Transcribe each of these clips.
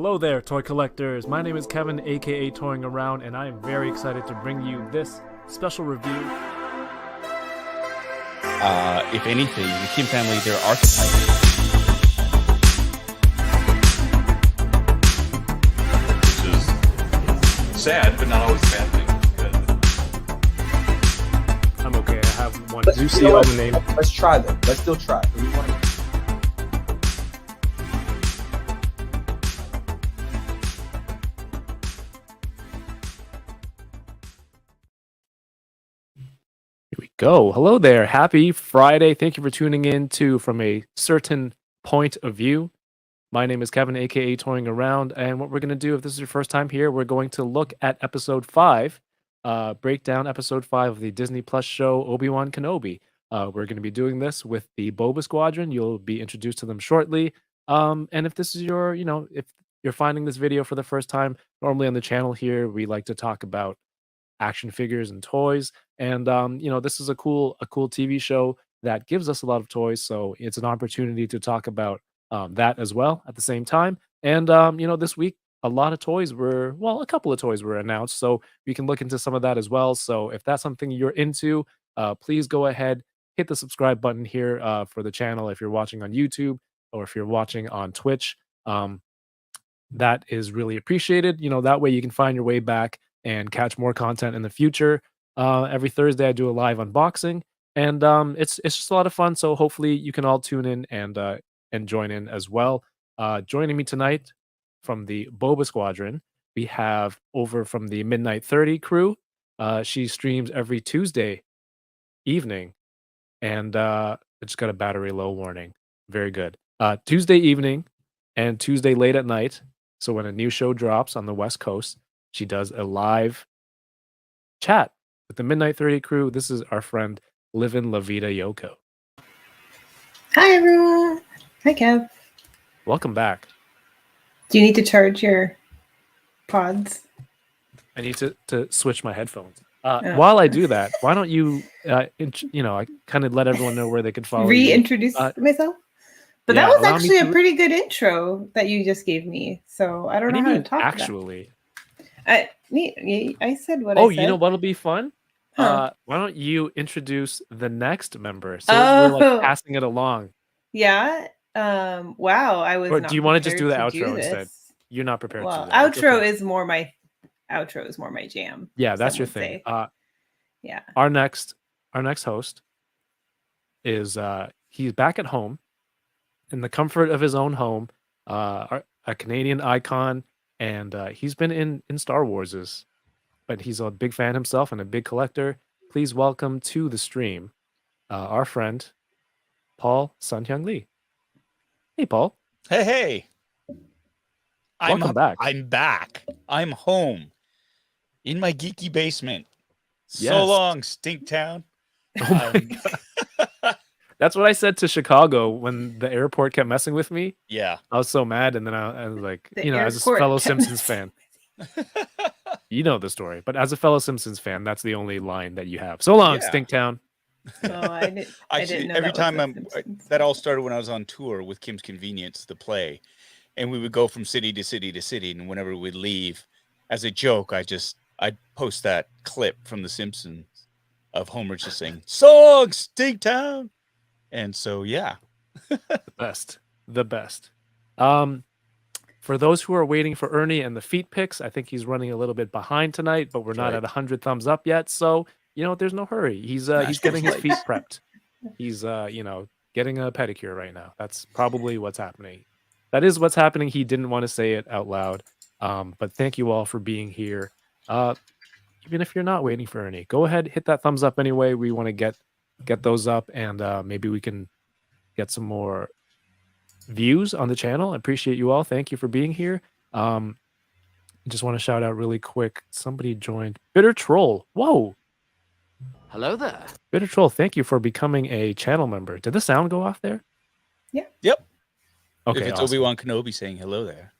Hello there, toy collectors. My name is Kevin, aka Toying Around, and I am very excited to bring you this special review. If anything, the Kim family, they're archetypes. Which is sad, but not always a bad thing. I'm okay. I have one. Do you see all the name? Let's try them. Let's still try. Here we go. Hello there. Happy Friday. Thank you for tuning in to From a Certain Point of View. My name is Kevin, aka Toying Around, and what we're going to do, if this is your first time here, we're going to look at episode 5, break down episode 5 of the Disney Plus show Obi-Wan Kenobi. We're going to be doing this with the Boba Squadron. You'll be introduced to them shortly. And if this is your, if you're finding this video for the first time, normally on the channel here, we like to talk about action figures and toys. And this is a cool TV show that gives us a lot of toys. So it's an opportunity to talk about that as well at the same time. And this week a couple of toys were announced, so we can look into some of that as well. So if that's something you're into, please go ahead, hit the subscribe button here for the channel if you're watching on YouTube or if you're watching on Twitch. That is really appreciated. That way you can find your way back and catch more content in the future. Every Thursday I do a live unboxing, and it's just a lot of fun. So hopefully you can all tune in and join in as well. Joining me tonight from the Boba Squadron, we have over from the Midnight 30 crew. She streams every Tuesday evening, and I just got a battery low warning. Very good. Tuesday evening and Tuesday late at night. So when a new show drops on the West Coast, she does a live chat with the Midnight 30 crew. This is our friend Livin' La Vida Yoko. Hi, everyone. Hi, Kev. Welcome back. Do you need to charge your pods? I need to switch my headphones. While I do that, why don't you, I kind of let everyone know where they could follow Reintroduce myself? But yeah, that was actually a pretty good intro that you just gave me. So I don't know how to talk actually. I said what I said. Oh, you know what'll be fun? Huh. Why don't you introduce the next member? So we're passing it along. Yeah. Wow. I was. Or not do you want to just do the prepared outro instead? You're not prepared to do that. Outro is more my jam. Yeah, that's your thing. Yeah. Our next host is he's back at home in the comfort of his own home. A Canadian icon, and he's been in Star Warses, but he's a big fan himself and a big collector. Please welcome to the stream our friend Paul Sun-hyung Lee. Hey, Paul. Hey. Welcome back. I'm back. I'm home in my geeky basement. Yes. So long, Stinktown. Oh my God. That's what I said to Chicago when the airport kept messing with me. Yeah. I was so mad, and then I was like, as a fellow Simpsons fan, you know the story. But as a fellow Simpsons fan, that's the only line that you have. So long, Stinktown. Oh, I didn't know every time that all started when I was on tour with Kim's Convenience, the play, and we would go from city to city to city, and whenever we'd leave, as a joke, I'd post that clip from The Simpsons of Homer just saying, "So long, Stinktown." And so, yeah. The best. For those who are waiting for Ernie and the feet pics, I think he's running a little bit behind tonight, but we're not at 100 thumbs up yet. So, there's no hurry. He's getting his feet prepped. He's, getting a pedicure right now. That's probably what's happening. That is what's happening. He didn't want to say it out loud. But thank you all for being here. Even if you're not waiting for Ernie, go ahead, hit that thumbs up anyway. We want to get those up, and maybe we can get some more views on the channel. I appreciate you all. Thank you for being here. I just want to shout out really quick. Somebody joined. Bitter Troll. Whoa. Hello there. Bitter Troll, thank you for becoming a channel member. Did the sound go off there? Yeah. Yep. Okay. If it's awesome. Obi-Wan Kenobi saying hello there.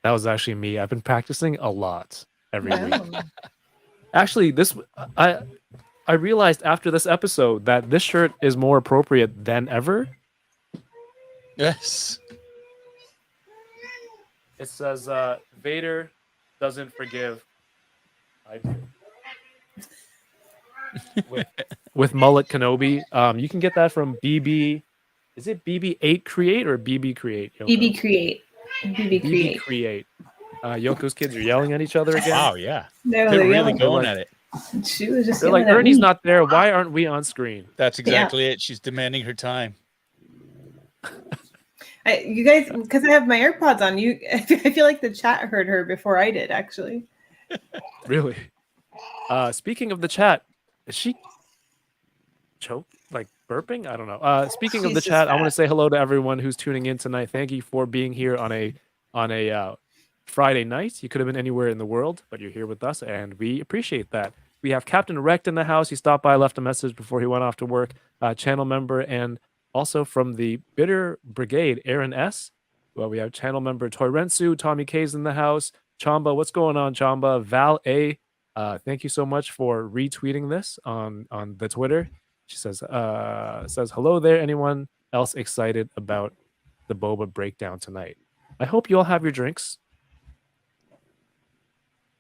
That was actually me. I've been practicing a lot every week. Actually, I realized after this episode that this shirt is more appropriate than ever. Yes. It says Vader doesn't forgive. I do. with Mullet Kenobi. You can get that from BB. Is it BB8 Create or BB Create? Yoko? BB Create. BB Create. Create. Yoko's kids are yelling at each other again. Wow, yeah. No, They're really yelling. going at it. She was just They're like, yelling at Ernie's me. not there. Why aren't we on screen? That's exactly it. She's demanding her time. You guys, because I have my AirPods on, I feel like the chat heard her before I did, actually. Really? Speaking of the chat, is she like burping? I don't know. Speaking of the She's chat, just I want to fat. say hello to everyone who's tuning in tonight. Thank you for being here on a Friday night. You could have been anywhere in the world, but you're here with us, and we appreciate that. We have Captain Erect in the house. He stopped by, left a message before he went off to work. Channel member, and also from the Bitter Brigade, Aaron S. Well, we have channel member Toyrensu. Tommy K's in the house. Chamba, what's going on, Chamba? Val A. Thank you so much for retweeting this on the Twitter. She says hello there. Anyone else excited about the Boba breakdown tonight? I hope you all have your drinks.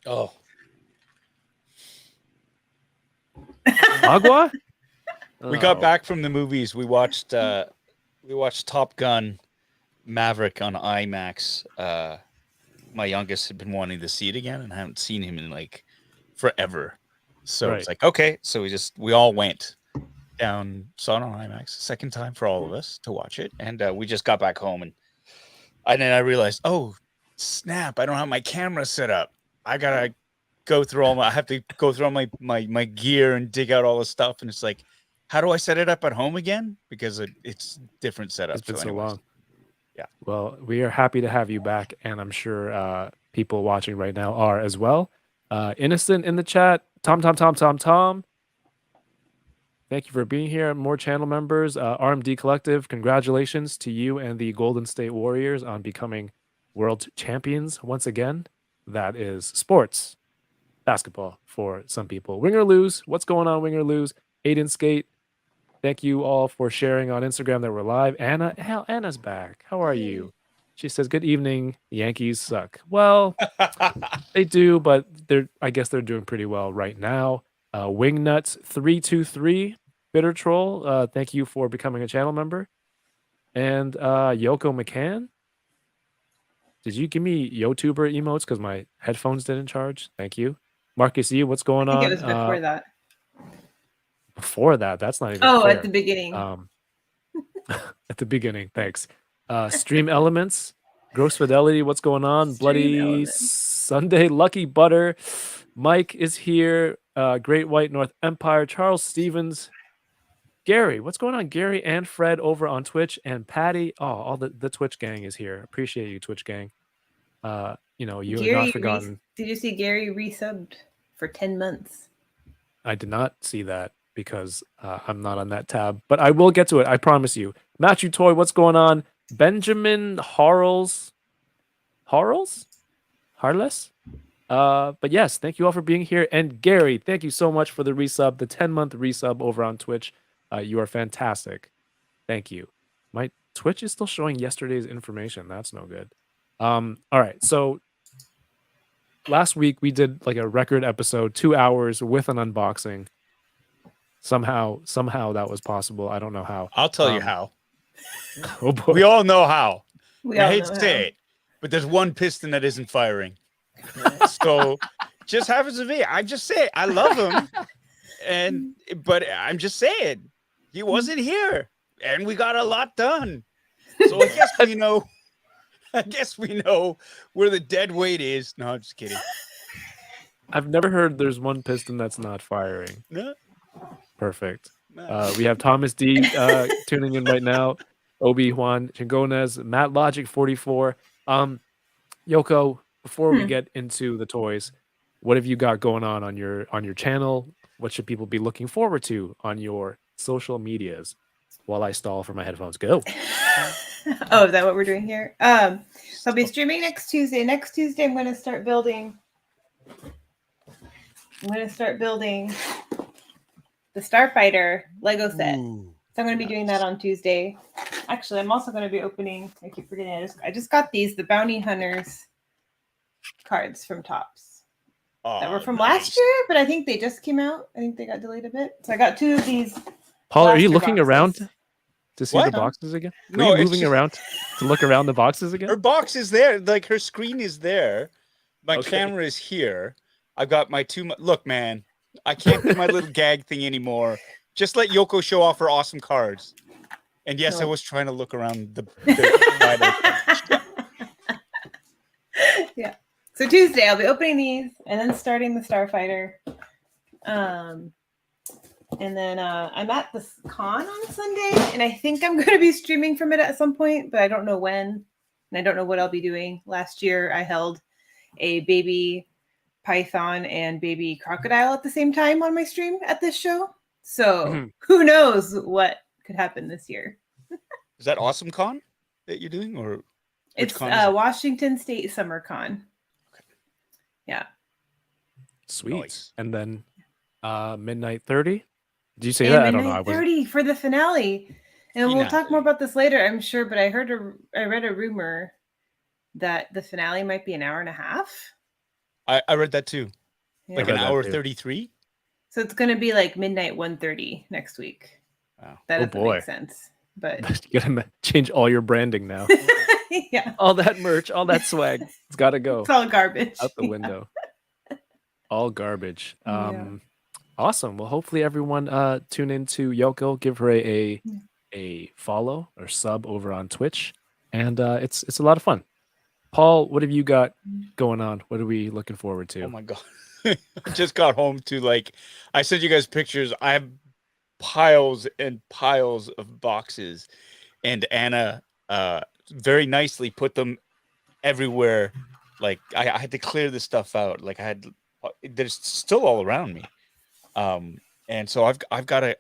Oh, Agua? we got Oh, back from the movies. We watched Top Gun Maverick on IMAX. My youngest had been wanting to see it again, and I haven't seen him in like forever. So Right. it's like, okay. So we all went down, saw it on IMAX, second time for all of us to watch it, and we just got back home, and then I realized, oh snap, I don't have my camera set up. I gotta go through I have to go through all my gear and dig out all the stuff, and it's like, how do I set it up at home again? Because it's different setup. it's been so anyways. long. Yeah. Well, we are happy to have you back, and I'm sure people watching right now are as well. Innocent in the chat. Tom. Thank you for being here. More channel members. RMD Collective, congratulations to you and the Golden State Warriors on becoming world champions once again. That is sports. Basketball for some people. Win or lose. What's going on, win or lose? Aiden Skate. Thank you all for sharing on Instagram that we're live. Anna's back. How are you? She says, good evening. Yankees suck. Well, they do, but I guess they're doing pretty well right now. Wingnuts 323, Bitter Troll. Thank you for becoming a channel member. And Yoko McCann. Did you give me YouTuber emotes because my headphones didn't charge? Thank you. Marcus E, what's going I think on? it was before that. Before that, that's not even Oh, fair. at the beginning. At the beginning, thanks. Stream Elements, Gross Fidelity, what's going on? Stream Bloody Elements. Sunday, Lucky Butter, Mike is here, Great White North Empire, Charles Stevens, Gary, what's going on? Gary and Fred over on Twitch, and Patty. Oh, all the Twitch gang is here. Appreciate you, Twitch gang. You have not forgotten. Did you see Gary resubbed for 10 months? I did not see that because I'm not on that tab, but I will get to it. I promise you. Matthew Toy, what's going on? Benjamin Harles? Harles? But yes, thank you all for being here. And Gary, thank you so much for the resub, the 10-month resub over on Twitch. You are fantastic. Thank you. My Twitch is still showing yesterday's information. That's no good. All right. So last week we did like a record episode, 2 hours with an unboxing. Somehow that was possible. I don't know how. I'll tell you how. Oh boy. We all know how. We I all hate know to say how. it, but there's one piston that isn't firing. So just happens to be. I just say it. I love him, but I'm just saying he wasn't here, and we got a lot done. So I guess we know. I guess we know where the dead weight is. No, I'm just kidding. I've never heard there's one piston that's not firing. No, Perfect. no. We have Thomas D tuning in right now. Obi-Wan Chingones, Matt Logic 44. Yoko, before we get into the toys, what have you got going on your channel? What should people be looking forward to on your social medias while I stall for my headphones? Go. Oh, is that what we're doing here? So I'll be streaming next Tuesday. Next Tuesday, I'm going to start building the Starfighter Lego set. Ooh. So I'm going to be doing that on Tuesday. Actually, I'm also going to be opening. I keep forgetting. I just got the Bounty Hunters cards from Topps that were from last year, but I think they just came out. I think they got delayed a bit. So I got 2 of these. Paul, are you blaster looking boxes. around to see What? the boxes again? No, Are you it's moving just- around to look around the boxes Her again? box is there. Like her screen is there. My Okay. camera is here. I've got my 2. Look, man, I can't do my little gag thing anymore. Just let Yoko show off her awesome cards. And yes, I No. was trying to look around the Yeah. So Tuesday I'll be opening these and then starting the Starfighter. And then I'm at this con on Sunday, and I think I'm going to be streaming from it at some point, but I don't know when, and I don't know what I'll be doing. Last year I held a baby python and baby crocodile at the same time on my stream at this show. So Mhm. who knows what could happen this year. Is that Awesome Con that you're doing, or which It's con is it? Washington State Summer Con. Yeah. Sweet. Nice. And then midnight 30. Did you say And that? I don't know. midnight I wasn't. 30 for the finale. And we'll talk more Finale. about this later, I'm sure, but I read a rumor that the finale might be an hour and a half. I read that too. Yeah. Like I an read that hour too. 33. So it's going to be like midnight 1:30 next week. Wow. That Oh, doesn't boy. make sense. But You gotta change all your branding now. yeah, All that merch, all that swag, it's gotta go it's all garbage. out the window. All garbage. Yeah. Awesome. Well, hopefully everyone tune into Yoko, give her a follow or sub over on Twitch, and it's a lot of fun. Paul, what have you got going on? What are we looking forward to? Oh my god. I just got home to, like, I sent you guys pictures. I have piles and piles of boxes, and Anna very nicely put them everywhere. Like I had to clear this stuff out. Like there's still all around me. And so I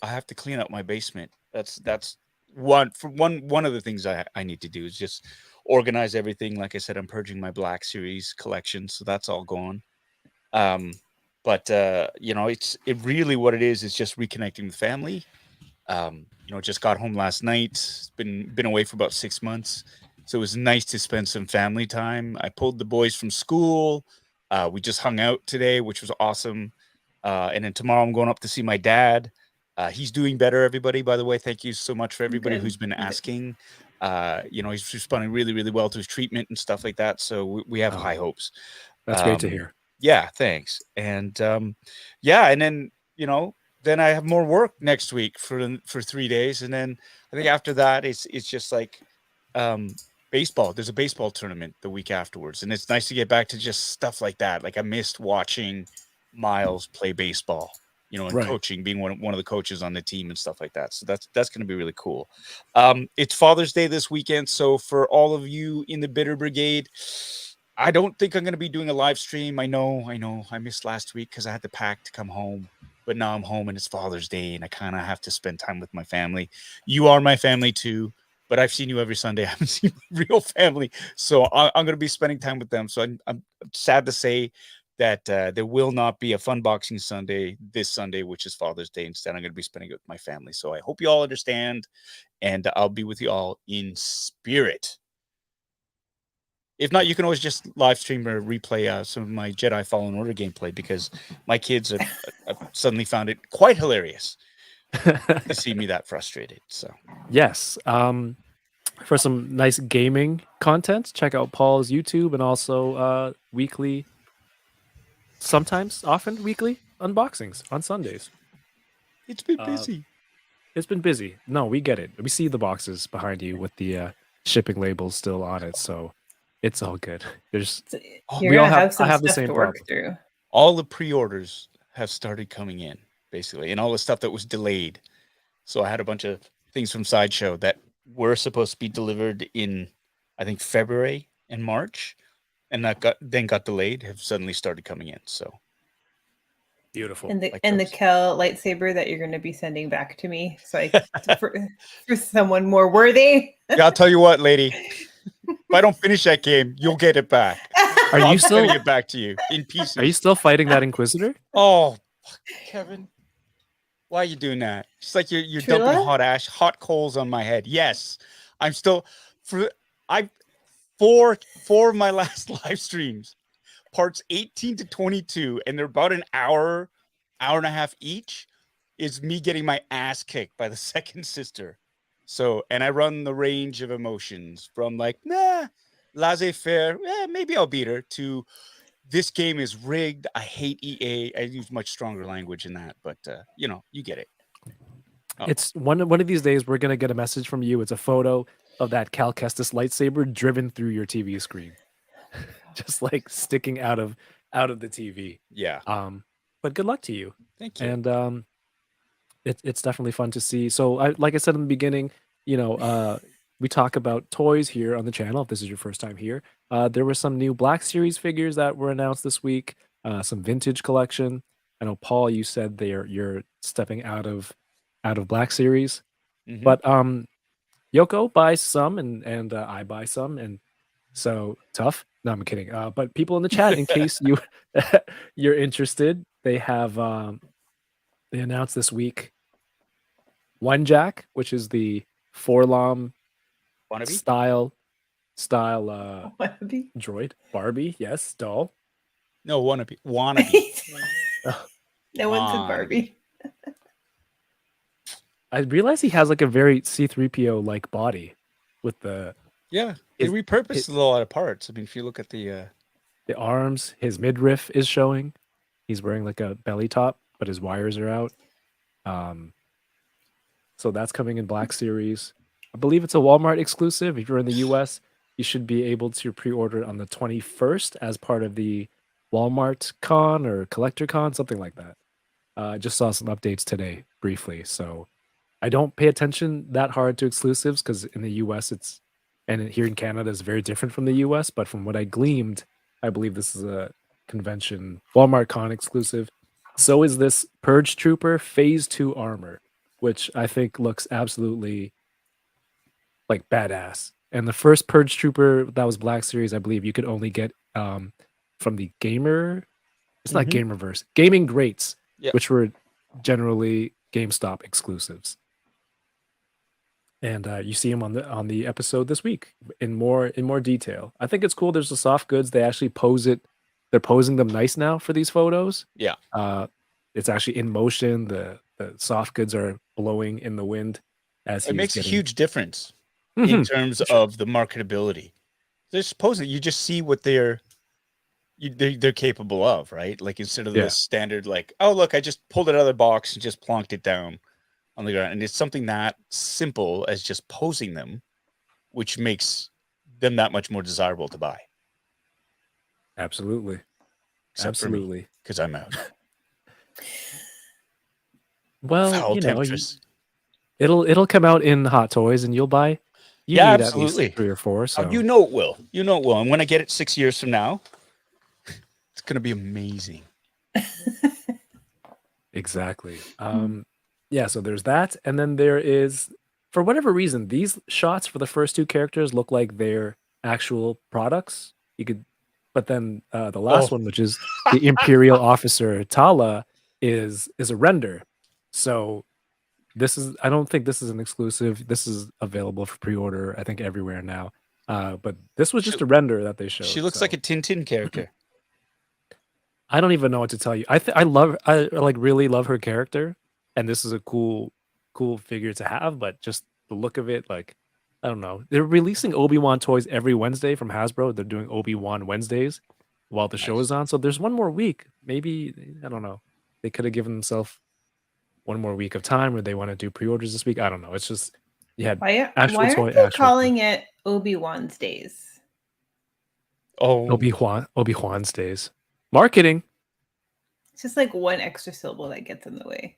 have to clean up my basement. That's one of the things I need to do is just organize everything. Like I said, I'm purging my Black Series collection, so that's all gone. But it really what it is just reconnecting with family. Just got home last night. Been away for about 6 months, so it was nice to spend some family time. I pulled the boys from school. We just hung out today, which was awesome. And then tomorrow I'm going up to see my dad. He's doing better, everybody, by the way. Thank you so much for everybody Good. who's been asking. He's responding really, really well to his treatment and stuff like that. So we have Oh. high hopes. That's great to hear. Yeah, thanks. And and then then I have more work next week for 3 days, and then I think after that it's just like baseball. There's a baseball tournament the week afterwards, and it's nice to get back to just stuff like that. Like I missed watching Miles play baseball, and Right. coaching, being one of the coaches on the team and stuff like that. So that's going to be really cool. It's Father's Day this weekend, so for all of you in the Bitter Brigade, I don't think I'm going to be doing a live stream. I know. I missed last week because I had to pack to come home. But now I'm home and it's Father's Day and I kind of have to spend time with my family. You are my family too, but I've seen you every Sunday. I haven't seen my real family. So I'm going to be spending time with them. So I'm sad to say that there will not be a Fun Boxing Sunday this Sunday, which is Father's Day. Instead, I'm going to be spending it with my family. So I hope you all understand, and I'll be with you all in spirit. If not, you can always just live stream or replay some of my Jedi Fallen Order gameplay, because my kids have suddenly found it quite hilarious to see me that frustrated. So Yes. For some nice gaming content, check out Paul's YouTube and also weekly, often weekly unboxings on Sundays. it's been busy. It's been busy. No, we get it. We see the boxes behind you with the shipping labels still on it, so it's all good. There's You're we all gonna have- have some I have the stuff same to work problem. through. All the pre-orders have started coming in, basically, and all the stuff that was delayed. So I had a bunch of things from Sideshow that were supposed to be delivered in, I think, February and March, and that got delayed, have suddenly started coming in. So beautiful. And the like and the those. Kel lightsaber that you're going to be sending back to me, so for someone more worthy. Yeah, I'll tell you what, lady. If I don't finish that game, you'll get it back. Are I'm you still sending it back to you in pieces? Are you still fighting that Inquisitor? Oh, Kevin. Why are you doing that? It's like you're Trilla? dumping hot coals on my head. Yes, I'm still for I four of my last live streams, parts 18 to 22, and they're about an hour and a half each. Is me getting my ass kicked by the second sister. So, and I run the range of emotions from like laissez-faire, maybe I'll beat her, to this game is rigged. I hate EA. I use much stronger language in that, but you get it. Oh. It's one of these days we're gonna get a message from you. It's a photo of that Cal Kestis lightsaber driven through your TV screen, just like sticking out of the TV. Yeah. But good luck to you. Thank you. And it's definitely fun to see. So, like I said in the beginning, we talk about toys here on the channel. If this is your first time here, there were some new Black Series figures that were announced this week. Some vintage collection. I know, Paul, you said you're stepping out of Black Series, Mhm. but Yoko buys some, and I buy some, and so tough. No, I'm kidding. But people in the chat, in case you're interested, they have they announced this week One Jack, which is the Forlom Wannabe? style Wannabe? droid. Barbie, yes, doll. No, wannabe. No one said Wannabe. Barbie. I realize he has like a very C-3PO like body with the Yeah, they Is- repurposed a lot of parts. I mean, if you look at the arms, his midriff is showing. He's wearing like a belly top, but his wires are out. So that's coming in Black Series. I believe it's a Walmart exclusive. If you're in the US, you should be able to pre-order it on the 21st as part of the Walmart Con or Collector Con, something like that. I just saw some updates today briefly. So I don't pay attention that hard to exclusives because in the US and here in Canada is very different from the US. But from what I gleamed, I believe this is a convention Walmart Con exclusive. So is this Purge Trooper Phase 2 armor, which I think looks absolutely like badass. And the first Purge Trooper that was Black Series, I believe you could only get from the gamer. It's not Mhm. Gamerverse, Gaming Greats, Yeah. which were generally GameStop exclusives. And you see them on the episode this week in more detail. I think it's cool. There's the soft goods. They actually pose it. They're posing them nice now for these photos. Yeah. It's actually in motion. The soft goods are blowing in the wind as it he's makes a getting... huge difference Mhm. in terms for sure. of the marketability. They're supposedly you just see what they're capable of, right? Like instead of Yeah. the standard, like, oh look, I just pulled it out of the box and just plonked it down on the ground, and it's something that simple as just posing them, which makes them that much more desirable to buy. Absolutely. Except for me, because I'm out. Well, Foul temptress. it'll come out in Hot Toys, and you'll buy. You Yeah, need absolutely. at least 3 or 4. So Oh, you know it will. You know it will. And when I get it 6 years from now, it's gonna be amazing. exactly. Yeah. So there's that, and then there is, for whatever reason, these shots for the first 2 characters look like they're actual products. You could, but then the last Oh. one, which is the Imperial officer Tala, is a render. So I don't think this is an exclusive. This is available for pre-order, I think, everywhere now. But this was just a render that they showed. She looks like a Tintin character. I don't even know what to tell you. I like really love her character, and this is a cool figure to have. But just the look of it, like, I don't know. They're releasing Obi-Wan toys every Wednesday from Hasbro. They're doing Obi-Wan Wednesdays while the show Nice. is on. So there's one more week. Maybe, I don't know. They could have given themselves one more week of time, or they want to do pre-orders this week. I don't know. It's just Why actual aren't toy, they actual calling it Obi-Wan's Days? Oh, Obi-Wan's days. Marketing. It's just like one extra syllable that gets in the way.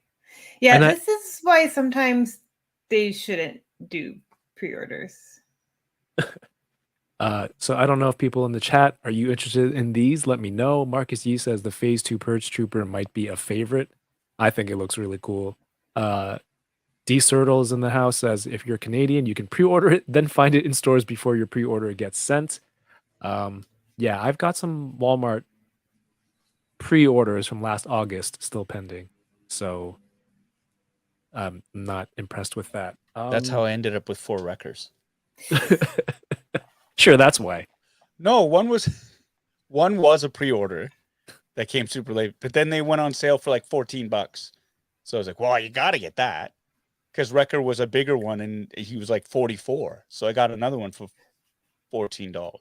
Yeah, And this is why sometimes they shouldn't do pre-orders. So I don't know if people in the chat, are you interested in these? Let me know. Marcus Yee says the Phase 2 Purge Trooper might be a favorite. I think it looks really cool. D Sertle is in the house, says if you're Canadian, you can pre-order it, then find it in stores before your pre-order gets sent. Yeah, I've got some Walmart pre-orders from last August still pending. So I'm not impressed with that. That's how I ended up with 4 wreckers. Sure, that's why. No, one was a pre-order that came super late, but then they went on sale for like $14. So I was like, well, you got to get that. Because Wrecker was a bigger one and he was like 44. So I got another one for $14.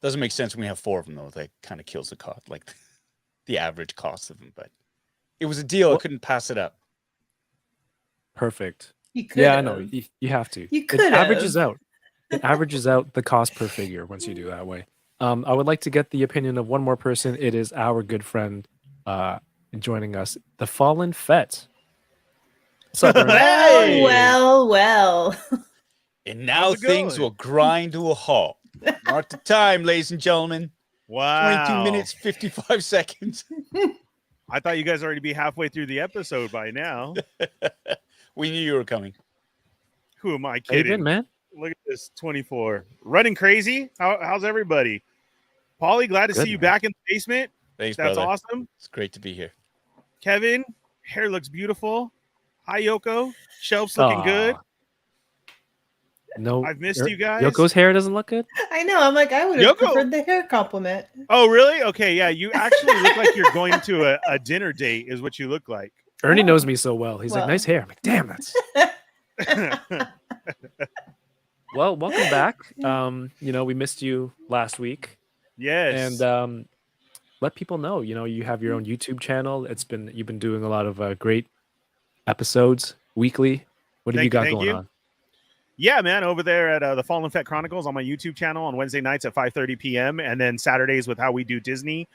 Doesn't make sense when we have 4 of them though. That kind of kills the cost, like the average cost of them. But it was a deal. I couldn't pass it up. Perfect. You could. Yeah, I know. You have to. You It could averages out. It averages out the cost per figure once you do that way. I would like to get the opinion of one more person. It is our good friend joining us, the Fallen Fett. What's up, Ernie? Hey! Well. And now How's it things going? will grind to a halt. Mark the time, ladies and gentlemen. Wow. 22 minutes, 55 seconds. I thought you guys already be halfway through the episode by now. We knew you were coming. Who am I How you kidding? been, man? Look at this 24. Running crazy? How's everybody? Paulie, glad to Good, see you man. back in the basement. Thanks, That's brother. awesome. It's great to be here. Kevin, hair looks beautiful. Hi, Yoko. Shelf's looking good. Aw. No, I've missed you guys. Yoko's hair doesn't look good. I know. I'm like, I would have Yoko- preferred the hair compliment. Oh, really? Okay, yeah. You actually look like you're going to a dinner date is what you look like. Ernie Oh. knows me so well. He's like, Well. nice hair. I'm like, damn, that's. Well, welcome back. We missed you last week, Yes. and let people know. You have your own YouTube channel. You've been doing a lot of great episodes weekly. What have you got Thank going you. on? Yeah, man, over there at the Fallen Fett Chronicles on my YouTube channel on Wednesday nights at 5:30 p.m. and then Saturdays with How We Do Disney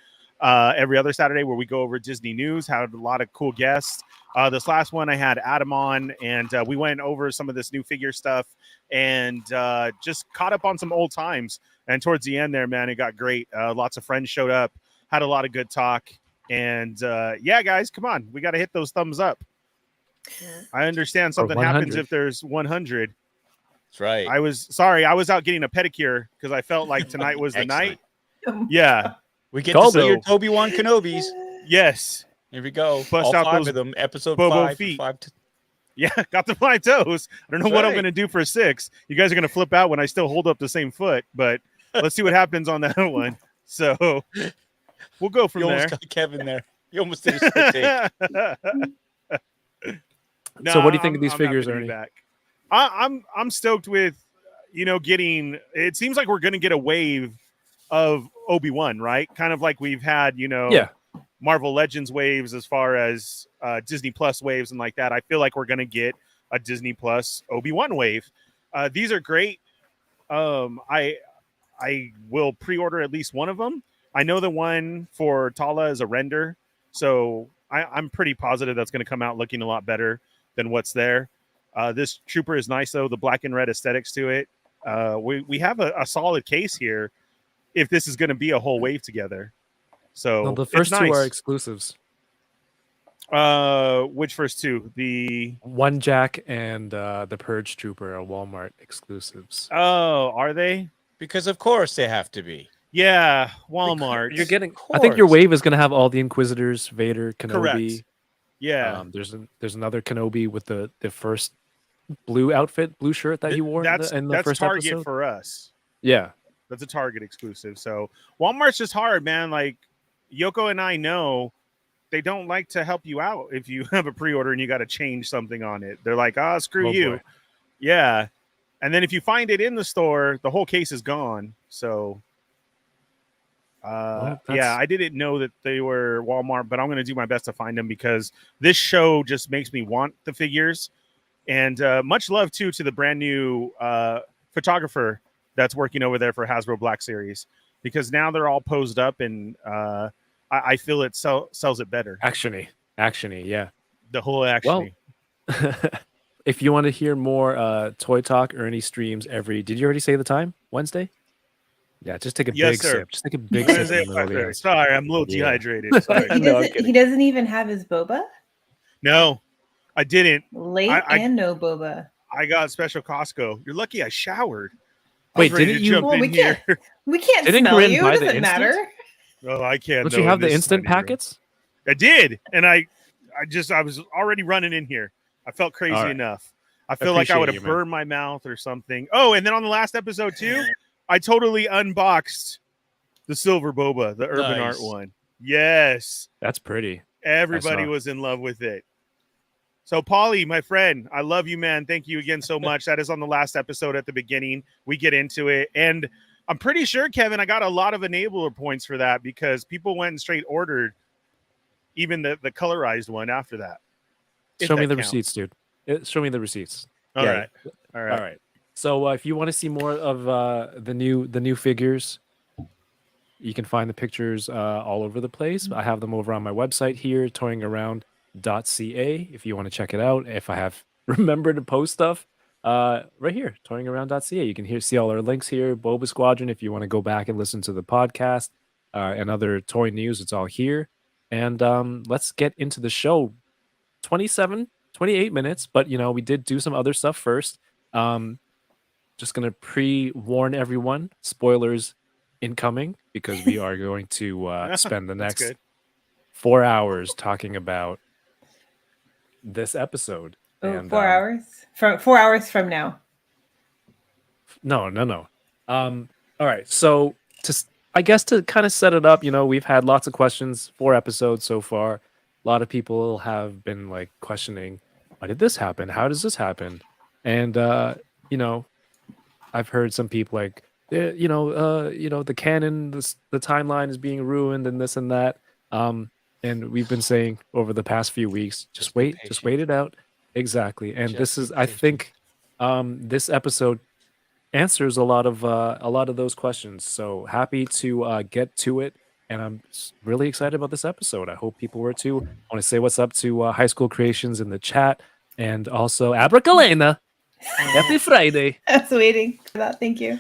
every other Saturday where we go over Disney news, had a lot of cool guests. This last one I had Adam on, and we went over some of this new figure stuff and just caught up on some old times. And towards the end there, man, it got great. Lots of friends showed up, had a lot of good talk. And yeah, guys, come on. We got to hit those thumbs up. I understand something happens 100. if there's 100. That's right. I was out getting a pedicure because I felt like tonight was the night. Excellent. Yeah. We get Called to see your it. Obi-Wan Kenobis. Yes. Here we go. Bust All out 5 those of them. Episode Bobo 5. feet. 5 Yeah. Got the 5 toes. I don't know That's what I'm right. going to do for 6. You guys are going to flip out when I still hold up the same foot, but let's see what happens on that one. So we'll go from You there. almost got Kevin there. You almost did a split take. So what do you think of these figures, happy to be Ernie? back. I'm stoked with, getting. It seems like we're going to get a wave of Obi-Wan, right? Kind of like we've had, Yeah. Marvel Legends waves as far as Disney Plus waves and like that. I feel like we're going to get a Disney Plus Obi-Wan wave. These are great. I will pre-order at least one of them. I know the one for Tala is a render, so I'm pretty positive that's going to come out looking a lot better than what's there. This trooper is nice, though. The black and red aesthetics to it. We have a solid case here if this is going to be a whole wave together. So No, the it's first two nice. are exclusives. Which first two? The One Jack and the Purge Trooper are Walmart exclusives. Oh, are they? Because of course they have to be. Yeah, Walmart. You're getting. Of I think your course. wave is going to have all the Inquisitors, Vader, Kenobi. Correct. Yeah. There's another Kenobi with the first blue outfit, blue shirt that he wore That's in the that's first Target episode. for us. Yeah. That's a Target exclusive. So Walmart's just hard, man. Like Yoko and I know they don't like to help you out if you have a pre-order and you got to change something on it. They're like, screw Oh, you. boy. Yeah. And then if you find it in the store, the whole case is gone. So Well, yeah, that's- I didn't know that they were Walmart, but I'm going to do my best to find them because this show just makes me want the figures. And much love too to the brand new photographer that's working over there for Hasbro Black Series, because now they're all posed up, and I feel it sells it better. Actiony, yeah. The whole action. Well, if you want to hear more Toy Talk, Ernie streams every. Did you already say the time? Wednesday? Yeah, just take a Yes, big sir. sip. Just take a big sip. Wednesday in the middle of the ice. Sorry, I'm a little Yeah. dehydrated. Sorry. He No, I'm doesn't. kidding. He doesn't even have his boba. No, I didn't. Late I- and no boba. I got special Costco. You're lucky I showered. I Wait, was ready didn't to you? jump Well, in we here. We can't Didn't smell Corinne you. buy It the doesn't instant? matter. Oh, I can't. Don't though, you have in the this instant tiny room. packets? I did, and I I was already running in here. I felt crazy All right. enough. I feel like I would Appreciate have you, man. burned my mouth or something. Oh, and then on the last episode too, I totally unboxed the silver boba, the urban art Nice. one. Yes, That's pretty. everybody saw. was in love with it. So, Paulie, my friend, I love you, man. Thank you again so much. That is on the last episode at the beginning. We get into it. And I'm pretty sure, Kevin, I got a lot of enabler points for that because people went and straight ordered even the colorized one after that. If Show me that the counts. receipts, dude. Show me the receipts. All Yeah. right. All right. All right. So if you want to see more of the new figures, you can find the pictures all over the place. I have them over on my website here, toyingaround.ca. If you want to check it out, if I have remembered to post stuff, right here, toyingaround.ca. You can see all our links here. Boba Squadron, if you want to go back and listen to the podcast and other toy news, it's all here. And let's get into the show. 28 minutes, but we did do some other stuff first. Just gonna pre-warn everyone, spoilers incoming, because we are going to spend the That's next good. 4 hours talking about this episode. Oh, And, 4 hours from 4 hours from now. No. All right. So I guess to kind of set it up, we've had lots of questions, 4 episodes so far. A lot of people have been like questioning, why did this happen? How does this happen? And I've heard some people like, the canon, the timeline is being ruined and this and that. And we've been saying over the past few weeks, just wait it out. Exactly. And this is, I think, this episode answers a lot of those questions. So happy to get to it. And I'm really excited about this episode. I hope people were too. I want to say what's up to High School Creations in the chat. And also Abracalena. Happy Friday. I was waiting for that. Thank you.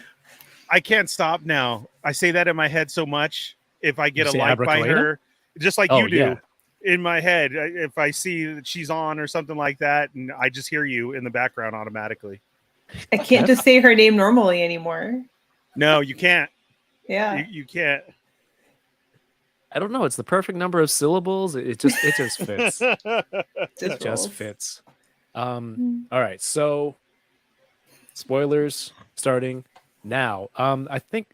I can't stop now. I say that in my head so much. If I get You a say like by Abracalena? her, just like Oh, you do, yeah. in my head, if I see that she's on or something like that, and I just hear you in the background automatically. I can't just say her name normally anymore. No, you can't. Yeah. You can't. I don't know. It's the perfect number of syllables. It just fits. It just rolls. fits. All right. So spoilers starting now. I think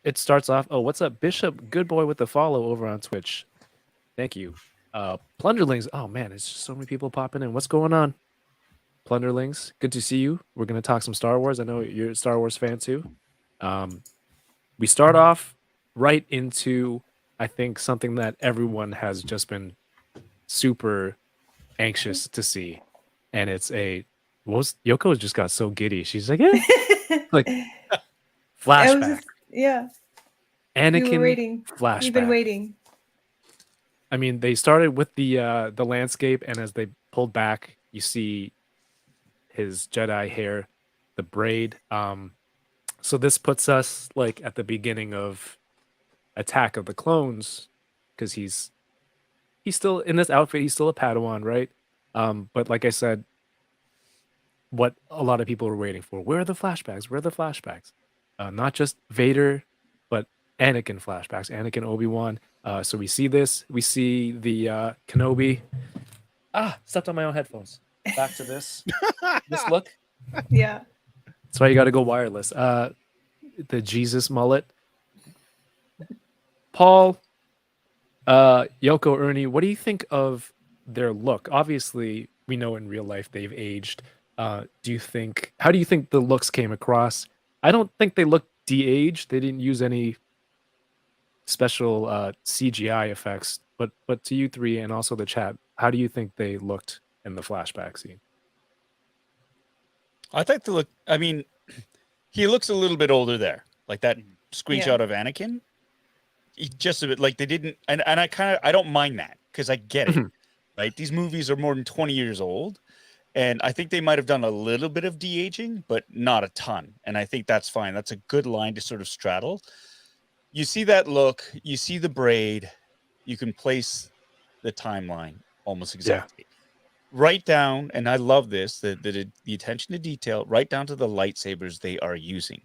it starts off. Oh, what's up, Bishop? Good boy with the follow over on Twitch. Thank you. Plunderlings. Oh man, it's just so many people popping in. What's going on? Plunderlings, good to see you. We're gonna talk some Star Wars. I know you're a Star Wars fan too. We start off right into, I think, something that everyone has just been super anxious to see, and it's Yoko just got so giddy. She's like, like flashback. Yeah. Anakin We were waiting. flashback. We've been waiting. I mean, they started with the landscape, and as they pulled back, you see his Jedi hair, the braid. So this puts us like at the beginning of Attack of the Clones, because he's still in this outfit. He's still a Padawan, right? But like I said, what a lot of people were waiting for. Where are the flashbacks? Where are the flashbacks? Not just Vader, but Anakin flashbacks. Anakin, Obi-Wan. So we see this. We see the Kenobi. Stepped on my own headphones. Back to this. This look. Yeah. That's why you got to go wireless. The Jesus mullet. Paul, Yoko, Ernie, what do you think of their look? Obviously, we know in real life they've aged. How do you think the looks came across? I don't think they look de-aged. They didn't use any special CGI effects. But to you three and also the chat, how do you think they looked in the flashback scene? I think they look. I mean, he looks a little bit older there, like that screenshot of Anakin. He just a bit like they didn't, and I don't mind that because I get it. Right, these movies are more than 20 years old, and I think they might have done a little bit of de-aging, but not a ton. And I think that's fine. That's a good line to sort of straddle. You see that look, you see the braid, you can place the timeline almost exactly. Right down, and I love this, the attention to detail, right down to the lightsabers they are using.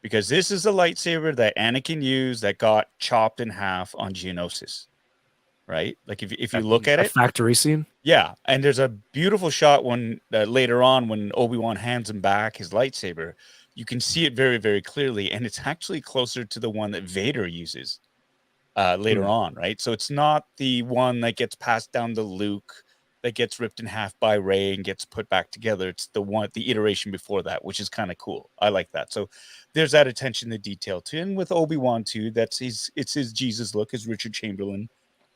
Because this is the lightsaber that Anakin used that got chopped in half on Geonosis. right? Like if you look at A it, factory scene. yeah. And there's a beautiful shot when later on when Obi-Wan hands him back his lightsaber, you can see it very, very clearly, and it's actually closer to the one that Vader uses later on, right? So it's not the one that gets passed down to Luke, that gets ripped in half by Rey and gets put back together. It's the iteration before that, which is kind of cool. I like that. So there's that attention to detail too. And with Obi-Wan too, it's his Jesus look, his Richard Chamberlain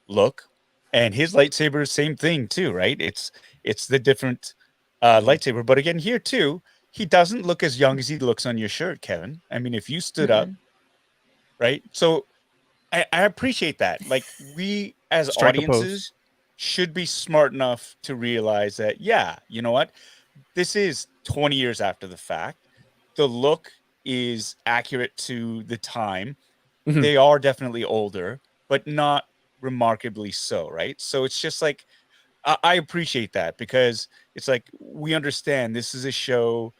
look, and his lightsaber, same thing too, right? It's the different lightsaber, but again here too, he doesn't look as young as he looks on your shirt, Kevin. I mean, if you stood up, right? So I appreciate that. Like, we as Strike a pose. audiences should be smart enough to realize that, yeah, you know what? This is 20 years after the fact. The look is accurate to the time. They are definitely older, but not remarkably so, right? So it's just like, I appreciate that, because it's like, we understand this is a show.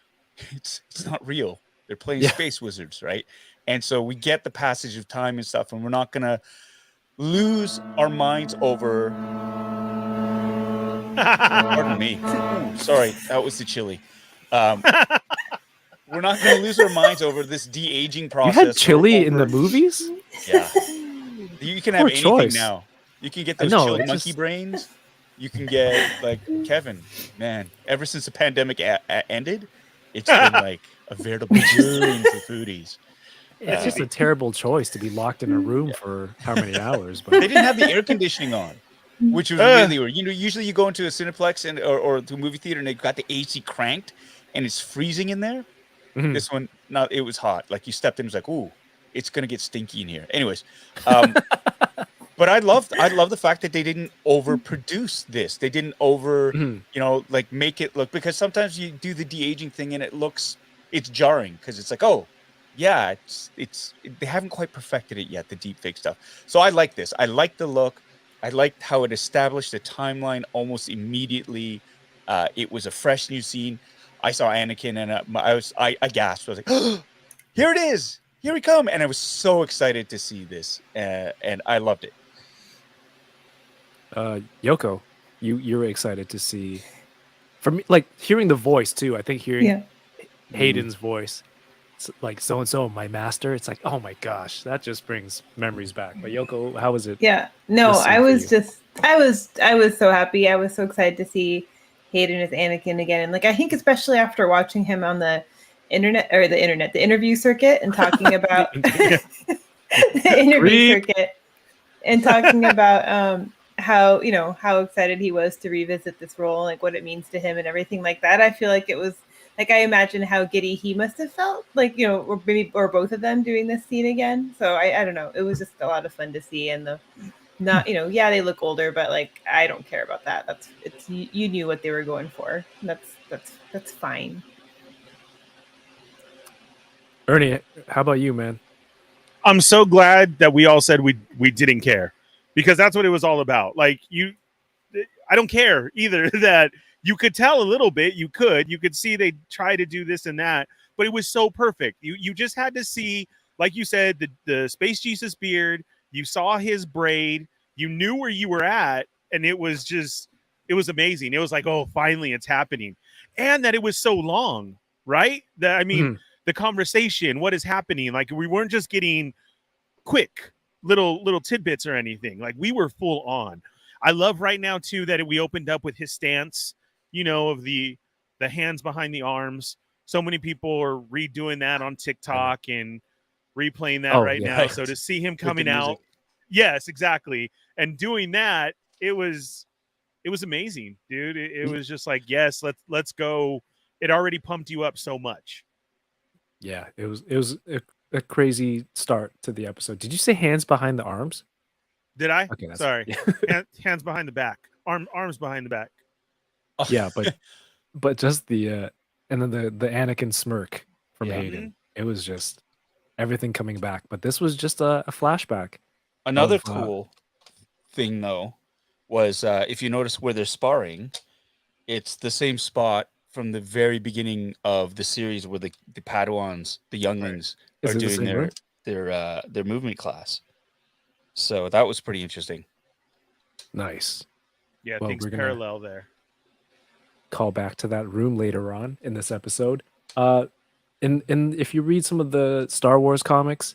It's not real. They're playing space wizards, right? And so we get the passage of time and stuff, and we're not gonna lose our minds over. Pardon me. Ooh, sorry, that was the chili. We're not gonna lose our minds over this de-aging You process. had chili in the movies? Yeah. You can have Poor anything choice. now. You can get those know, chilled it's monkey just- brains. You can get, like, Kevin, man, ever since the pandemic ended, it's been like a veritable boon for foodies. It's just a terrible choice to be locked in a room for how many hours. They But didn't have the air conditioning on, which was really weird. You know, usually you go into a Cineplex or to a movie theater and they've got the AC cranked and it's freezing in there. This one, no, it was hot. Like, you stepped in, it was like, ooh, it's gonna get stinky in here. Anyways, but I love the fact that they didn't overproduce this. They didn't like, make it look, because sometimes you do the de-aging thing and it's jarring, because it's like, oh yeah, they haven't quite perfected it yet, the deep fake stuff. So I like this. I like the look. I liked how it established the timeline almost immediately. It was a fresh new scene. I saw Anakin and I gasped. I was like, oh, here it is. Here we come. And I was so excited to see this. And I loved it. Yoko, you were excited to see, for me, like, hearing the voice too. I think hearing Hayden's voice, it's like, so and so, my master. It's like, oh my gosh, that just brings memories back. But Yoko, how was it? Yeah, no, This scene I for was you? just, I was so happy. I was so excited to see Hayden as Anakin again. And like, I think especially after watching him on the interview circuit and talking about the interview circuit and talking about how excited he was to revisit this role, like what it means to him and everything like that. I feel like it was like, I imagine how giddy he must have felt, like, or both of them doing this scene again. So I don't know. It was just a lot of fun to see, and they look older, but like, I don't care about that. You knew what they were going for. That's fine. Ernie, how about you, man? I'm so glad that we all said we didn't care, because that's what it was all about. Like, I don't care either that you could tell a little bit. You could see they try to do this and that, but it was so perfect. You just had to see, like you said, the Space Jesus beard. You saw his braid. You knew where you were at, and it was amazing. It was like, oh, finally it's happening. And that it was so long, right? That, I mean, the conversation, what is happening? Like, we weren't just getting quick little tidbits or anything. Like, we were full on. I love right now too that we opened up with his stance, of the hands behind the arms. So many people are redoing that on TikTok and replaying that now. Right. So to see him With the coming out, music. yes, exactly, and doing that, it was amazing, dude. It was just like, yes, let's go. It already pumped you up so much. Yeah, it was a crazy start to the episode. Did you say hands behind the arms? Did I? Okay, that's Sorry. Hands behind the back. Arms behind the back. Yeah, but just the and then the Anakin smirk from Hayden. It was just everything coming back. But this was just a flashback. Another cool thing, though, was if you notice where they're sparring, it's the same spot from the very beginning of the series where the Padawans, the younglings, Is are it the doing same room? their movement class. So that was pretty interesting. Nice. Yeah, Well, things we're gonna parallel there. call back to that room later on in this episode. In if you read some of the Star Wars comics,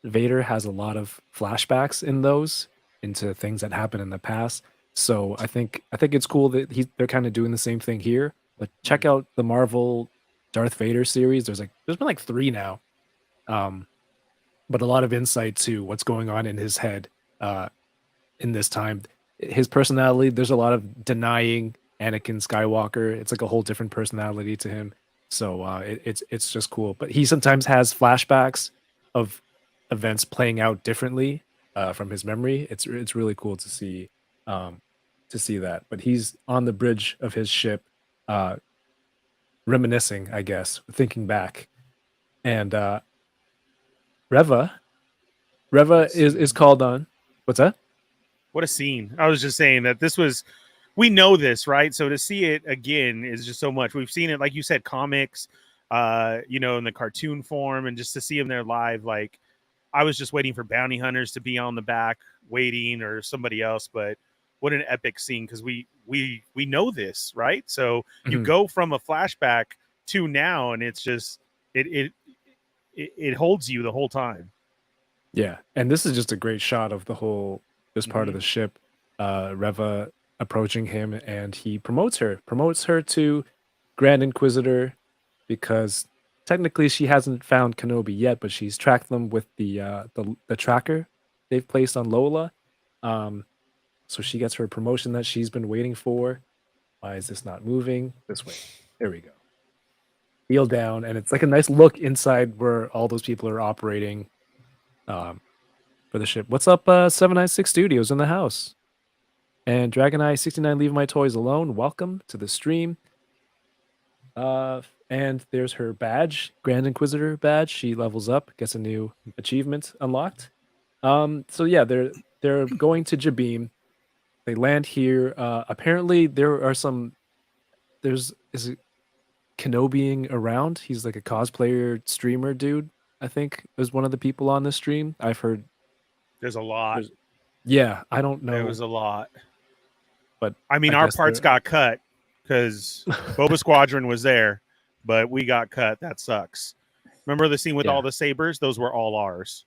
Vader has a lot of flashbacks in those into things that happened in the past. So I think it's cool that they're kind of doing the same thing here. But check out the Marvel Darth Vader series. There's been like 3 now. But a lot of insight to what's going on in his head in this time. His personality, there's a lot of denying Anakin Skywalker. It's like a whole different personality to him. So it's just cool. But he sometimes has flashbacks of events playing out differently from his memory. It's really cool to see that. But he's on the bridge of his ship, reminiscing, I guess, thinking back, and Reva is called on. What's that? What a scene. I was just saying that we know this, right? So to see it again is just so much. We've seen it, like you said, comics, in the cartoon form, and just to see them there live. Like, I was just waiting for bounty hunters to be on the back waiting, or somebody else, but what an epic scene, because we know this, right? So you go from a flashback to now, and it's just it holds you the whole time. Yeah, and this is just a great shot of this part of the ship. Reva approaching him, and he promotes her to Grand Inquisitor, because technically she hasn't found Kenobi yet, but she's tracked them with the tracker they've placed on Lola. So she gets her promotion that she's been waiting for. Why is this not moving? This way. There we go. Wheel down, and it's like a nice look inside where all those people are operating for the ship. What's up, 796 Studios in the house? And Dragon Eye 69, leave my toys alone. Welcome to the stream. And there's her badge, Grand Inquisitor badge. She levels up, gets a new achievement unlocked. So yeah, they're going to Jabim. They land here. Apparently there are is it Kenobiing around? He's like a cosplayer streamer dude, I think, is one of the people on this stream. I've heard There's a lot. Yeah, I don't know. There was a lot. But I mean, our parts got cut because Boba Squadron was there, but we got cut. That sucks. Remember the scene with all the sabers? Those were all ours.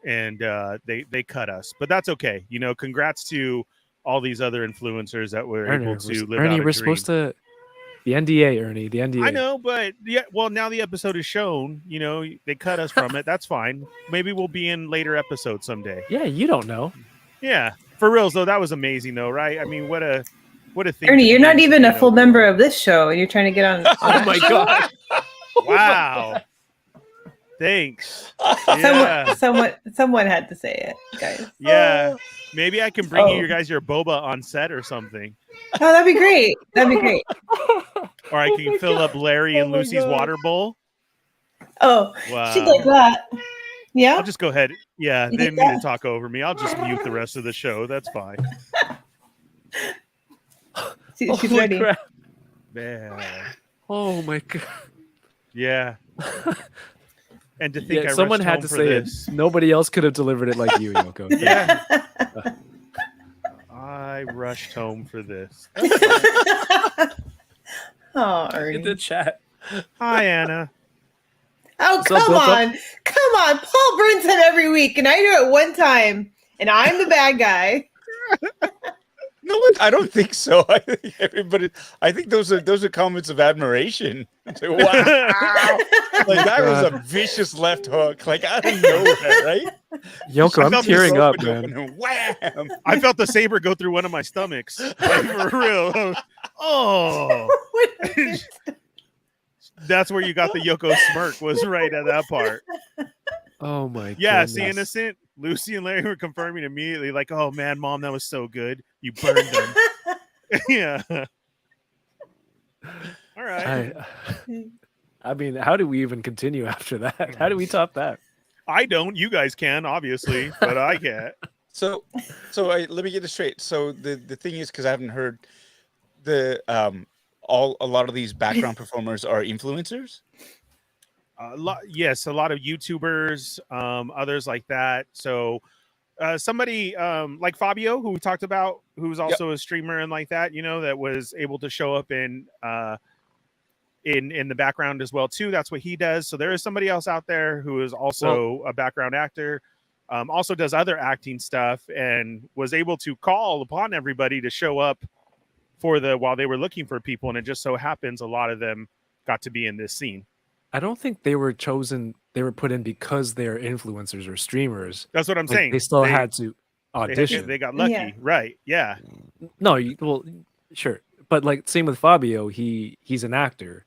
And they cut us. But that's okay. Congrats to all these other influencers that were able to live out a dream. Supposed to... The NDA, Ernie, the NDA. I know, but well, now the episode is shown. They cut us from it. That's fine. Maybe we'll be in later episodes someday. Yeah, you don't know. Yeah, for reals though, that was amazing though, right? I mean, what a thing. Ernie, you're not even a full member of this show, and you're trying to get on. Oh my god! Wow. Thanks. Yeah. Someone had to say it, guys. Yeah. Maybe I can bring you guys your boba on set or something. Oh, that'd be great. Or I can fill up Larry and Lucy's water bowl. Oh, wow. She'd like that. Yeah. I'll just go ahead. Yeah, they didn't need to talk over me. I'll just mute the rest of the show. That's fine. She's ready. Crap. Yeah. Oh my god. Yeah. And to think someone had to say this. it. Nobody else could have delivered it like you, Yoko. Yeah. I rushed home for this. Oh, Ernie. In the chat. Hi, Anna. Oh, come on. Paul burns him every week, and I do it one time, and I'm the bad guy. No, I don't think so. I think everybody. I think those are comments of admiration. It's like, wow, like that was a vicious left hook, like out of nowhere, right? Yoko, I'm tearing up, man. And wham! I felt the saber go through one of my stomachs, like, for real. Oh, that's where you got the Yoko smirk. Was right at that part. Oh my. Yeah, goodness. see, Innocent. Lucy and Larry were confirming immediately, like, "Oh man, Mom, that was so good. You burned them." Yeah. All right. I mean, how do we even continue after that? How do we top that? I don't. You guys can, obviously, but I can't. So let me get this straight. So the thing is, because I haven't heard a lot of these background performers are influencers. Yes, a lot of YouTubers, others like that. So somebody like Fabio, who we talked about, who's also a streamer and like that, that was able to show up in the background as well too. That's what he does. So there is somebody else out there who is also a background actor, also does other acting stuff, and was able to call upon everybody to show up while they were looking for people, and it just so happens a lot of them got to be in this scene. I don't think they were chosen. They were put in because they're influencers or streamers. That's what I'm Like, saying. They still had to audition. They got lucky, Yeah. right? Yeah. No, well, sure, but like same with Fabio. He's an actor,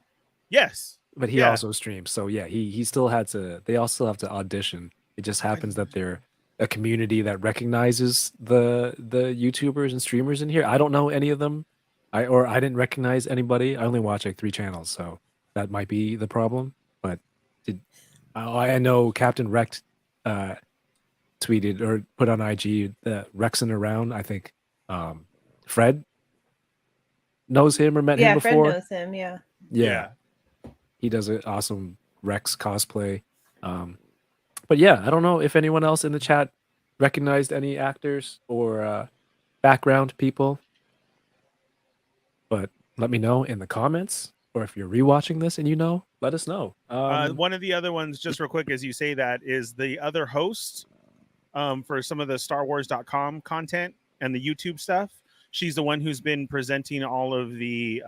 Yes. but he also streams. So yeah, he still had to. They all still have to audition. It just happens that they're a community that recognizes the YouTubers and streamers in here. I don't know any of them. I didn't recognize anybody. I only watch like 3 channels, so that might be the problem. But I know Captain Wrecked tweeted or put on IG Rexing around. I think Fred knows him or met him Fred before. knows him. Yeah. Yeah. He does an awesome Rex cosplay. But yeah, I don't know if anyone else in the chat recognized any actors or background people. But let me know in the comments, or if you're rewatching this and let us know. One of the other ones, just real quick, as you say that, is the other host for some of the StarWars.com content and the YouTube stuff. She's the one who's been presenting all of the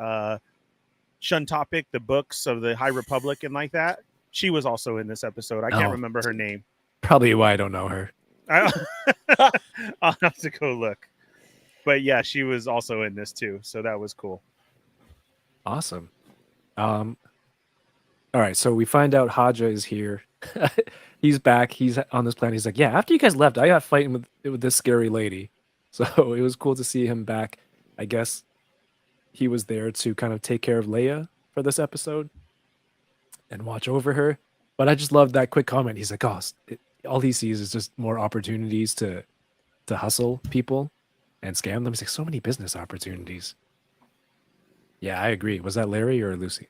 Shun Topic, the books of the High Republic and like that. She was also in this episode. I can't remember her name. Probably why I don't know her. I'll have to go look. But yeah, she was also in this too. So that was cool. Awesome. All right, so we find out Haja is here. He's back. He's on this planet. He's like, yeah, after you guys left, I got fighting with this scary lady. So it was cool to see him back. I guess he was there to kind of take care of Leia for this episode and watch over her. But I just loved that quick comment. He's like, all he sees is just more opportunities to hustle people and scam them. He's like, so many business opportunities. Yeah, I agree. Was that Larry or Lucy?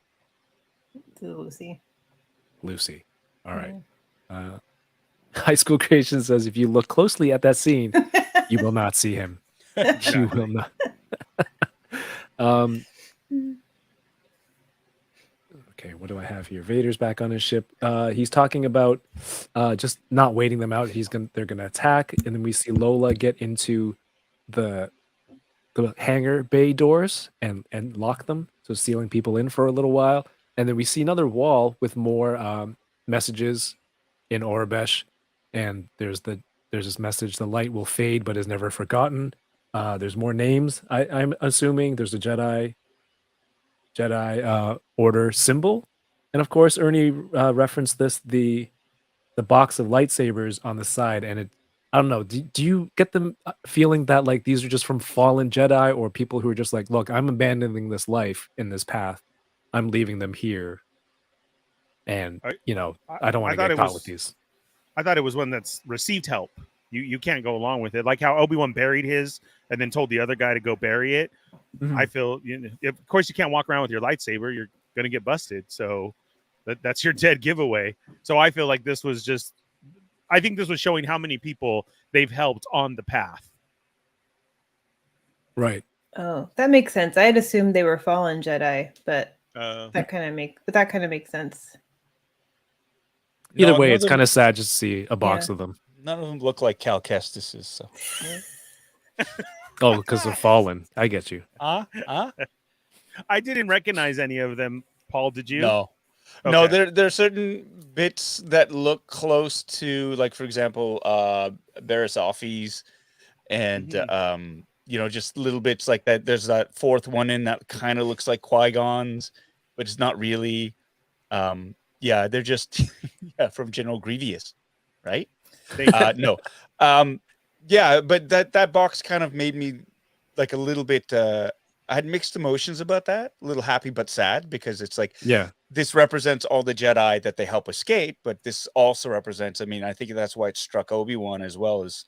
Lucy. Lucy. All right. High School Creation says, if you look closely at that scene, you will not see him. You will not. Okay, what do I have here? Vader's back on his ship. He's talking about just not waiting them out. They're gonna attack, and then we see Lola get into the hangar bay doors and lock them, so sealing people in for a little while. And then we see another wall with more messages in Orabesh, and there's this message: the light will fade, but is never forgotten. There's more names. I'm assuming there's a Jedi Order symbol, and of course Ernie referenced the box of lightsabers on the side, and I don't know. Do you get the feeling that like these are just from fallen Jedi or people who are just like, look, I'm abandoning this life in this path, I'm leaving them here, and I don't want to get caught with these. I thought it was one that's received help. You can't go along with it, like how Obi-Wan buried his and then told the other guy to go bury it. Mm-hmm. I feel, of course, you can't walk around with your lightsaber. You're gonna get busted. So that's your dead giveaway. So I feel like this was just. I think this was showing how many people they've helped on the path. Right. Oh, that makes sense. I had assumed they were fallen Jedi, but that kind of makes sense. Either way, it's kind of sad just to see a box of them. None of them look like Cal Kestis's. So. Oh, because they're fallen. I get you. I didn't recognize any of them. Paul, did you? No. Okay. No, there are certain bits that look close to, like, for example, Barriss Offee's and, just little bits like that. There's that fourth one in that kind of looks like Qui-Gon's, but it's not really. They're just from General Grievous, right? No. But that box kind of made me like a little bit. I had mixed emotions about that. A little happy but sad because it's like, this represents all the Jedi that they help escape, but this also represents. I mean, I think that's why it struck Obi-Wan as well, as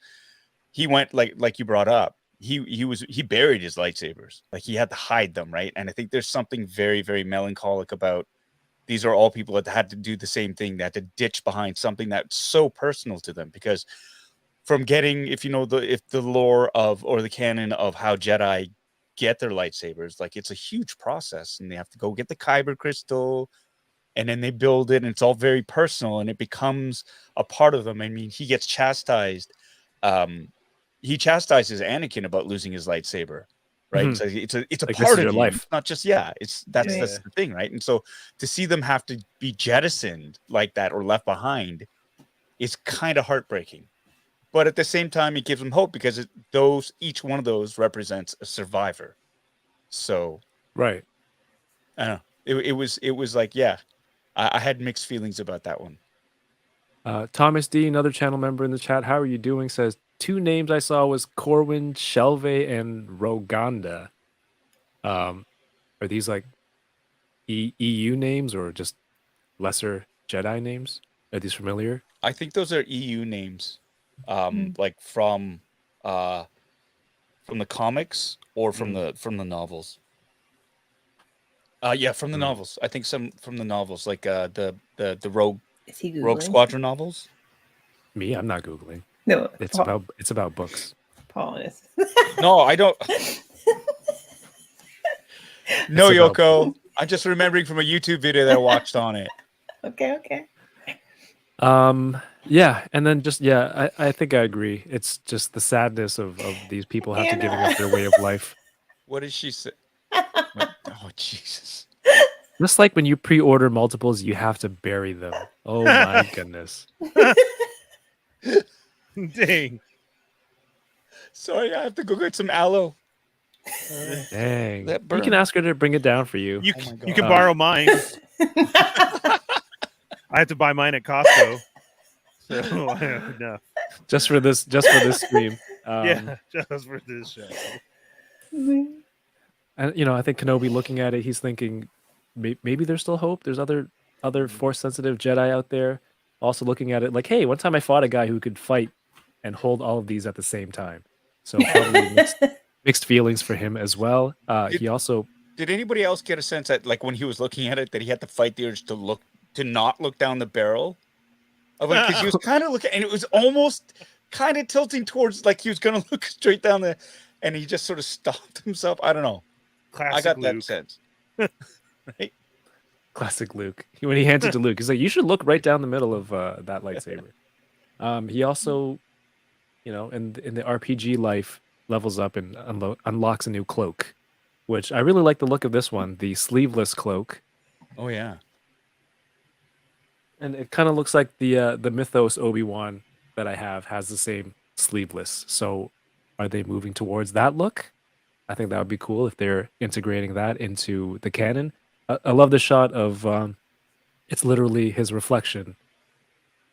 he went like you brought up. He buried his lightsabers, like he had to hide them, right? And I think there's something very, very melancholic about. These are all people that had to do the same thing. They had to ditch behind something that's so personal to them because from getting, if the lore of or the canon of how Jedi get their lightsabers, like it's a huge process, and they have to go get the kyber crystal, and then they build it, and it's all very personal, and it becomes a part of them. I mean, he gets chastised. He chastises Anakin about losing his lightsaber, right? So it's a Like, this part is of your you. life. It's not just that's the thing, right? And so to see them have to be jettisoned like that or left behind is kind of heartbreaking. But at the same time, it gives them hope because each one of those represents a survivor. So Right. I don't know. It was like, yeah, I had mixed feelings about that one. Thomas D, another channel member in the chat, how are you doing? Says 2 names I saw was Corwin, Shelve, and Roganda. Are these like EU names or just lesser Jedi names? Are these familiar? I think those are EU names, like from the comics or from the novels. Yeah, from the novels. I think some from the novels, like the Rogue Is he Googling? Rogue Squadron novels. Me, I'm not Googling. No, It's about books. Paul is. No, I don't. No, It's about- Yoko. I'm just remembering from a YouTube video that I watched on it. Okay. Yeah, and then just I think I agree. It's just the sadness of these people have to giving up their way of life. What did she say? Oh, Jesus. Just like when you pre-order multiples, you have to bury them. Oh my goodness. Dang. Sorry, I have to go get some aloe. Dang. That You burn. can ask her to bring it down for you. You, Oh my you can God. borrow mine. I have to buy mine at Costco. So no. Just for this stream. Yeah, just for this show. And I think Kenobi looking at it, he's thinking maybe there's still hope. There's other force sensitive Jedi out there also looking at it like, hey, one time I fought a guy who could fight and hold all of these at the same time. So probably mixed feelings for him as well. He also Did anybody else get a sense that, like, when he was looking at it, that he had to fight the urge to not look down the barrel? Because he was kind of looking, and it was almost kind of tilting towards, like, he was going to look straight down and he just sort of stopped himself. I don't know. Classic I got Luke. that sense. Right? classic Luke. When he hands it to Luke, he's like, you should look right down the middle of that lightsaber. He also, in the RPG life, levels up and unlocks a new cloak, which I really like the look of this one, the sleeveless cloak. Oh, yeah. And it kind of looks like the Mythos Obi-Wan that I have has the same sleeveless. So are they moving towards that look? I think that would be cool if they're integrating that into the canon. I love the shot of it's literally his reflection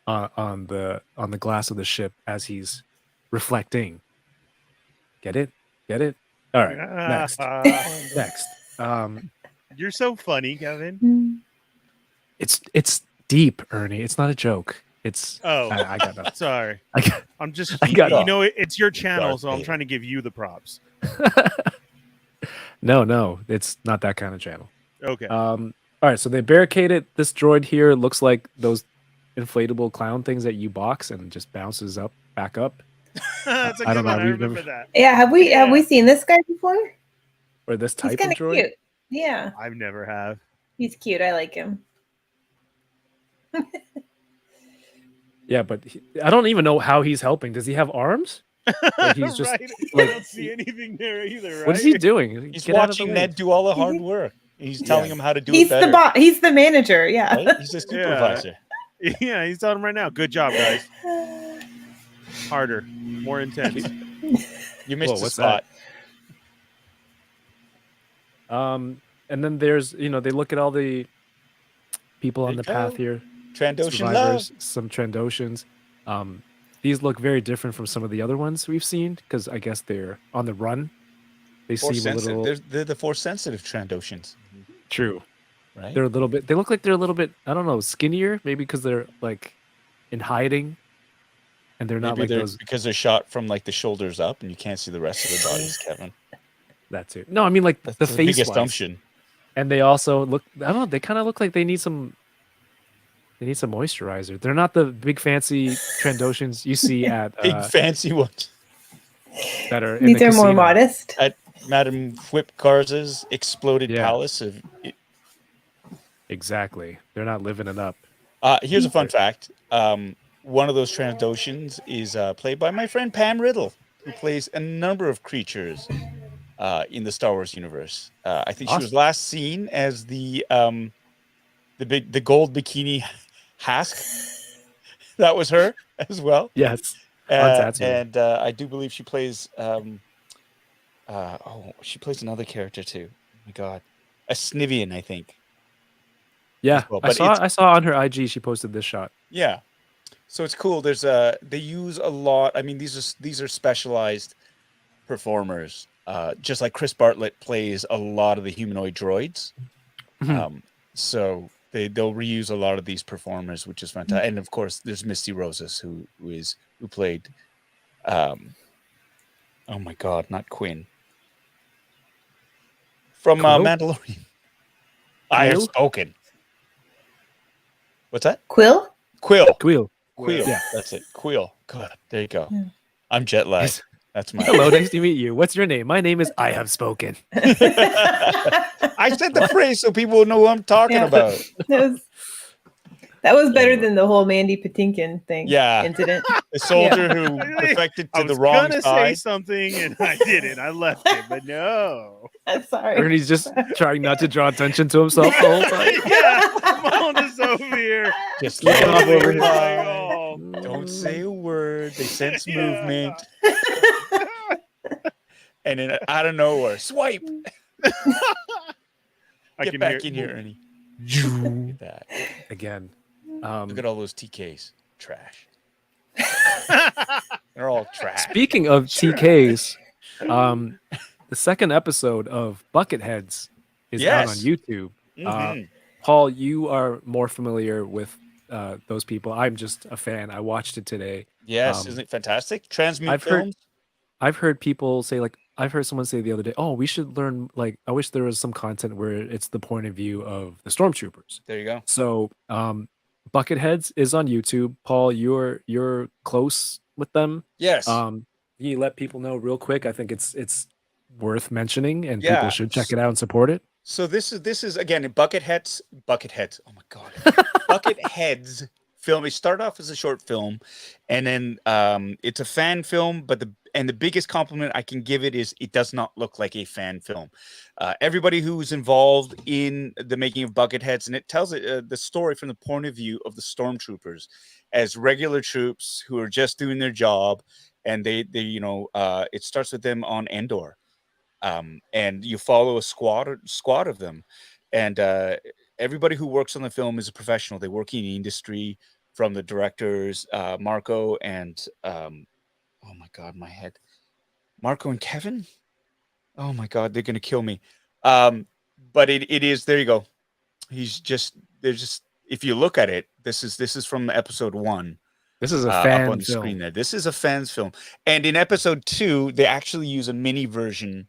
on the glass of the ship as he's reflecting. Get it? All right, next. You're so funny, Kevin. It's deep, Ernie. It's not a joke. It's Oh, I got nothing. sorry. I got, I'm just, I got it's your channel, so I'm Vader. trying to give you the props. no, it's not that kind of channel. Okay. All right, so they barricaded this droid here. It looks like those inflatable clown things that you box and just bounces back up. That's a I good don't know, one. I we've remember never- that. Yeah, have we seen this guy before? Or this He's type of kind of droid. cute. Yeah, I've never have. he's cute. I like him. Yeah, but I don't even know how he's helping. Does he have arms? Like he's just right. like- I don't see anything there either, right? What is he doing? He's Get out of the watching way. Ned do all the hard work. He's telling him how to do He's it better. the He's the manager. Yeah. Right? He's the supervisor. Yeah, he's telling him right now. Good job, guys. Harder, more intense. You missed Whoa, a what's spot. And then there's they look at all the people on There the you path go. here. Trandoshan love. Survivors, some Trandoshans. These look very different from some of the other ones we've seen because I guess they're on the run. They Force seem a sensitive. little They're the force sensitive Trandoshans, true. right? They're a little bit. They look like they're a little bit. I don't know, skinnier. Maybe because they're like in hiding, and they're not Maybe like they're those. because they're shot from like the shoulders up, and you can't see the rest of their bodies, Kevin. That too. No, I mean like That's the the big face wise. assumption. And they also look. I don't know. They kind of look like they need some They need some moisturizer. They're not the big fancy Trandoshans you see at Big fancy ones that are in These the are more casino. modest. at Madame Whipcars's exploded Yeah. palace. Exactly. They're not living it up. Here's a fun fact. One of those Trandoshans is played by my friend Pam Riddle, who plays a number of creatures in the Star Wars universe. I think she was Awesome. last seen as the gold bikini Hask. That was her as well. Yes. On Tatooine. And I do believe she plays she plays another character too. Oh my god. A Snivian, I think. Yeah. well, I but saw on her IG she posted this shot. Yeah. So it's cool. There's they use a lot. I mean, these are specialized performers. Just like Chris Bartlett plays a lot of the humanoid droids. Mhm. So they'll reuse a lot of these performers, which is fantastic. And of course, there's Misty Rosas who played oh my god, not Quinn. From Quill? Mandalorian. I have Quill? spoken. What's that? Quill? Quill. Quill. Quill. Yeah. That's it. Quill. God, there you go. Yeah. I'm jet lagged. Yes. That's my Hello, nice to meet you. What's your name? My name is I Have Spoken. I said the phrase so people will know who I'm talking Yeah. about. That was better than the whole Mandy Patinkin thing. Yeah. Incident. The soldier who defected I to was the wrong gonna say side. something and I didn't. I left it, but no. I'm sorry. Ernie's just trying not to draw attention to himself the whole time. Yeah, Mona's over here. Just Looking let off it over here. fly. Oh. Don't say a word. They sense Yeah. movement. And then out of nowhere, swipe. I Get can back hear in here, Ernie. Look at that. Again. Look at all those TKs. Trash. They're all trash. Speaking of TKs, the second episode of Bucketheads is out on Yes. YouTube. Mhm. Paul, you are more familiar with those people. I'm just a fan. I watched it today. Yes, isn't it fantastic? Transmute I've heard- films. I've heard people say, like, I've heard someone say the other day, oh, we should learn, like, I wish there was some content where it's the point of view of the stormtroopers. There you go. So Bucketheads is on YouTube. Paul, you're close with them. Yes. Can you let people know real quick? I think it's worth mentioning, and Yeah. people should check it out and support it. So this is again a Bucketheads. Oh my god, Bucketheads film. It started off as a short film, and then it's a fan film. But the biggest compliment I can give it is it does not look like a fan film. Everybody who's involved in the making of Bucketheads, and it tells the story from the point of view of the stormtroopers as regular troops who are just doing their job, and they it starts with them on Endor. And you follow a squad of them, and everybody who works on the film is a professional. They work in the industry, from the directors Marco and oh my god, my head, Marco and Kevin. Oh my god, they're gonna kill me. But it is, there you go. They're just if you look at it, this is from episode 1. This is a Up fan on the film. screen there. This is a fan's film, and in episode 2, they actually use a mini version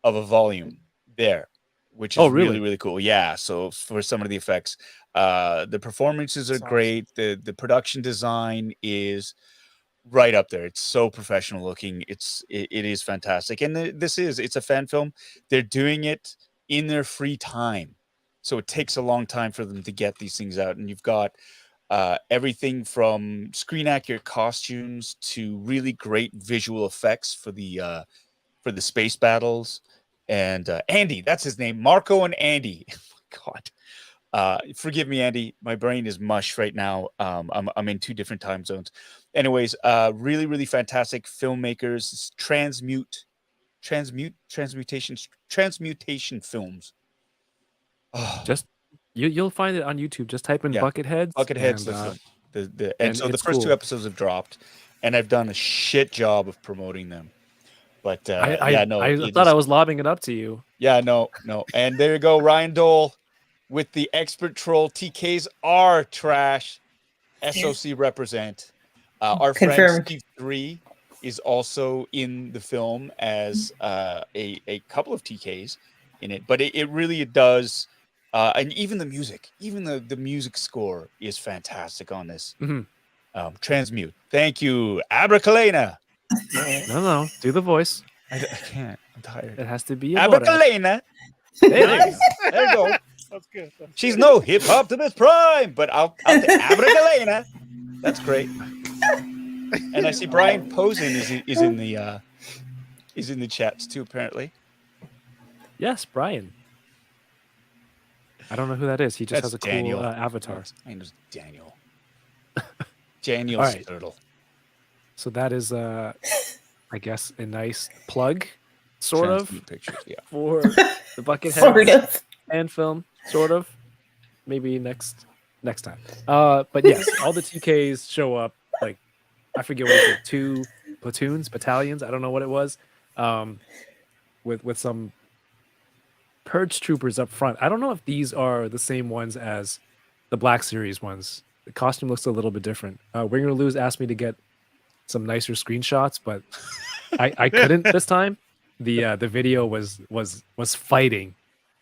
of a volume there, which is Oh, really? really, really cool. Yeah. So for some of the effects, the performances are That's great. The production design is right up there. It's so professional looking. It is fantastic. And it's a fan film. They're doing it in their free time, so it takes a long time for them to get these things out. And you've got everything from screen accurate costumes to really great visual effects for the space battles. And Andy, that's his name, Marco and Andy. Oh my god, forgive me, Andy. My brain is mush right now. I'm in 2 different time zones. Anyways, really, really fantastic filmmakers. Transmutation films. Oh, Just you'll find it on YouTube. Just type in Yeah. Bucketheads. Bucketheads, and, the film. and So the it's first 2 cool. episodes have dropped, and I've done a shit job of promoting them. But I it thought is- I was lobbing it up to you. Yeah, no. And there you go, Ryan Dole with the expert troll. TKs are trash. SOC represent. Our friend Confirmed. Steve 3 is also in the film as a couple of TKs in it, but it really does And even the music, even the music score is fantastic on this. Transmute. Thank you, Abracalena. No, do the voice. I can't. I'm tired. It has to be a Borat. Abracalena. There you go. There you go. That's good. That's She's no hip hop to this prime, but I'll take Abracalena. That's great. And I see Brian Posen is in the chats too, apparently. Yes, Brian. I don't know who that is. He just That's has a Daniel. cool avatar. My name is Daniel. Daniel All right. Sturtle. So that is, I guess, a nice plug, sort Transmute of, pictures, yeah. for the Buckethead Sort of. fan film, sort of. Maybe next time. But yes, all the TKs show up. Like, I forget what it is, 2 battalions. I don't know what it was. With some purge troopers up front. I don't know if these are the same ones as the Black Series ones. The costume looks a little bit different. We're Gonna Lose asked me to get some nicer screenshots, but I couldn't this time. The video was fighting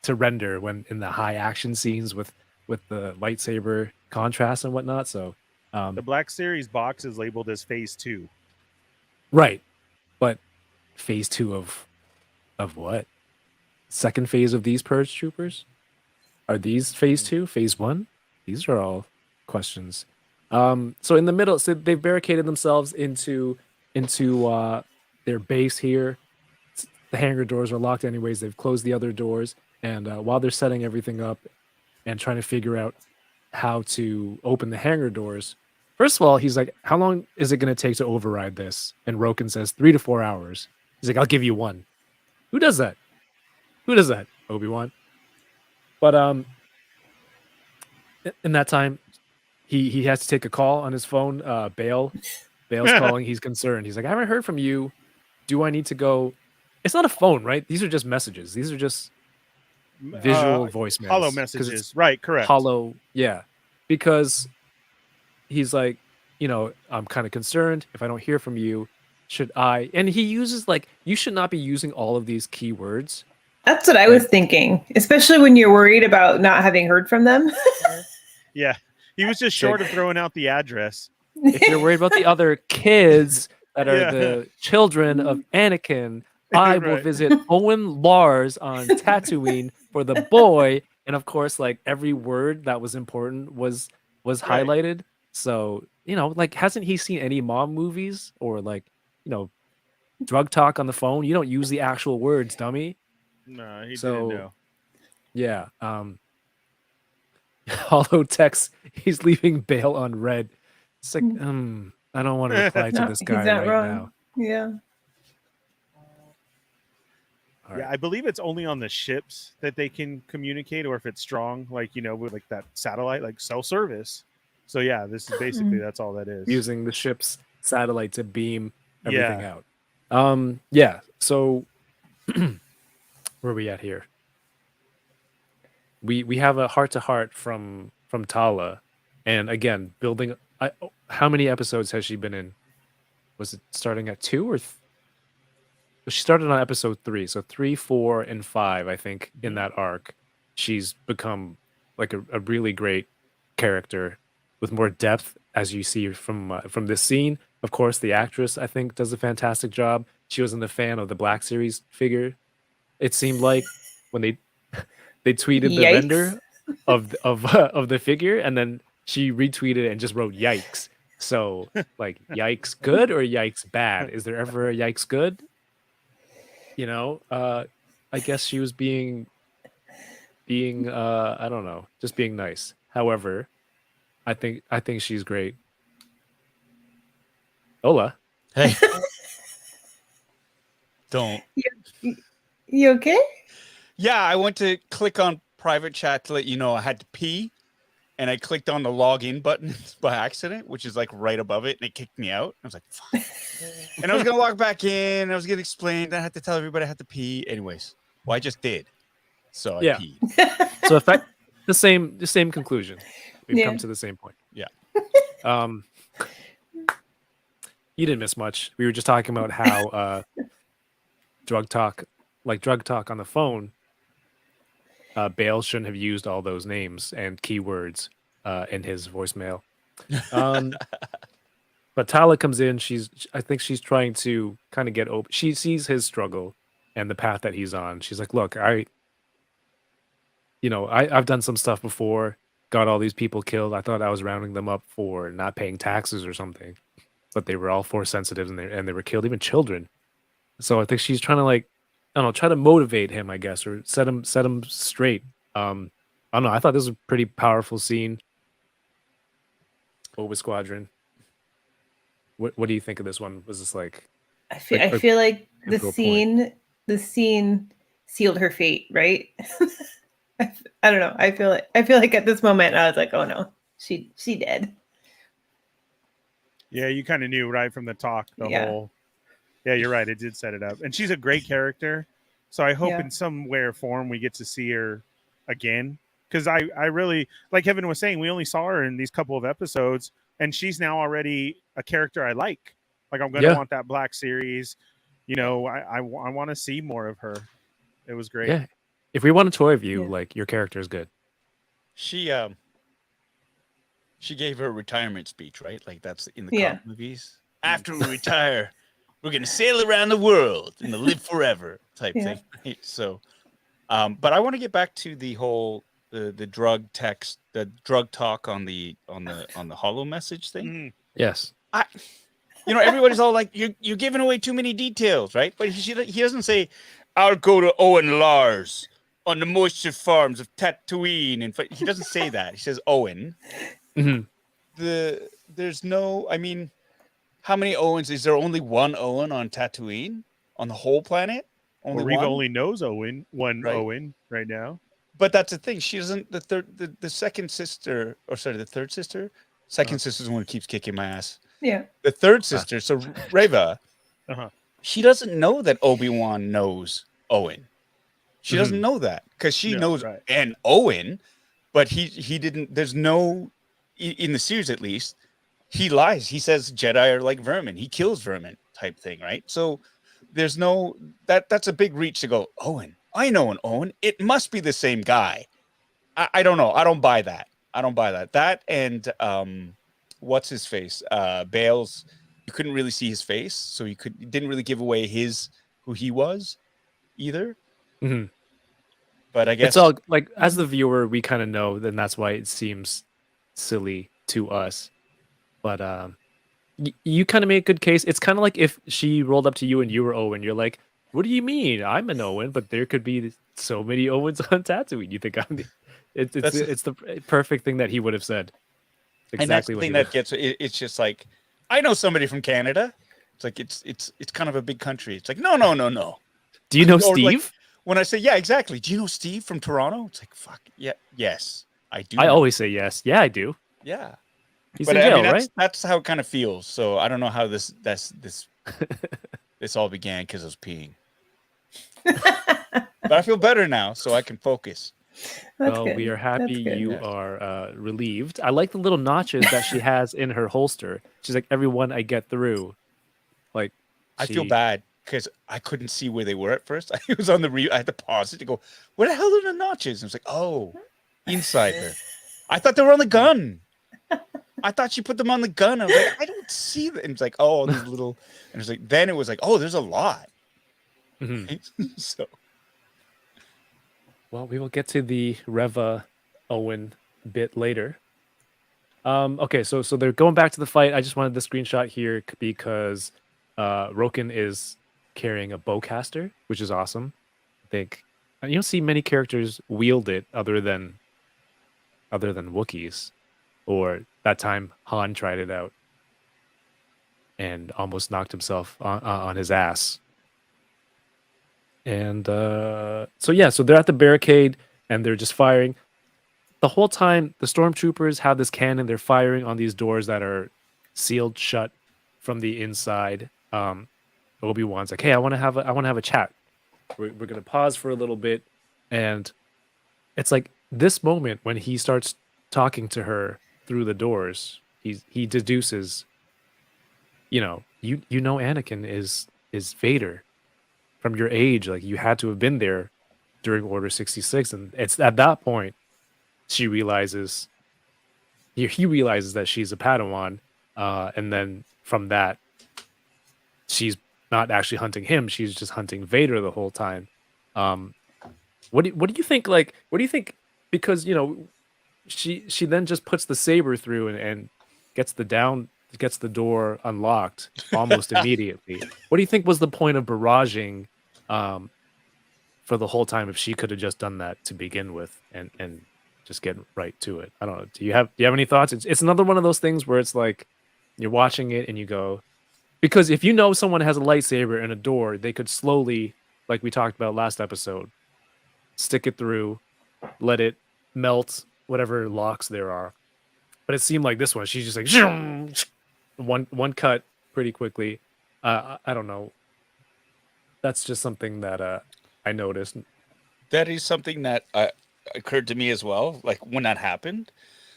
to render when in the high action scenes with the lightsaber contrast and whatnot. So the Black Series box is labeled as Phase 2. right, but Phase 2 of what? Second phase of these purge troopers? Are these Phase 2? Phase 1? These are all questions. So in the middle, so they've barricaded themselves into their base here. The hangar doors are locked anyways. They've closed the other doors, and while they're setting everything up and trying to figure out how to open the hangar doors, first of all, he's like, "How long is it going to take to override this?" And Roken says, 3 to 4 hours. He's like, "I'll give you 1." Who does that? Who does that? Obi-Wan. But in that time, he has to take a call on his phone. Bale's calling. He's concerned. He's like, "I haven't heard from you. Do I need to go?" It's not a phone, right? These are just messages. These are just visual voicemails. Hollow 'Cause messages. it's Right, correct. hollow, yeah. Because he's like, I'm kind of concerned. If I don't hear from you, should I? And he uses like, you should not be using all of these keywords. That's what I was thinking, especially when you're worried about not having heard from them. Yeah. He was just short of throwing out the address. If you're worried about the other kids that are Yeah. the children of Anakin, I will Right. visit Owen Lars on Tatooine for the boy. And of course, like every word that was important was Right. highlighted. So, like, hasn't he seen any mom movies or like, drug talk on the phone? You don't use the actual words, dummy. No, he So- didn't know. Yeah. Hollow text, he's leaving Bale on red. It's like, I don't want to reply to No, this he's guy not right wrong. now. Yeah. All Yeah, right. I believe it's only on the ships that they can communicate, or if it's strong, like with like that satellite, like cell service. So yeah, this is basically that's all that is. Using the ship's satellite to beam everything Yeah. out. Yeah. So where are we at here? We have a heart to heart from Tala, and again building. How many episodes has she been in? Was it starting at 2 or? She started on episode 3, so 3, 4, and 5. I think in that arc, she's become like a really great character with more depth, as you see from this scene. Of course, the actress I think does a fantastic job. She wasn't a fan of the Black Series figure. It seemed like when they tweeted the Yikes. render of the figure, and then she retweeted and just wrote "yikes." So like, yikes good or yikes bad? Is there ever a yikes good? I guess she was being I don't know, just being nice. However, I think she's great. Hola. Hey. Don't. You okay? Yeah, I went to click on private chat to let you know I had to pee, and I clicked on the login button by accident, which is like right above it, and it kicked me out. I was like, fuck. And I was gonna log back in, I was gonna explain, I had to tell everybody I had to pee. Anyways, well, I just did. So I Yeah. peed. So effect the same conclusion. We've Yeah. come to the same point. Yeah. You didn't miss much. We were just talking about how drug talk on the phone Bale shouldn't have used all those names and keywords in his voicemail. But Tala comes in. I think she's trying to kind of get open. She sees his struggle and the path that he's on. She's like, "Look, I've done some stuff before. Got all these people killed. I thought I was rounding them up for not paying taxes or something, but they were all force sensitive and they were killed, even children. So I think she's trying to like, I don't know, try to motivate him, I guess, or set him straight. I don't know. I thought this was a pretty powerful scene. Boba Squadron. What do you think of this one? Was this like? I feel like the scene sealed her fate, right? I don't know. I feel like at this moment I was like, oh no, she dead. Yeah, you kind of knew right from the talk. Yeah, you're right. It did set it up, and she's a great character. So I hope in some way or form we get to see her again, because I really, like Kevin was saying, we only saw her in these couple of episodes, and she's now already a character I like. Like I'm going to want that Black series. I want to see more of her. It was great. Yeah. If we want a toy of you, like your character is good. She gave her retirement speech, right? Like that's in the comic movies. After we retire, we're gonna sail around the world and live forever type thing. Right? So, but I want to get back to the whole the drug text, the drug talk on the holo message thing. Yes. Everybody's all like, you're giving away too many details, right? But he doesn't say, "I'll go to Owen Lars on the moisture farms of Tatooine," and he doesn't say that. He says Owen. Mm-hmm. There's no. I mean, how many Owens? Is there only one Owen on Tatooine on the whole planet? Reva only knows Owen, right. Owen right now. But that's the thing. She doesn't. The second sister, or sorry, the third sister. Second sister's the one who keeps kicking my ass. Yeah. The third sister, so Reva, she doesn't know that Obi-Wan knows Owen. She doesn't know that because she knows an Owen, but he didn't. There's no, in the series at least, he lies. He says Jedi are like vermin. He kills vermin type thing, right? So there's no that's a big reach to go, Owen. I know an Owen. It must be the same guy. I don't know. I don't buy that. That and what's his face? Bale's. You couldn't really see his face, so you didn't really give away who he was either. Mm-hmm. But I guess it's all like, as the viewer, we kind of know, then that's why it seems silly to us. But you kind of made a good case. It's kind of like if she rolled up to you and you were Owen, you're like, "What do you mean? I'm an Owen, but there could be so many Owens on Tatooine." You think I'm the? It's the perfect thing that he would have said. Exactly. And that's the thing that gets it's just like, I know somebody from Canada. It's like it's kind of a big country. It's like no. Do you know Steve? Like, when I say yeah, exactly. Do you know Steve from Toronto? It's like fuck yeah, yes, I do. I always say yes. Yeah, I do. Yeah, he's in jail, right? That's how it kind of feels. So I don't know how this all began because I was peeing, but I feel better now, so I can focus. Well, we are happy you are relieved. I like the little notches that she has in her holster. She's like, everyone I get through. Like, I feel bad because I couldn't see where they were at first. I was on I had to pause it to go, where the hell are the notches? And I was like, oh, inside there. I thought they were on the gun. I thought she put them on the gun. I was like, I don't see them. And it's like, oh, these little. And it's like, then it was like, oh, there's a lot. Mm-hmm. So. Well, we will get to the Reva Owen bit later. Okay, so they're going back to the fight. I just wanted the screenshot here because Roken is carrying a bowcaster, which is awesome. I think you don't see many characters wield it other than Wookiees, or that time Han tried it out and almost knocked himself on his ass. And so they're at the barricade and they're just firing. The whole time, the stormtroopers have this cannon. They're firing on these doors that are sealed shut from the inside. Obi-Wan's like, "Hey, I want to have a chat. We're gonna pause for a little bit," and it's like this moment when he starts talking to her through the doors. He deduces, you know Anakin is Vader. From your age, like you had to have been there during Order 66, and it's at that point he realizes that she's a Padawan, and then from that, she's not actually hunting him; she's just hunting Vader the whole time. What do you think? Like, what do you think? Because she then just puts the saber through and gets the door unlocked almost immediately. What do you think was the point of barraging for the whole time if she could have just done that to begin with and just get right to it? I don't know. Do you have any thoughts? It's another one of those things where it's like you're watching it and you go, because if you know someone has a lightsaber and a door, they could slowly, like we talked about last episode, stick it through, let it melt whatever locks there are. But it seemed like this one, she's just like one cut pretty quickly. I don't know. That's just something that I noticed. That is something that occurred to me as well, like when that happened.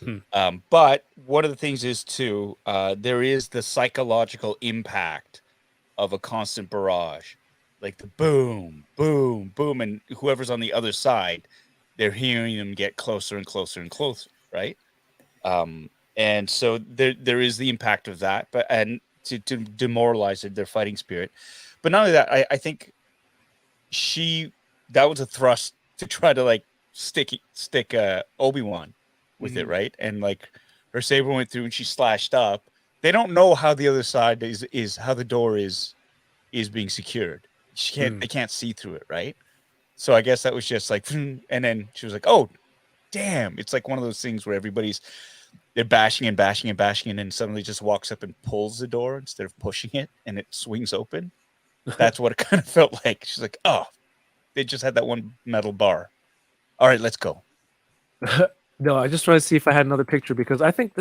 Hmm. But one of the things is too, there is the psychological impact of a constant barrage, like the boom, boom, boom, and whoever's on the other side, they're hearing them get closer and closer and closer, right? And so there is the impact of that, but and to demoralize their fighting spirit. But not only that, I think that was a thrust to try to like stick Obi-Wan with it, right? And like her saber went through and she slashed up. They don't know how the other side is how the door is being secured. They can't see through it, right? So I guess that was just like, and then she was like, "Oh, damn!" It's like one of those things where they're bashing and bashing and bashing, and then suddenly just walks up and pulls the door instead of pushing it, and it swings open. That's what it kind of felt like. She's like, "Oh, they just had that one metal bar. All right, let's go." No, I just trying to see if I had another picture because I think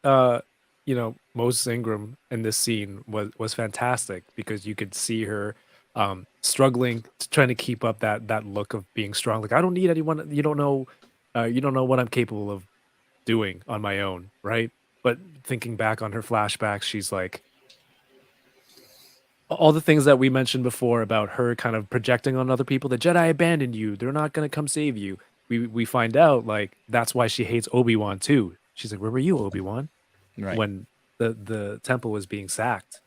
Moses Ingram in this scene was fantastic because you could see her struggling, trying to keep up that look of being strong. Like, I don't need anyone. You don't know what I'm capable of doing on my own, right? But thinking back on her flashbacks, she's like all the things that we mentioned before about her kind of projecting on other people. The Jedi abandoned you. They're not going to come save you. We find out like that's why she hates Obi-Wan too. She's like, "Where were you, Obi-Wan?" Right. When the temple was being sacked.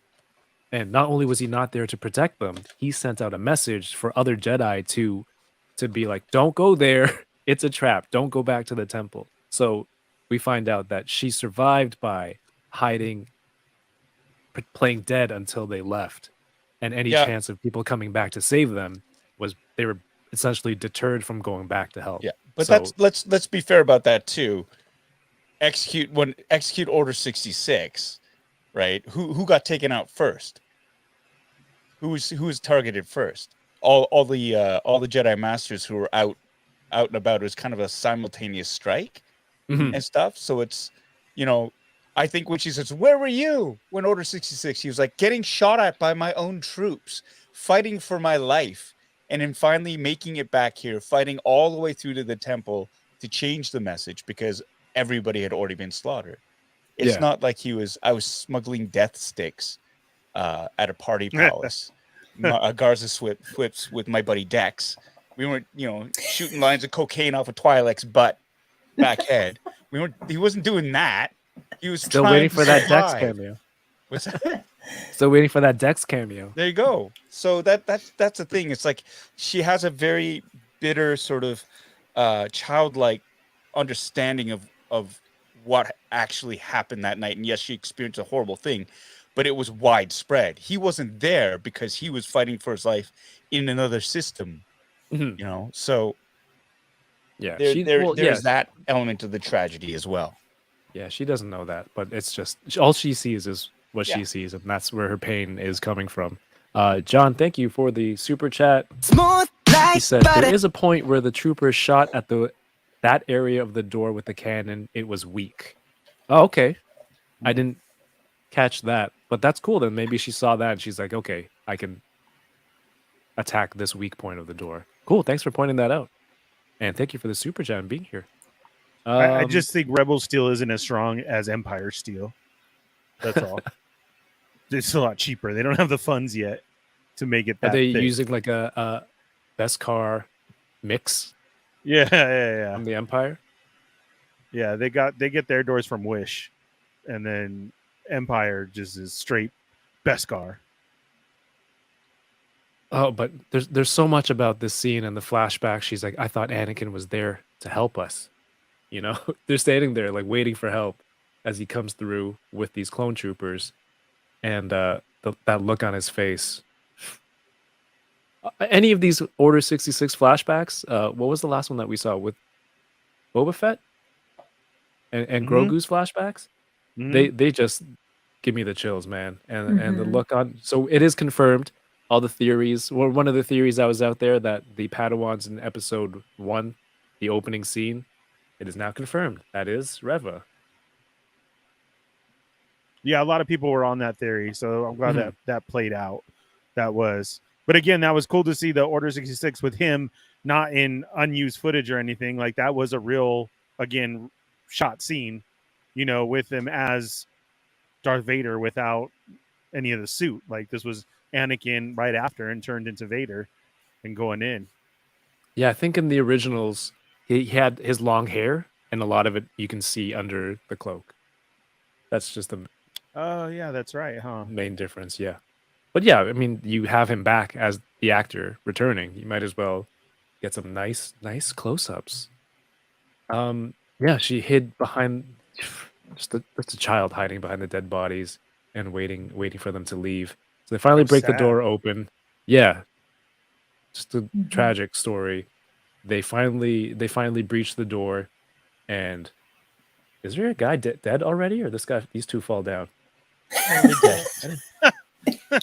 And not only was he not there to protect them, he sent out a message for other Jedi to be like, "Don't go there. It's a trap. Don't go back to the temple." So we find out that she survived by hiding, playing dead until they left. And any chance of people coming back to save them they were essentially deterred from going back to help. Yeah. But So- let's be fair about that too. Execute Order 66, right? Who got taken out first? Who was targeted first? All the Jedi Masters who were out and about. It was kind of a simultaneous strike Mhm. and stuff. So it's, I think when she says, "Where were you when Order 66?" He was like, getting shot at by my own troops, fighting for my life, and then finally making it back here, fighting all the way through to the temple to change the message because everybody had already been slaughtered. It's not like I was smuggling death sticks at a party palace. Garza whips with my buddy Dex. We weren't, shooting lines of cocaine off of Twi'lek's butt back head. He wasn't doing that. He was Still trying waiting to for that Dex survive. cameo. What's that? Still waiting for that Dex cameo. There you go. So that's the thing. It's like she has a very bitter sort of childlike understanding of what actually happened that night. And yes, she experienced a horrible thing, but it was widespread. He wasn't there because he was fighting for his life in another system. Mhm. So Yeah, there's that element of the tragedy as well. Yeah, she doesn't know that, but it's just all she sees is what Yeah. she sees, and that's where her pain is coming from. John, thank you for the super chat. He said there is a point where the trooper shot at that area of the door with the cannon. It was weak. Oh, okay. I didn't catch that, but that's cool. Then maybe she saw that and she's like, okay, I can attack this weak point of the door. Cool. Thanks for pointing that out, and thank you for the super chat and being here. I just think Rebel Steel isn't as strong as Empire Steel. That's all. It's a lot cheaper. They don't have the funds yet to make it that Are they thick. using like a Beskar mix Yeah. from the Empire. Yeah, they get their doors from Wish, and then Empire just is straight Beskar. Oh, but there's so much about this scene and the flashback. She's like, I thought Anakin was there to help us. You know, they're standing there like waiting for help as he comes through with these clone troopers, and that look on his face. Any of these Order 66 flashbacks? What was the last one that we saw with Boba Fett and Grogu's flashbacks? They just give me the chills, man. And the look on. So it is confirmed. All the theories. Well, one of the theories that was out there that the Padawans in Episode 1, the opening scene, it is now confirmed. That is Reva. Yeah, a lot of people were on that theory, so I'm glad that played out. But again, that was cool to see the Order 66 with him not in unused footage or anything. Like that was a real, again, shot scene, with him as Darth Vader without any of the suit. Like this was Anakin right after and turned into Vader and going in. Yeah, I think in the originals, he had his long hair, and a lot of it you can see under the cloak. That's just the Oh, yeah, that's right, huh? main difference, yeah. But yeah, I mean, you have him back as the actor returning. You might as well get some nice close-ups. Yeah, she hid behind just a child hiding behind the dead bodies and waiting for them to leave. So they finally break the door open. Yeah, just a tragic story. They finally breach the door, and is there a guy dead already, or these two fall down?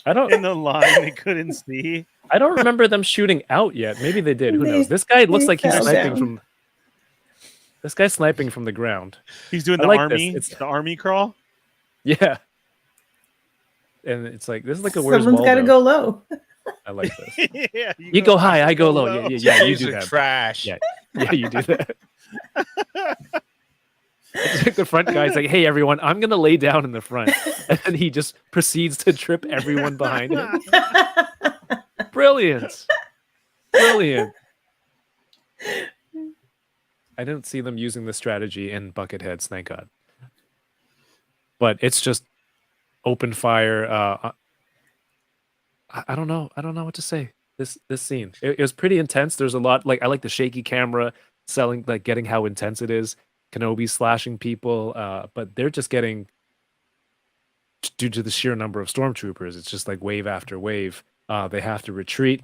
I don't. In the line, they couldn't see. I don't remember them shooting out yet. Maybe they did. Who knows? This guy looks like he's sniping from. This guy's sniping from the ground. He's doing I the like army. this. It's the army crawl. Yeah. And it's like this is like a Where's Someone's got to Waldo. go low. I like this. Yeah, You go high, I go low. Yeah, you These do are that. trash. Yeah, you do that. It's like the front guy's like, "Hey, everyone, I'm gonna lay down in the front," and then he just proceeds to trip everyone behind him. Brilliant. I didn't see them using this strategy in Bucketheads, thank God. But it's just open fire. I don't know what to say. This scene, it was pretty intense. There's a lot. Like I like the shaky camera, getting how intense it is. Kenobi slashing people, but they're just getting, due to the sheer number of stormtroopers, it's just like wave after wave. They have to retreat,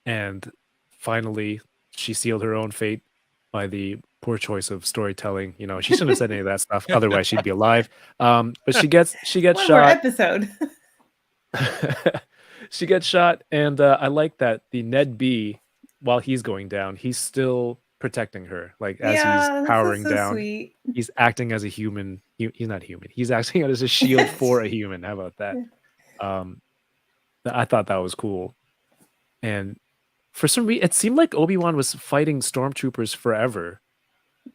and finally, she sealed her own fate by the poor choice of storytelling. She shouldn't have said any of that stuff. Otherwise, she'd be alive. But she gets One more shot. episode. She gets shot, and I like that the Ned B, while he's going down, he's still protecting her. Like as he's powering so down, sweet. he's acting as a human. He's not human. He's acting as a shield for a human. How about that? I thought that was cool. And for some reason, it seemed like Obi-Wan was fighting stormtroopers forever.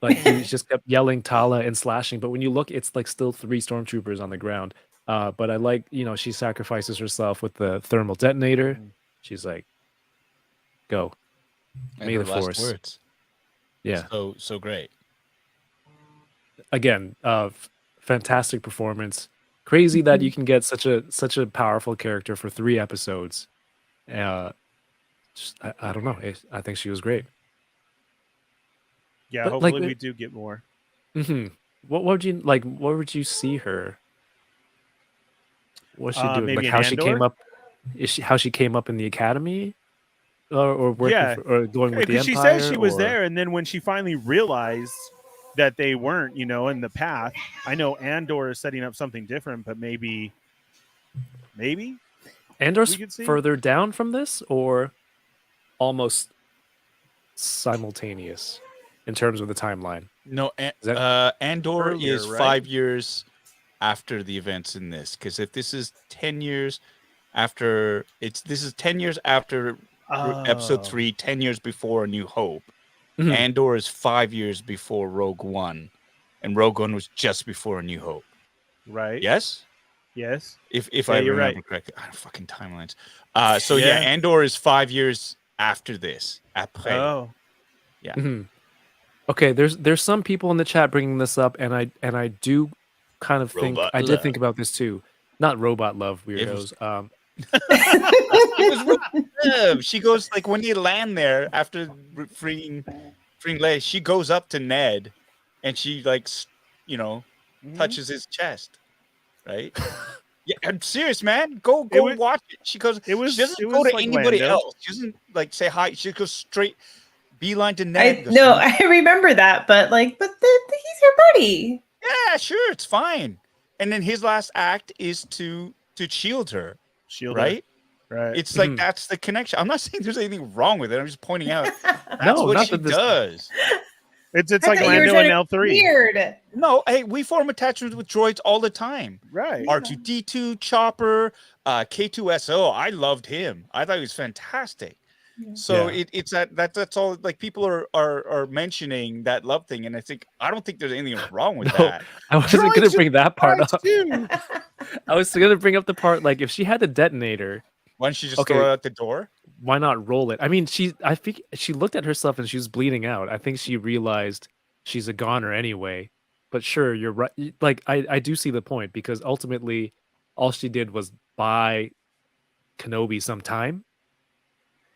Like he just kept yelling Tala and slashing. But when you look, it's like still 3 stormtroopers on the ground. But I like, she sacrifices herself with the thermal detonator. She's like, go. And May her the last Force. words. Yeah. So great. Again, fantastic performance. Crazy that you can get such a powerful character for 3 episodes. I don't know. I think she was great. Yeah, But, hopefully like, we do get more. What would you like? What would you see her? What's she doing? Maybe Like an how she came Andor? up? How she came up in the academy, or working Yeah. or going with the Because Empire? she says she was or- there, and then when she finally realized that they weren't, in the path, I know Andor is setting up something different, but maybe Andor's we could see. further down from this, or almost simultaneous in terms of the timeline. No, that Andor earlier, is right? 5 years after the events in this. Because if this is 10 years after, this is 10 years after Episode 3, 10 years before A New Hope. Mhm. Andor is 5 years before Rogue One, and Rogue One was just before A New Hope. right? Yes, Yes. if Yeah, I you're remember right. correctly. Fucking timelines. So yeah, Yeah. Andor is 5 years after this. Après. Oh, Mhm. Okay, there's some people in the chat bringing this up, and I do kind of think Robot I did love. think about this too. Not robot love It was- weirdos. It was really good. She goes like when they land there after freeing Leia, she goes up to Ned, and she like touches his chest, right? Yeah, I'm serious, man. Go watch it. She goes. She doesn't go to like anybody Lando. else. She doesn't like say hi. She goes straight beeline to I Ned. Goes, no, I remember that, but he's your buddy. yeah, sure, it's fine. And then his last act is to shield her, Shield, right? right? It's like Mhm. that's the connection. I'm not saying there's anything wrong with it. I'm just pointing out that's No, what not she that this- does. It's I like thought you were Lando trying and to L3, Weird. No, hey, we form attachments with droids all the time. right? R2D2, Chopper, K2SO. I loved him. I thought he was fantastic. Yeah. So Yeah. it's that's all. Like people are mentioning that love thing, and I don't think there's anything wrong with No, that. I wasn't gonna bring that part Parts up. too. I was gonna bring up the part like if she had the detonator, Why don't you just Okay. throw it out the door? why not roll it? I mean, I think she looked at herself and she was bleeding out. I think she realized she's a goner anyway. But sure, you're right. Like I do see the point because ultimately, all she did was buy Kenobi some time.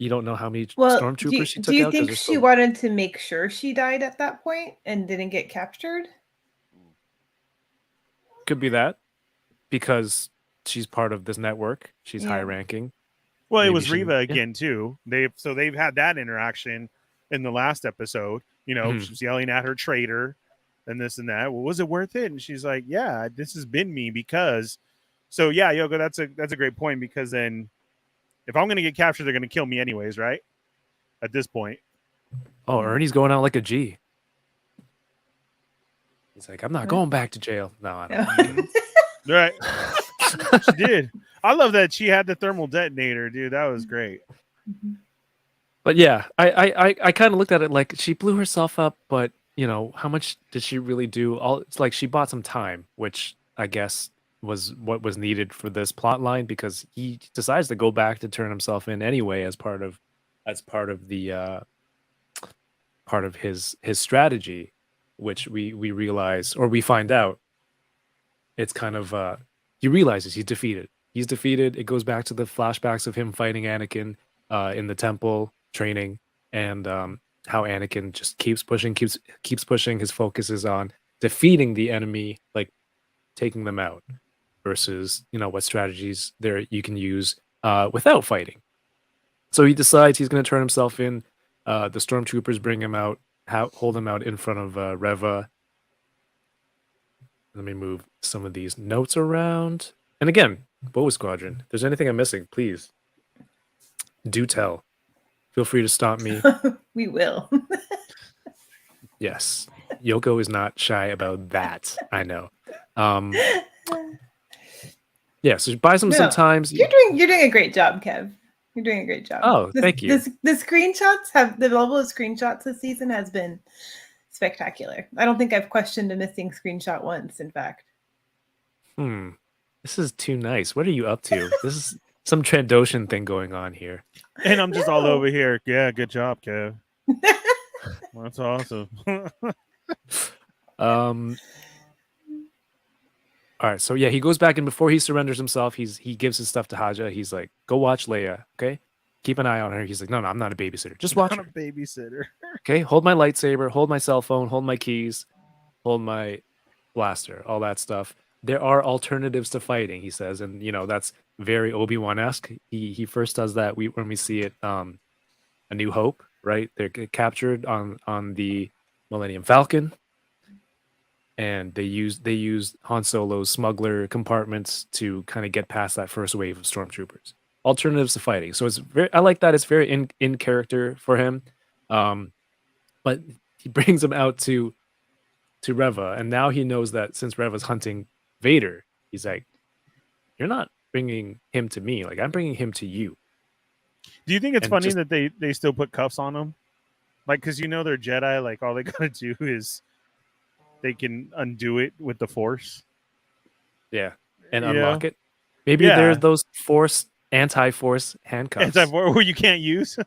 You don't know how many Well, stormtroopers she do took you out. 'cause think there's she so- wanted to make sure she died at that point and didn't get captured? Could be that because she's part of this network. She's Yeah. high ranking. Well, it Maybe was she- Riva yeah. again too. They've had that interaction in the last episode. You know, Mhm. she's yelling at her traitor and this and that. Well, was it worth it? And she's like, "Yeah, this has been me because." So yeah, Yoko, that's a great point because then, if I'm gonna get captured, they're gonna kill me anyways, right? At this point, Oh, Ernie's going out like a G. He's like, I'm not What? going back to jail. No, I don't. right? She did. I love that she had the thermal detonator, dude. That was great. But yeah, I kind of looked at it like she blew herself up, but how much did she really do? It's like she bought some time, which I guess was what was needed for this plot line because he decides to go back to turn himself in anyway as part of the part of his strategy, which we realize or we find out it's kind of he realizes he's defeated. He's defeated. It goes back to the flashbacks of him fighting Anakin in the temple training, and how Anakin just keeps pushing. His focus is on defeating the enemy, like taking them out, versus what strategies there you can use without fighting. So he decides he's going to turn himself in. The stormtroopers bring him out, hold him out in front of Reva. Let me move some of these notes around. And again, Boba Squadron. If there's anything I'm missing, please do tell. Feel free to stop me. We will. Yes. Yoko is not shy about that. I know. Yeah, so buy some No, sometimes. You're doing a great job, Kev. You're doing a great job. Oh, thank you. The screenshots the level of screenshots this season has been spectacular. I don't think I've questioned a missing screenshot once, in fact. This is too nice. What are you up to? This is some Trandoshan thing going on here. And I'm just all No. over here. Yeah, good job, Kev. That's awesome. All right, so yeah, he goes back and before he surrenders himself, he gives his stuff to Haja. He's like, "Go watch Leia, okay? Keep an eye on her." He's like, "No, I'm not a babysitter. Just watch Not a her, babysitter. okay? Hold my lightsaber, hold my cell phone, hold my keys, hold my blaster, all that stuff. There are alternatives to fighting," he says, and that's very Obi-Wan-esque. He first does that when we see it, A New Hope, right? They're captured on the Millennium Falcon. And they use Han Solo's smuggler compartments to kind of get past that first wave of stormtroopers. Alternatives to fighting. So I like that. It's very in character for him. But he brings him out to Reva, and now he knows that since Reva's hunting Vader, he's like, "You're not bringing him to me. Like I'm bringing him to you." Do you think it's And funny just- that they still put cuffs on them? Like, because they're Jedi, like all they gotta do is they can undo it with the Force. Yeah, and Yeah. unlock it. Maybe Yeah. there's those anti-force handcuffs. Anti-Force where you can't use.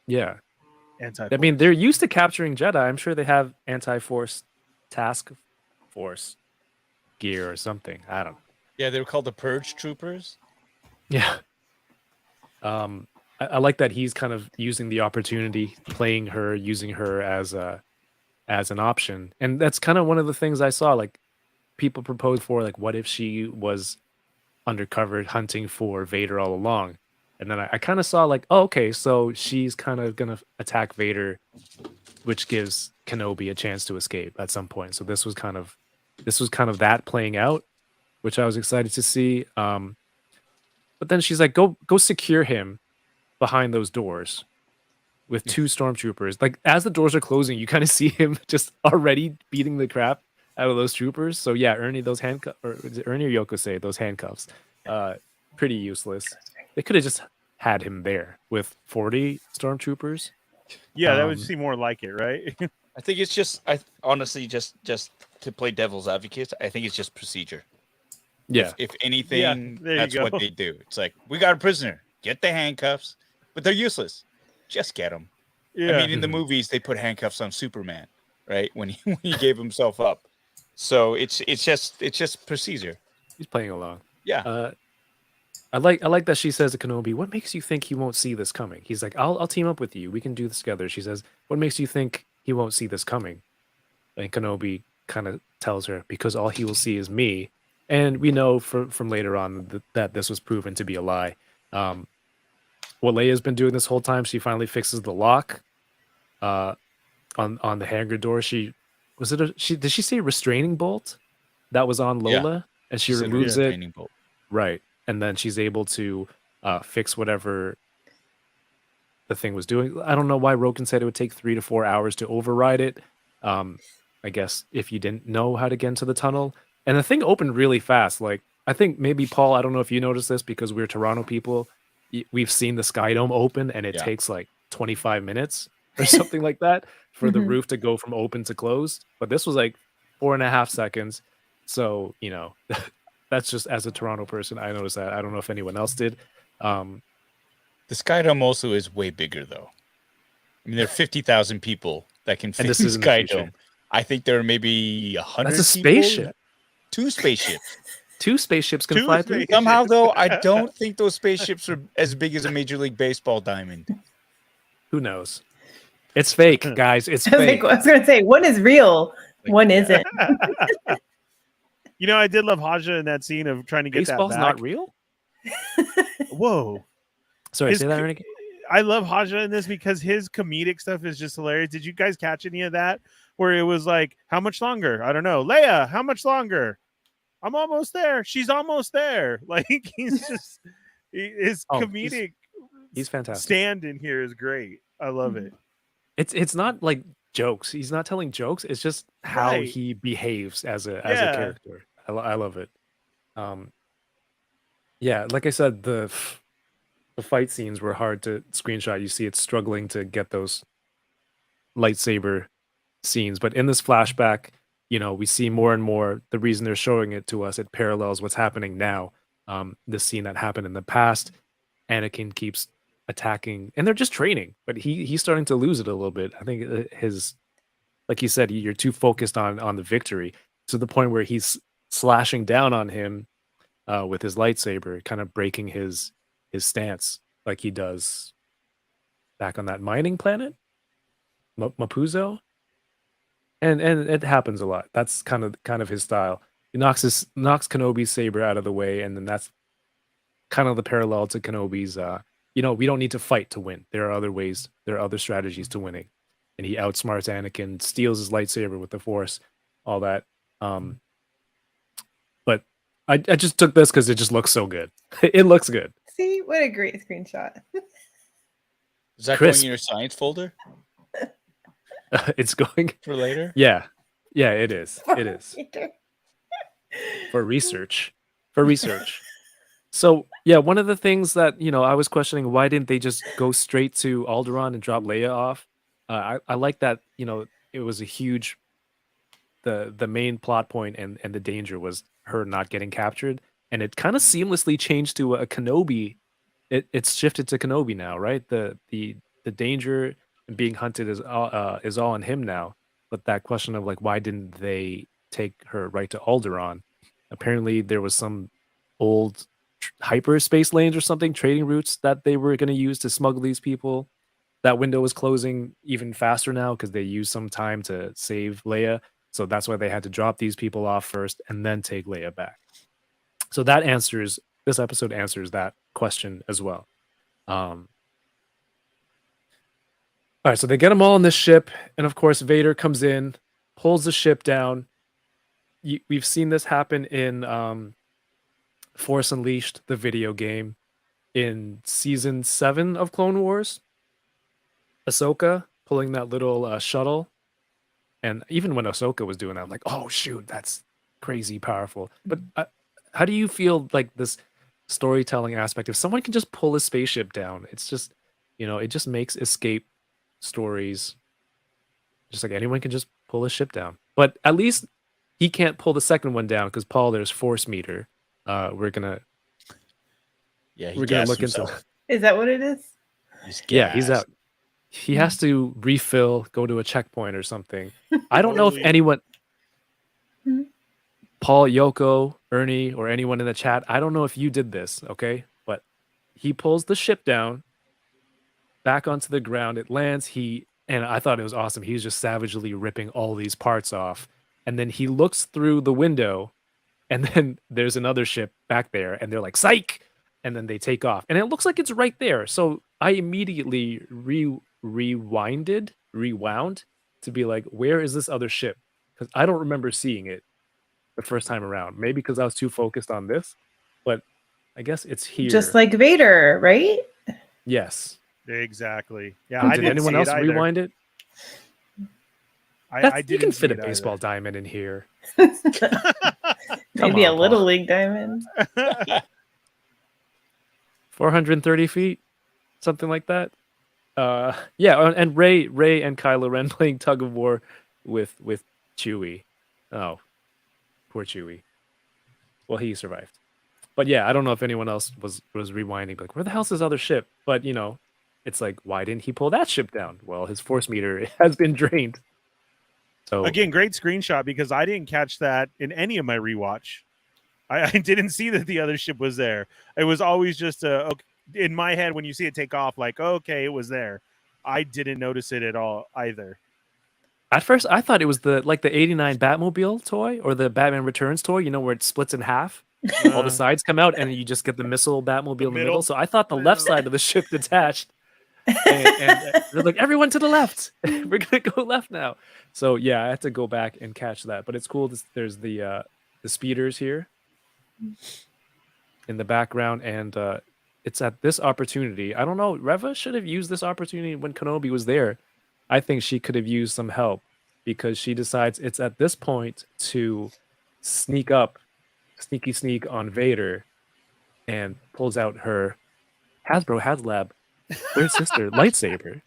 Yeah. Anti. I mean, they're used to capturing Jedi. I'm sure they have anti-force task force gear or something. I don't know. Yeah, they were called the Purge Troopers. Yeah. I like that he's kind of using the opportunity, playing her, using her as an option. And that's kind of one of the things I saw. Like people propose for, like, what if she was undercover hunting for Vader all along? And then I kind of saw like, oh, okay, so she's kind of gonna attack Vader, which gives Kenobi a chance to escape at some point. So this was kind of that playing out, which I was excited to see. But then she's like, go secure him behind those doors with two stormtroopers. Like as the doors are closing, you kind of see him just already beating the crap out of those troopers. So yeah, Ernie, those handcuffs, or is it Ernie or Yoko say those handcuffs, pretty useless. They could have just had him there with 40 stormtroopers. Yeah, that would seem more like it, right? I think it's just, I honestly just to play devil's advocate, I think it's just procedure. Yeah. If anything, there you that's go. what they do. It's like, we got a prisoner, get the handcuffs, but they're useless. Just get them. Yeah. I mean, in the movies, they put handcuffs on Superman, right? When he gave himself up. So it's just procedure. He's playing along. Yeah. I like that she says to Kenobi, "What makes you think he won't see this coming?" He's like, "I'll team up with you. We can do this together." She says, "What makes you think he won't see this coming?" And Kenobi kind of tells her, "Because all he will see is me." And we know from later on that this was proven to be a lie. What Leia's been doing this whole time, she finally fixes the lock on the hangar door. Did she say restraining bolt that was on Lola? Yeah. And she She said removes it. restraining bolt. Right. And then she's able to fix whatever the thing was doing. I don't know why Roken said it would take 3 to 4 hours to override it. I guess if you didn't know how to get into the tunnel. And the thing opened really fast. Like, I think maybe, Paul, I don't know if you noticed this because we're Toronto people. We've seen the Sky Dome open and it takes like 25 minutes or something like that for the roof to go from open to closed. But this was like 4.5 seconds. So, that's just as a Toronto person, I noticed that. I don't know if anyone else did. The Sky Dome also is way bigger, though. I mean, there are 50,000 people that can fit this in is in the Sky future. Dome. I think there are maybe 100 That's a people. spaceship. 2 spaceships. 2 spaceships can Two fly through. spaceships. Somehow, though, I don't think those spaceships are as big as a Major League Baseball diamond. Who knows? It's fake, guys. It's fake. I was going to say, one is real, one isn't. I did love Haja in that scene of trying to get Baseball's that back. not real? Whoa. Sorry, His say that, co- Renegade? I love Haja in this because his comedic stuff is just hilarious. Did you guys catch any of that? Where it was like, how much longer? I don't know. Leia, how much longer? I'm almost there. She's almost there. Like, he's just, his comedic He's fantastic. stand in here is great. I love it. It's not like jokes. He's not telling jokes. It's just how Right. he behaves as a Yeah. character. I love it. Yeah, like I said, the fight scenes were hard to screenshot. You see it struggling to get those lightsaber scenes, but in this flashback, we see more and more. The reason they're showing it to us, it parallels what's happening now. The scene that happened in the past, Anakin keeps attacking, and they're just training, but he's starting to lose it a little bit. I think like you said, you're too focused on the victory to the point where he's slashing down on him with his lightsaber, kind of breaking his stance like he does back on that mining planet, Mapuzo. And it happens a lot. That's kind of his style. He knocks Kenobi's saber out of the way, and then that's kind of the parallel to Kenobi's. We don't need to fight to win. There are other ways. There are other strategies to winning. And he outsmarts Anakin, steals his lightsaber with the Force, all that. But I just took this because it just looks so good. It looks good. See, what a great screenshot. Is that Crisp. going in your science folder It's going. for later? Yeah, it is. It is for research. So yeah, one of the things that I was questioning, why didn't they just go straight to Alderaan and drop Leia off? I like that. It was a huge. The main plot point and the danger was her not getting captured, and it kind of seamlessly changed to a Kenobi. It's shifted to Kenobi now, right? The the danger and being hunted is all on him now. But that question of like, why didn't they take her right to Alderaan? Apparently, there was some old hyperspace lanes or something, trading routes that they were going to use to smuggle these people. That window is closing even faster now because they used some time to save Leia. So that's why they had to drop these people off first and then take Leia back. So this episode answers that question as well. All right, so they get them all on this ship, and of course Vader comes in, pulls the ship down. We've seen this happen in Force Unleashed, the video game, in season 7 of Clone Wars. Ahsoka pulling that little shuttle, and even when Ahsoka was doing that, I'm like, oh shoot, that's crazy powerful. But how do you feel like this storytelling aspect? If someone can just pull a spaceship down, it's just, it just makes escape stories just like anyone can just pull a ship down. But at least he can't pull the second one down because Paul, there's force meter. We're gonna look into. Is that what it is? He's out. He has to refill, go to a checkpoint or something. I don't know if anyone, Paul, Yoko, Ernie, or anyone in the chat, I don't know if you did this, okay? But he pulls the ship down, back onto the ground. It lands. And I thought it was awesome. He's just savagely ripping all these parts off. And then he looks through the window, and then there's another ship back there, and they're like, psych! And then they take off. And it looks like it's right there. So I immediately rewound to be like, where is this other ship? Because I don't remember seeing it the first time around. Maybe because I was too focused on this, but I guess it's here. Just like Vader, right? Yes. Exactly. Yeah. Did anyone else rewind it? I you can fit a baseball diamond in here. Maybe a little Paul. league diamond. 430 feet, something like that. And Ray and Kylo Ren playing tug of war with Chewie. Oh, poor Chewie. Well, he survived. But yeah, I don't know if anyone else was rewinding, like, where the hell's this other ship? But it's like, why didn't he pull that ship down? Well, his force meter has been drained. So again, great screenshot because I didn't catch that in any of my rewatch. I didn't see that the other ship was there. It was always just in my head when you see it take off, like, okay, it was there. I didn't notice it at all either. At first, I thought it was the 89 Batmobile toy or the Batman Returns toy, where it splits in half. All the sides come out and you just get the missile Batmobile in the middle. So I thought the left side of the ship detached. And they're like, everyone to the left. We're going to go left now. So yeah, I had to go back and catch that. But it's cool. There's the speeders here in the background. And it's at this opportunity. I don't know. Reva should have used this opportunity when Kenobi was there. I think she could have used some help because she decides it's at this point to sneak on Vader and pulls out her Haslab third sister lightsaber.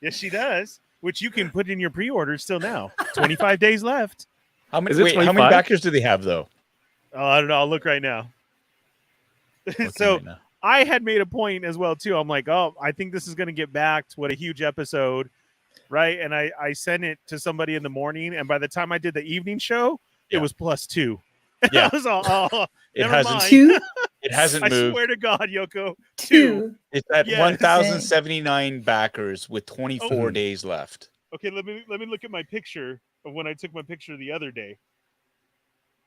Yes, she does, which you can put in your pre-order still now. 25 days left. How many backers do they have, though? Oh, I don't know. I'll look right now. So right now. I had made a point as well, too. I'm like, oh, I think this is going to get backed. What a huge episode, right? And I sent it to somebody in the morning, and by the time I did the evening show, it was +2. Yeah. I was all, it hasn't mind. 2? It hasn't moved. I swear to God, Yoko. 2. It's at 1,079 backers with 24 days left. Okay, let me look at my picture of when I took my picture the other day.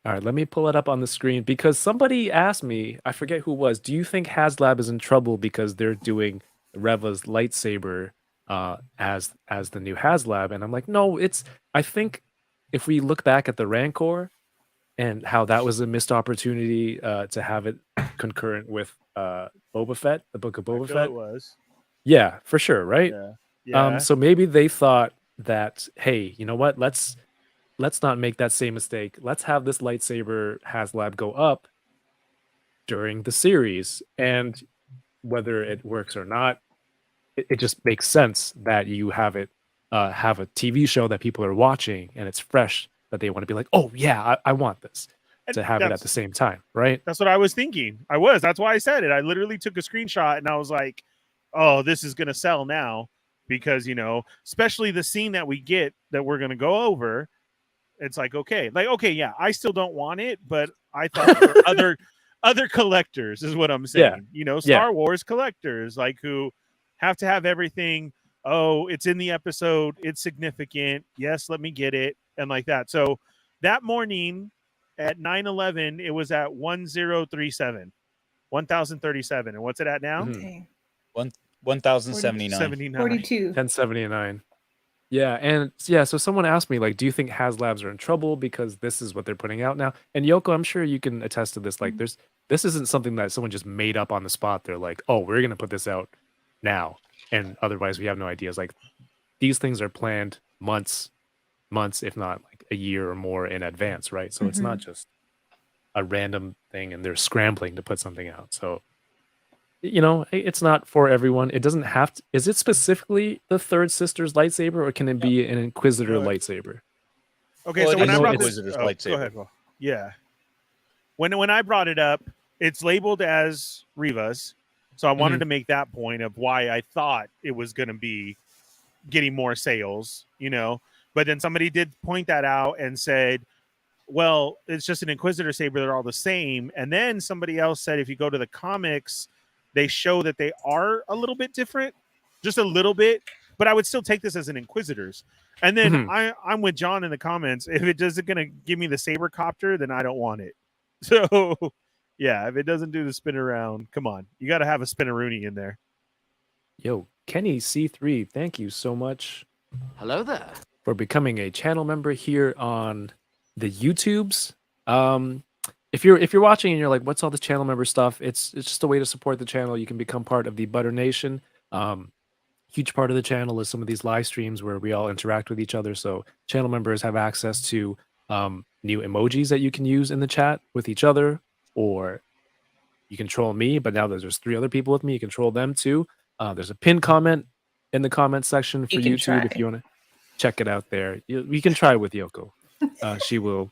All right, let me pull it up on the screen because somebody asked me, I forget who it was, do you think Haslab is in trouble because they're doing Reva's lightsaber as the new Haslab? And I'm like, no, I think if we look back at the Rancor and how that was a missed opportunity to have it concurrent with Boba Fett, the Book of Boba Fett. It was. Yeah, for sure, right? Yeah. So maybe they thought that, hey, you know what? Let's not make that same mistake. Let's have this lightsaber Haslab go up during the series, and whether it works or not, it just makes sense that you have it have a TV show that people are watching and it's fresh, that they want to be like, oh yeah, I want this, to have it at the same time, right? That's what I was thinking. That's why I said it. I literally took a screenshot and I was like, oh, this is going to sell now because, you know, especially the scene that we get that we're going to go over. It's like, okay, yeah, I still don't want it, but I thought for other collectors is what I'm saying. Yeah. You know, Yeah. Star Wars collectors, like, who have to have everything. Oh, it's in the episode. It's significant. Yes, let me get it. And like that. So that morning at 9/11, it was at 1037. 1037. And what's it at now? Mhm. Okay. 1079. 79. 42. 1079. Yeah, and yeah, so someone asked me, like, do you think Haslabs are in trouble because this is what they're putting out now? And Yoko, I'm sure you can attest to this. Like, this isn't something that someone just made up on the spot. They're like, oh, we're gonna put this out now, and otherwise we have no ideas. Like, these things are planned months, if not like a year or more in advance, right? So it's not just a random thing, and they're scrambling to put something out. So, you know, it's not for everyone. It doesn't have to. Is it specifically the third sister's lightsaber, or can it be an Inquisitor No, lightsaber? Okay, Well, so it when is I an brought this, Inquisitor's go lightsaber. ahead. Will. Yeah, when I brought it up, it's labeled as Riva's, so I wanted to make that point of why I thought it was going to be getting more sales, you know. But then somebody did point that out and said, well, it's just an Inquisitor saber, they're all the same. And then somebody else said, if you go to the comics, they show that they are a little bit different, just a little bit, but I would still take this as an Inquisitor's. And then I'm with John in the comments. If it doesn't going to give me the saber copter, then I don't want it. So yeah, if it doesn't do the spin around, come on, you got to have a spinaroonie in there. Yo, Kenny C3, thank you so much Hello there. for becoming a channel member here on the YouTubes. If you're watching and you're like, what's all this channel member stuff? It's just a way to support the channel. You can become part of the Butter Nation. Huge part of the channel is some of these live streams where we all interact with each other. So channel members have access to new emojis that you can use in the chat with each other, or you can troll me, but now there's 3 other people with me. You can troll them too. There's a pinned comment in the comment section for You can YouTube if try. you want to check it out there. You can try with Yoko. She will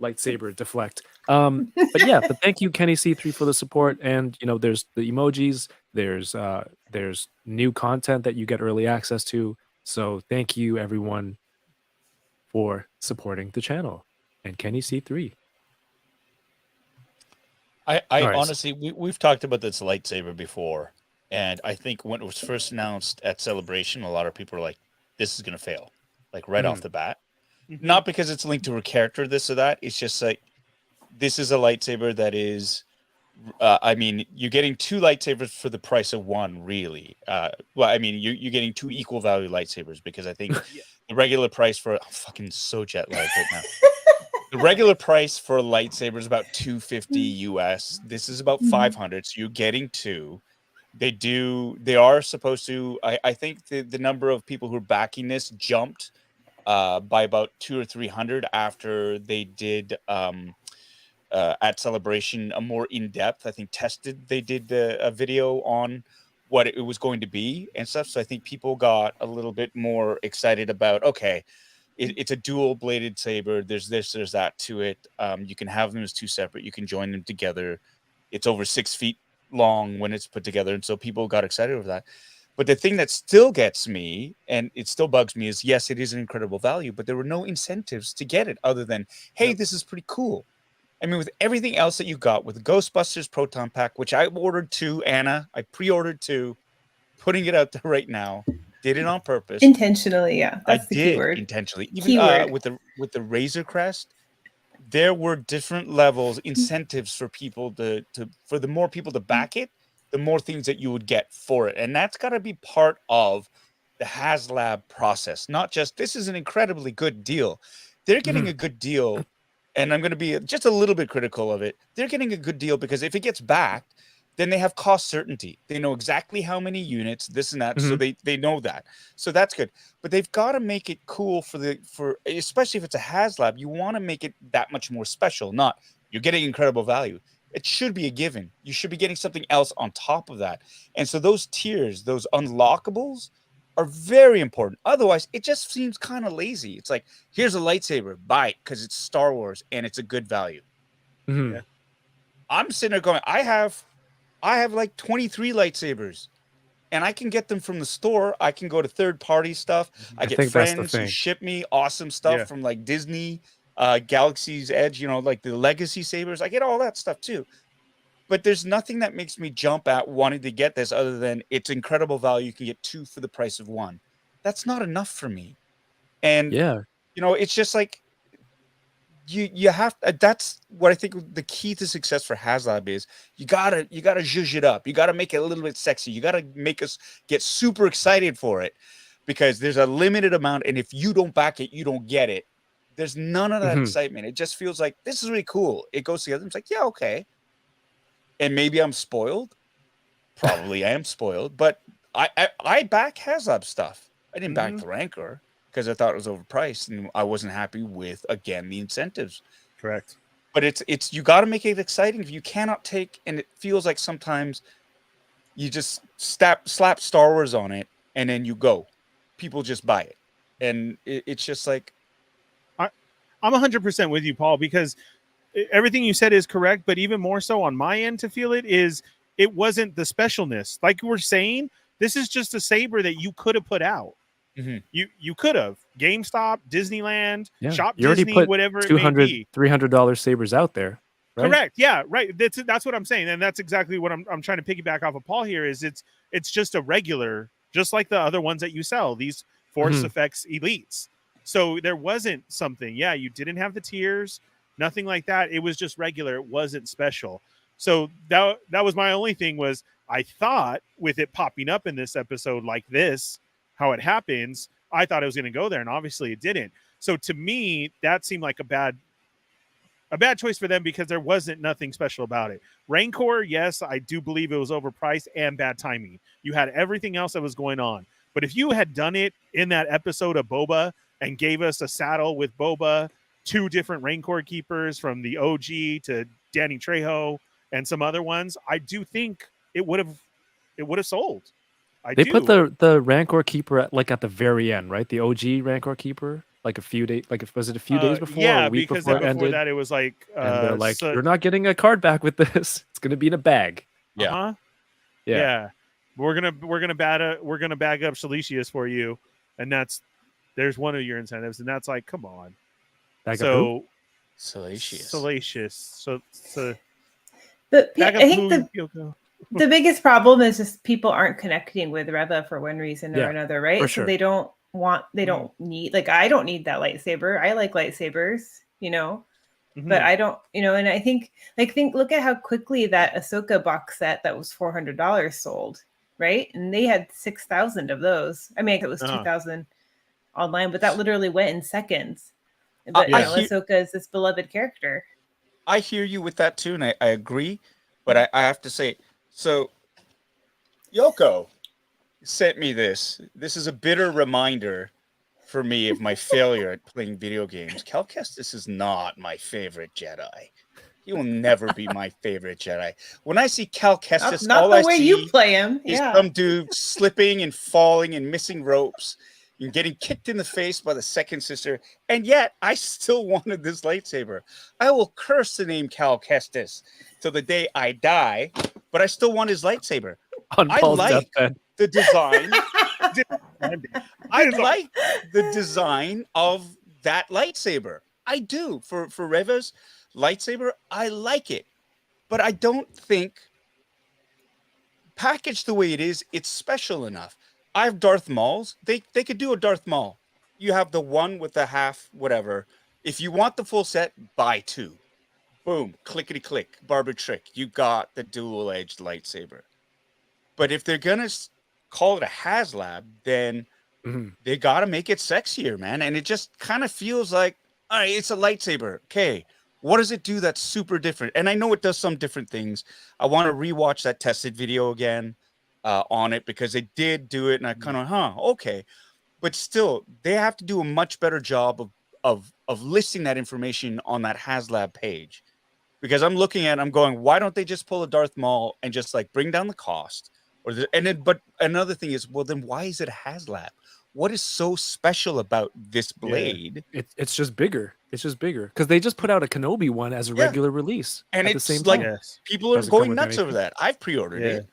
lightsaber deflect. But yeah, but thank you, Kenny C3, for the support. And you know, there's the emojis, there's new content that you get early access to. So thank you everyone for supporting the channel. And Kenny C3. I All right. honestly, we've talked about this lightsaber before, and I think when it was first announced at Celebration, a lot of people were like, "This is gonna fail," like right off the bat. Not because it's linked to her character, this or that. It's just like, this is a lightsaber that is. I mean, you're getting 2 lightsabers for the price of 1, really. Well, I mean, you're getting 2 equal value lightsabers, because I think the regular price for I'm fucking so jet lagged right now. The regular price for a lightsaber is about $250 US. This is about 500, so you're getting 2. They are supposed to. I think the number of people who are backing this jumped by about 200 or 300 after they did at Celebration a more in-depth, I think, tested. They did a video on what it was going to be and stuff. So I think people got a little bit more excited about, okay, it's a dual bladed saber. There's this, there's that to it. You can have them as 2 separate. You can join them together. It's over 6 feet long when it's put together. And so people got excited over that. But the thing that still gets me, and it still bugs me, is yes, it is an incredible value, but there were no incentives to get it other than, hey, this is pretty cool. I mean, with everything else that you got, with the Ghostbusters Proton Pack, which I ordered 2, Anna, I pre-ordered 2, putting it out there right now. Did it on purpose. Intentionally, yeah. That's the did keyword. intentionally. Even Keyword. with the Razor Crest, there were different levels, incentives for people for the more people to back it, the more things that you would get for it. And that's got to be part of the Haslab process, not just this is an incredibly good deal. They're getting a good deal, and I'm going to be just a little bit critical of it. They're getting a good deal because if it gets backed, then they have cost certainty. They know exactly how many units, this and that, so they know that. So that's good. But they've got to make it cool for especially if it's a Haslab, you want to make it that much more special. Not you're getting incredible value. It should be a given. You should be getting something else on top of that. And so those tiers, those unlockables, are very important. Otherwise, it just seems kind of lazy. It's like, here's a lightsaber, buy it because it's Star Wars and it's a good value. I'm sitting there going, I have like 23 lightsabers. and I can get them from the store. I can go to third-party stuff. I get think that's the friends who thing. ship me awesome stuff Yeah. from like Disney, Galaxy's Edge, you know, like the Legacy sabers. I get all that stuff too. But there's nothing that makes me jump at wanting to get this other than it's incredible value. You can get 2 for the price of 1. That's not enough for me. And Yeah. you know, it's just like you have that's what I think the key to success for Haslab is. You gotta zhuzh it up. You gotta make it a little bit sexy. You gotta make us get super excited for it, because there's a limited amount, and if you don't back it, you don't get it. There's none of that Mhm. excitement. It just feels like this is really cool. It goes together. It's like, yeah, okay. And maybe I'm spoiled. Probably I am spoiled, but I back Haslab stuff. I didn't back the Rancor because I thought it was overpriced and I wasn't happy with, again, the incentives. Correct. But it's you got to make it exciting. If you cannot take, and it feels like sometimes you just slap Star Wars on it and then you go. People just buy it, and it's just like I'm 100% with you, Paul, because everything you said is correct. But even more so on my end to feel it wasn't the specialness. Like you were saying, this is just a saber that you could have put out. Mhm. You could have GameStop, Disneyland, Yeah. Shop You already Disney, put whatever it may $200, be. $300 sabers out there. Right? Correct. Yeah. Right. That's what I'm saying, and that's exactly what I'm trying to piggyback off of Paul here. Is it's just a regular, just like the other ones that you sell. These Force Mhm. Effects Elites. So there wasn't something. Yeah, you didn't have the tiers, nothing like that. It was just regular. It wasn't special. So that was my only thing. Was I thought with it popping up in this episode like this, how it happens, I thought it was going to go there, and obviously it didn't. So to me, that seemed like a bad choice for them because there wasn't nothing special about it. Rancor, yes, I do believe it was overpriced and bad timing. You had everything else that was going on. But if you had done it in that episode of Boba and gave us a saddle with Boba, 2 different Rancor keepers from the OG to Danny Trejo and some other ones, I do think it would have sold. They put the Rancor Keeper at the very end, right? The OG Rancor Keeper, like a few days, was it a few days before? Yeah, or a week because before then it before ended? that it was like And they're like, so, you're not getting a card back with this. It's gonna be in a bag. Yeah. uh-huh. Yeah. Yeah. We're gonna bag up Salicious for you, and there's one of your incentives, and that's like, come on. Bag up who? salacious. So But bag up I think who Yoko. the biggest problem is just people aren't connecting with Reva for one reason or Yeah, another, right? for So sure. they don't need, like, I don't need that lightsaber. I like lightsabers, but I don't, and I think look at how quickly that Ahsoka box set that was $400 sold, right? And they had 6,000 of those. I mean, it was 2,000 online, but that literally went in seconds. But Ahsoka is this beloved character. I hear you with that too, and I agree, but I have to say, so Yoko sent me this. This is a bitter reminder for me of my failure at playing video games. Cal Kestis is not my favorite Jedi. He will never be my favorite Jedi. When I see Cal Kestis, not all the I way see you play him. is Yeah. some dude slipping and falling and missing ropes and getting kicked in the face by the second sister. And yet, I still wanted this lightsaber. I will curse the name Cal Kestis till the day I die, but I still want his lightsaber. On I Paul's like deathbed. the design. I like the design of that lightsaber. I do. For Reva's lightsaber, I like it. But I don't think packaged the way it is, it's special enough. I have Darth Mauls. They could do a Darth Maul. You have the one with the half, whatever. If you want the full set, buy 2. Boom, clickety click, barber trick. You got the dual-edged lightsaber. But if they're gonna call it a Haslab, then they gotta make it sexier, man. And it just kind of feels like, all right, it's a lightsaber. Okay, what does it do that's super different? And I know it does some different things. I want to rewatch that tested video again on it because they did do it, and I kind of, okay. But still, they have to do a much better job of listing that information on that Haslab page. Because I'm looking at it, I'm going, why don't they just pull a Darth Maul and just like bring down the cost? But another thing is, well, then why is it a Haslab? What is so special about this blade? Yeah. It's just bigger. It's just bigger because they just put out a Kenobi one as a regular release, and at it's the same like time. people are Doesn't come going with nuts anything. over that. I've pre-ordered it.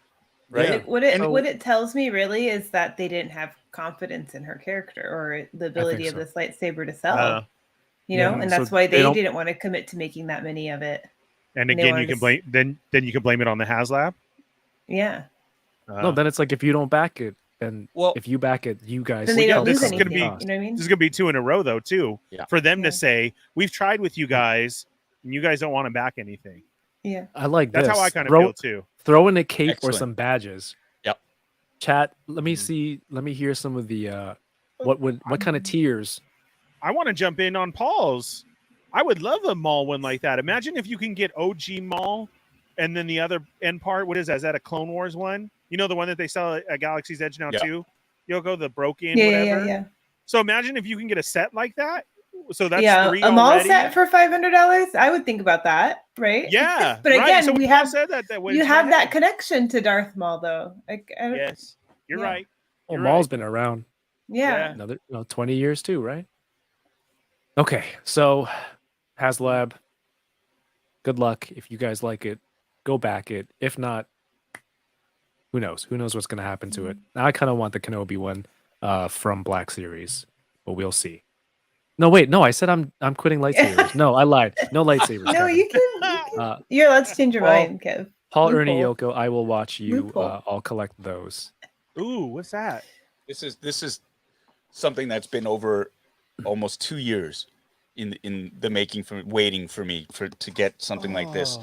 right? Yeah. What it tells me really is that they didn't have confidence in her character or the ability of so. this lightsaber to sell. You know, Yeah, and so that's why they they don't- didn't want to commit to making that many of it. And They again, wanted you can to blame then you can blame it on the Haslab. Yeah. No, then it's like if you don't back it, then Well- if you back it, you guys. Then they don't this lose is gonna anything. be- You know what I mean? This is gonna be 2 in a row though, too. Yeah. For them Yeah. to say, we've tried with you guys, and you guys don't want to back anything. Yeah. I like That's this. how I kind of throw, feel too. Throw in a cape or Excellent. some badges. Yep. Chat. Let me see. Let me hear some of the. What kind of tiers? I want to jump in on Paul's. I would love a Maul one like that. Imagine if you can get OG Maul, and then the other end part. What is that? Is that a Clone Wars one? You know, the one that they sell at Galaxy's Edge now Yeah. too. Yoko, the broken Yeah, whatever. yeah. So imagine if you can get a set like that. So that's Yeah, 3 a mall already. set for $500. I would think about that, right? Yeah, But right. again, So we all have said that when you it's my have that head. connection to Darth Maul, though. Like, I don't, Yes, you're Yeah. right. Well, You're Maul's right. been around yeah. another 20 years too, right? Okay, so Haslab, good luck. If you guys like it, go back it. If not, who knows? Who knows what's going to happen to it? Now, I kind of want the Kenobi one from Black Series, but we'll see. No, wait, no, I said I'm quitting lightsabers. No, I lied. No lightsabers. No, Kevin. you can. You're allowed to change your Paul- mind, Kev. Paul, Ernie, Loophole. Yoko, I will watch you. Loophole. I'll collect those. Ooh, what's that? This is something that's been over almost 2 years in the making, for waiting for me to get something like this.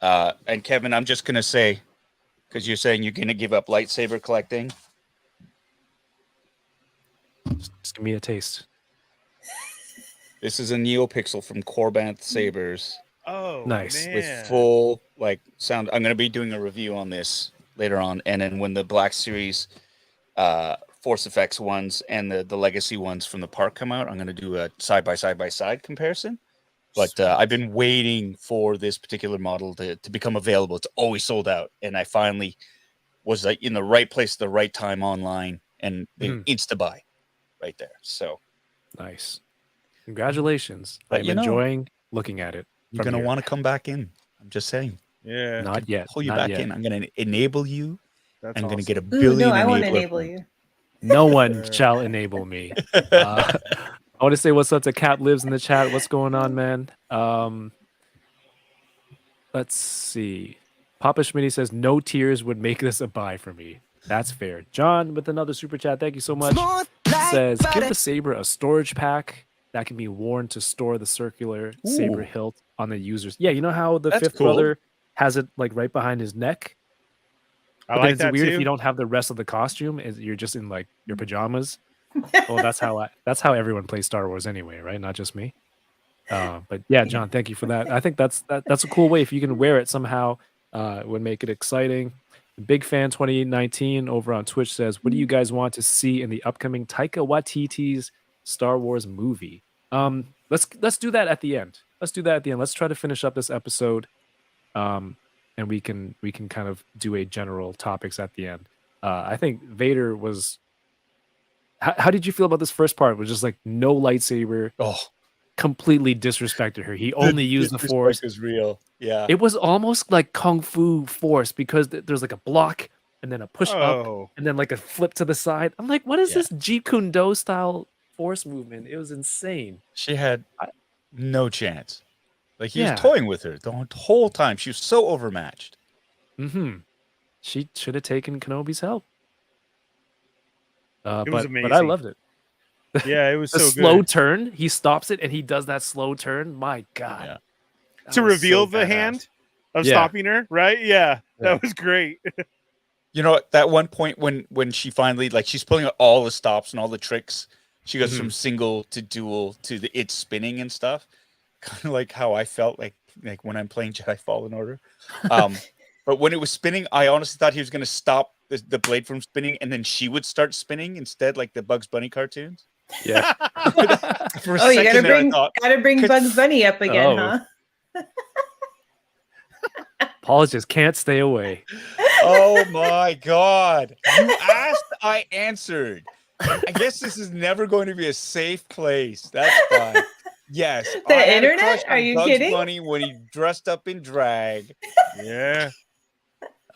And Kevin, I'm just gonna say, because you're saying you're gonna give up lightsaber collecting. Just give me a taste. This is a NeoPixel from Corbanth Sabers Oh, Nice. man. with full sound. I'm gonna be doing a review on this later on, and then when the Black Series Force Effects ones and the Legacy ones from the park come out, I'm gonna do a side by side comparison. But I've been waiting for this particular model to become available. It's always sold out, and I finally was in the right place at the right time online, and insta buy right there. So Nice. Congratulations. But I'm you know, enjoying looking at it. you're from gonna here. want to come back in. I'm just saying. Yeah, Not yet. Pull you not back yet. in. I'm gonna enable you. that's I'm gonna awesome. get a Ooh, billion. no, I want to enabler enable points. you. No one shall enable me. I want to say what's up to Cap Lives in the chat. What's going on, man? Let's see. Papa Schmitty says no tears would make this a buy for me. That's fair. John with another super chat. Thank you so much. Says give the saber a storage pack that can be worn to store the circular saber Ooh. hilt on the users. Yeah, you know how the That's fifth cool. brother has it like right behind his neck? I But then like it's that weird too. if you don't have the rest of the costume. You're just in like your pajamas. Well, that's how everyone plays Star Wars anyway, right? Not just me. But yeah, John, thank you for that. I think that's a cool way. If you can wear it somehow, it would make it exciting. Big fan 2019 over on Twitch says, "What do you guys want to see in the upcoming Taika Waititi's Star Wars movie?" Let's do that at the end. Let's try to finish up this episode, and we can kind of do a general topics at the end. I think Vader was. How did you feel about this first part? It was just like no lightsaber, Oh, completely disrespected her. He only used the Force. Is real. Yeah. It was almost like Kung Fu Force because there's like a block and then a push up Oh, and then like a flip to the side. I'm like, what is Yeah. this Jeet Kune Do style Force movement? It was insane. She had no chance. Like he Yeah. was toying with her the whole time. She was so overmatched. Mm-hmm. She should have taken Kenobi's help. It was But I amazing. loved it. yeah, it was The so slow good. turn, he stops it and he does that slow turn. My God. Yeah. That To was reveal so the badass. hand of Yeah. stopping her, right? Yeah, Yeah. that was great. You know, at that one point when she finally she's pulling out all the stops and all the tricks, she goes from single to dual to the it's spinning and stuff. Kind of like how I felt like when I'm playing Jedi Fallen Order. But when it was spinning, I honestly thought he was gonna stop the blade from spinning and then she would start spinning instead, like the Bugs Bunny cartoons. Yeah. For a Oh, you second there, I thought, gotta bring could- Bugs Bunny up again, Oh. huh? Paul just can't stay away. oh my God. You asked, I answered. I guess this is never going to be a safe place. That's fine. Yes. The I had a internet? crush Are on you Bugs kidding? Bunny when he dressed up in drag. Yeah,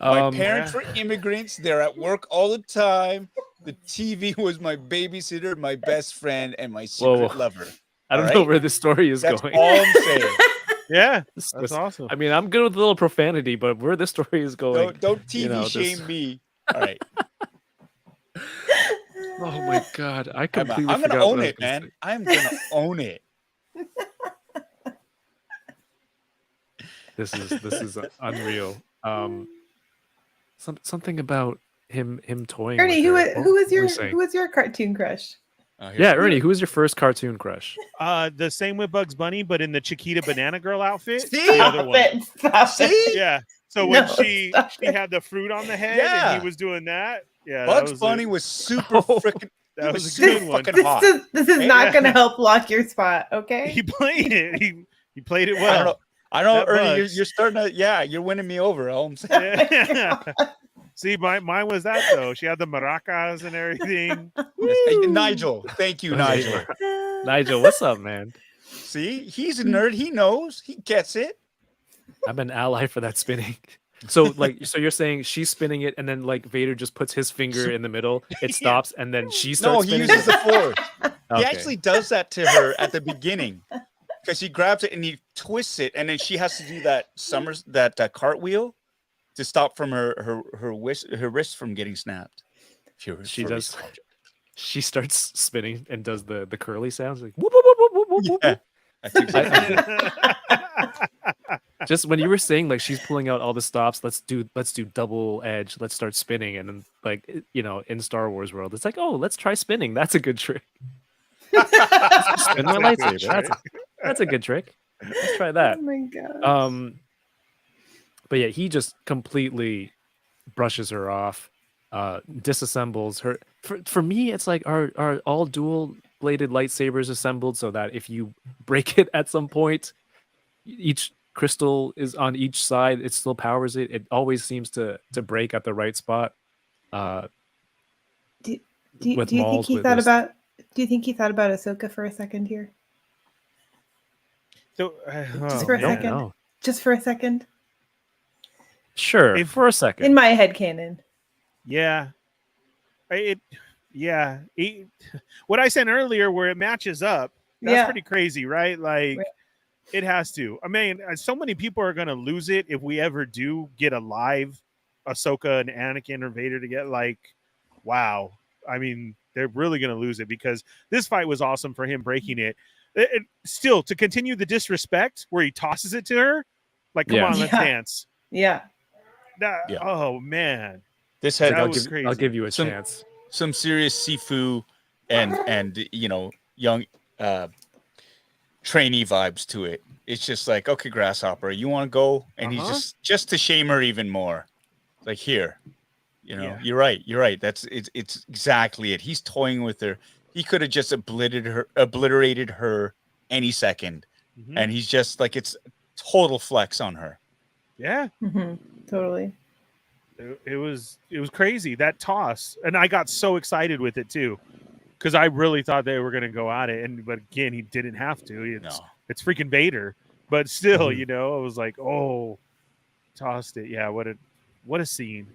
My parents were immigrants. They're at work all the time. The TV was my babysitter, my best friend, and my secret lover. I don't know where this story is That's going. all I'm saying. Yeah, that's awesome. I mean, I'm good with a little profanity, but where this story is going, Don't TV shame me. All right. Oh my god, I completely I'm forgot gonna own what I it, was gonna man. I'm gonna own it. This is unreal. Something about him toying. Ernie, with her. who was What were you saying? your cartoon crush? Yeah, Ernie, who was your first cartoon crush? The same with Bugs Bunny, but in the Chiquita Banana Girl outfit. See? The other one. Stop it. Yeah. So when No, she stop it. had the fruit on the head Yeah. and he was doing that. Yeah. Bugs that was Bunny was super freaking. that He was was a super good one. fucking hot. This is not going to help lock your spot, okay? He played it. He played it I don't know. well. I don't know, That Ernie. Bugs. You're starting to. Yeah, you're winning me over. All I'm saying. Yeah. See, mine was that though. She had the maracas and everything. Hey, Nigel, thank you, Nigel. Nigel, what's up, man? See, he's a nerd. He knows. He gets it. I'm an ally for that spinning. So you're saying she's spinning it, and then like Vader just puts his finger in the middle, it stops, and then she No, starts he spinning. uses the force. He Okay. actually does that to her at the beginning because he grabs it and he twists it, and then she has to do that cartwheel to stop from her wrist from getting snapped. She does. She starts spinning and does the curly sounds like whoop, whoop, whoop, whoop, whoop, whoop, Yeah, whoop. that's exactly. Just when you were saying like she's pulling out all the stops, let's do double edge, let's start spinning, and then like in Star Wars world, it's like, oh, let's try spinning. That's a good trick. Spin my lightsaber. That's a good trick. Let's try that. Oh my god. But yeah, he just completely brushes her off, disassembles her. For me, it's like are all dual bladed lightsabers assembled so that if you break it at some point, each crystal is on each side, it still powers it. It always seems to break at the right spot. Do you think he thought about Ahsoka for a second here? So, Just for a second. No. Just for a second. Sure, for a second. In my head canon. Yeah. What I said earlier, where it matches up, that's pretty crazy, right? Like, it has to. I mean, so many people are going to lose it if we ever do get a live Ahsoka and Anakin or Vader to get like, wow. I mean, they're really going to lose it because this fight was awesome for him breaking it. Still, to continue the disrespect where he tosses it to her, like, come on, let's dance. Yeah. Oh, man. This had I'll give you a chance. Some serious Sifu and young trainee vibes to it. It's just like, okay, Grasshopper, you want to go? And he's just to shame her even more. Like, here, you're right. It's exactly it. He's toying with her. He could have just obliterated her any second. Mm-hmm. And he's just like, it's total flex on her. Yeah. Mm-hmm. Totally. It was crazy, that toss. And I got so excited with it too. Because I really thought they were going to go at it. But again, he didn't have to. It's freaking Vader. But still, I was like, oh, tossed it. Yeah, what a scene.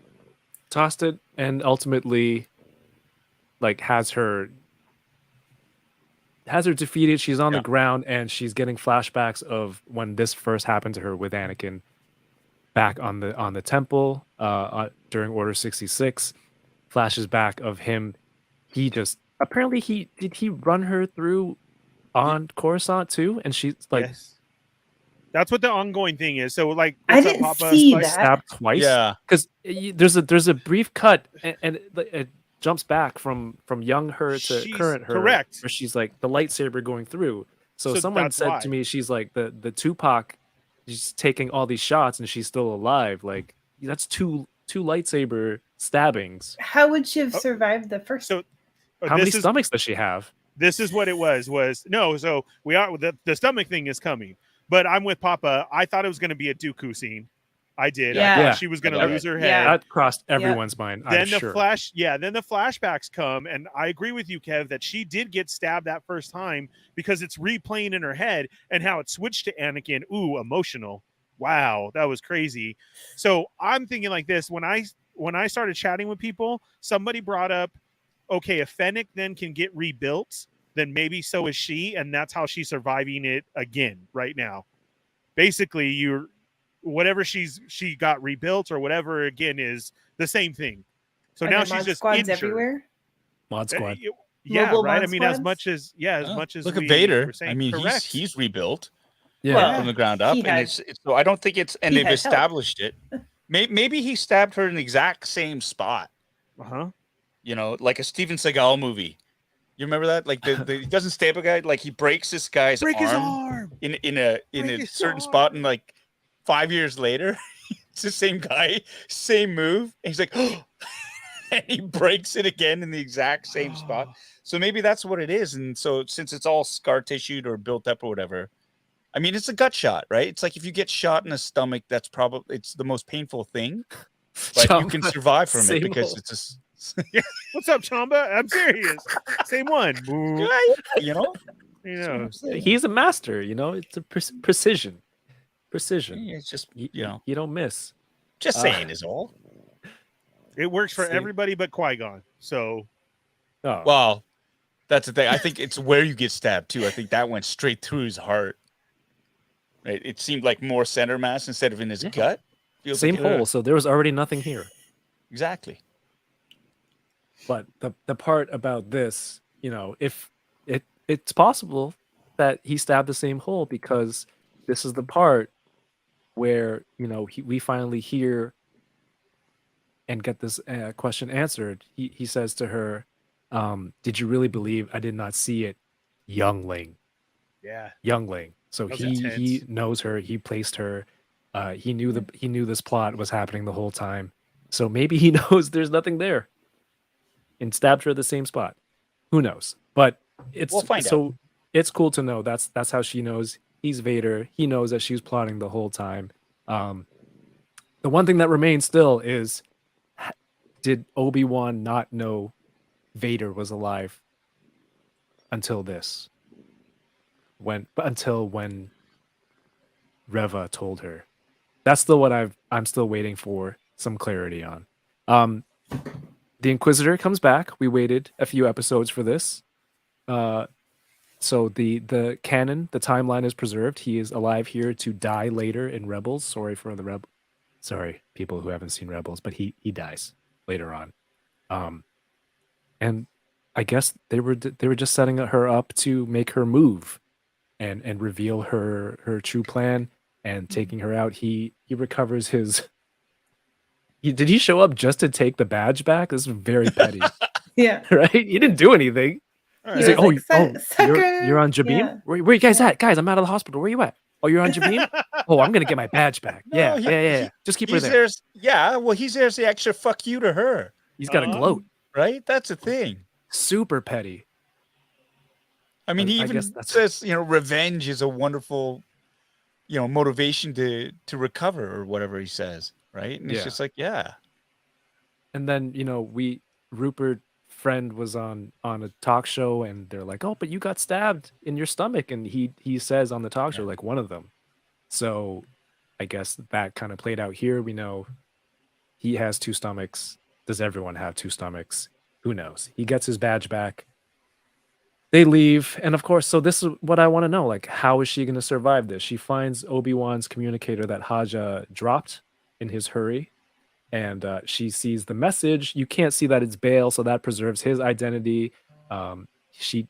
Tossed it and ultimately like has her defeated. She's on the ground and she's getting flashbacks of when this first happened to her with Anakin back on the temple during Order 66. Flashes back of him. He just apparently did he run her through on Coruscant too? And she's like, yes. That's what the ongoing thing is. So like, I didn't see that. Stabbed twice. Yeah, because there's a brief cut and it jumps back from young her to current her. Correct. Where she's like the lightsaber going through. So someone that's said why. to me, she's like the Tupac. She's taking all these shots and she's still alive. Like that's two lightsaber stabbings. How would she have survived the first? So how many stomachs does she have? This is what it was no. So we are the stomach thing is coming, but I'm with Papa. I thought it was going to be a Dooku scene. I did. Yeah. I thought she was going to lose her head. Yeah. That crossed everyone's mind. Then I'm sure. Then the flashbacks come, and I agree with you, Kev, that she did get stabbed that first time because it's replaying in her head and how it switched to Anakin. Ooh, emotional. wow, that was crazy. So I'm thinking like this, when I started chatting with people, somebody brought up, okay, if Fennec then can get rebuilt, then maybe so is she, and that's how she's surviving it again right now. Basically, whatever she got rebuilt or whatever again is the same thing. So Are now there she's mod just squads injured. everywhere. Mod squad. Yeah, Mobile right. mod I mean, as squads? much as much as Look at we Vader. were saying, I mean, correct. he's rebuilt Yeah. Well, from the ground up, he and had- it's so I don't think it's and he they've had help. established it. Maybe he stabbed her in the exact same spot. You know, like a Steven Seagal movie. You remember that? Like he doesn't stab a guy, like he breaks this guy's Break his arm arm. in a Break his certain spot, and arm. like 5 years later, it's the same guy, same move, and he's like, oh, and he breaks it again in the exact same spot. So maybe that's what it is. And so since it's all scar tissued or built up or whatever, I mean, it's a gut shot, right? It's like if you get shot in the stomach, that's probably it's the most painful thing, but you can survive from it Same because hole. it's What's up, Chamba? I'm serious. Same one. Boo. you know. You know. He's a master, you know. It's a precision. It's just you know, you don't miss. just saying is all. It works for Same. everybody but Qui-Gon. So Oh, Well, that's the thing. I think it's where you get stabbed too. I think that went straight through his heart. Right? It seemed like more center mass instead of in his gut. Feels same like it- hole. So there was already nothing here. Exactly. But the part about this, you know, if it's possible that he stabbed the same hole, because this is the part where, you know, we finally hear and get this question answered. He says to her, did you really believe I did not see it, youngling? yeah. Youngling. So That was he intense. knows her. He placed her. He knew this plot was happening the whole time. So maybe he knows there's nothing there, and stabbed her at the same spot. Who knows? But We'll find so it's cool to know that's how she knows he's Vader. He knows that she was plotting the whole time. The one thing that remains still is, did Obi-Wan not know Vader was alive until this? Until when Reva told her. That's still what I'm still waiting for some clarity on. The Inquisitor comes back. We waited a few episodes for this. So the canon, the timeline is preserved. He is alive here to die later in Rebels. Sorry, people who haven't seen Rebels, but he dies later on. And I guess they were just setting her up to make her move and reveal her true plan and taking her out. He recovers his. Did he show up just to take the badge back? This is very petty, Yeah. right? He didn't do anything. He's He like, was like, "Sucker." you're on Jabim? Yeah. Where you guys at? Guys, I'm out of the hospital. Where you at? Oh, you're on Jabim? Oh, I'm going to get my badge back. No, Yeah. Just keep her He's there. yeah, well, he's there's the extra fuck you to her, He's got to gloat. right? That's the thing. Super petty. I mean, he I even guess that's- says, you know, revenge is a wonderful, you know, motivation to recover or whatever he says, right? And it's Yeah. just like, yeah. And then, you know, Rupert Friend was on a talk show, and they're like, oh, but you got stabbed in your stomach. And he says on the talk show, like, one of them. So I guess that kind of played out here. We know he has two stomachs. Does everyone have two stomachs? Who knows? He gets his badge back. They leave. And of course, so this is what I want to know. Like, how is she going to survive this? She finds Obi-Wan's communicator that Haja dropped in his hurry. And she sees the message. You can't see that it's Bail, so that preserves his identity. She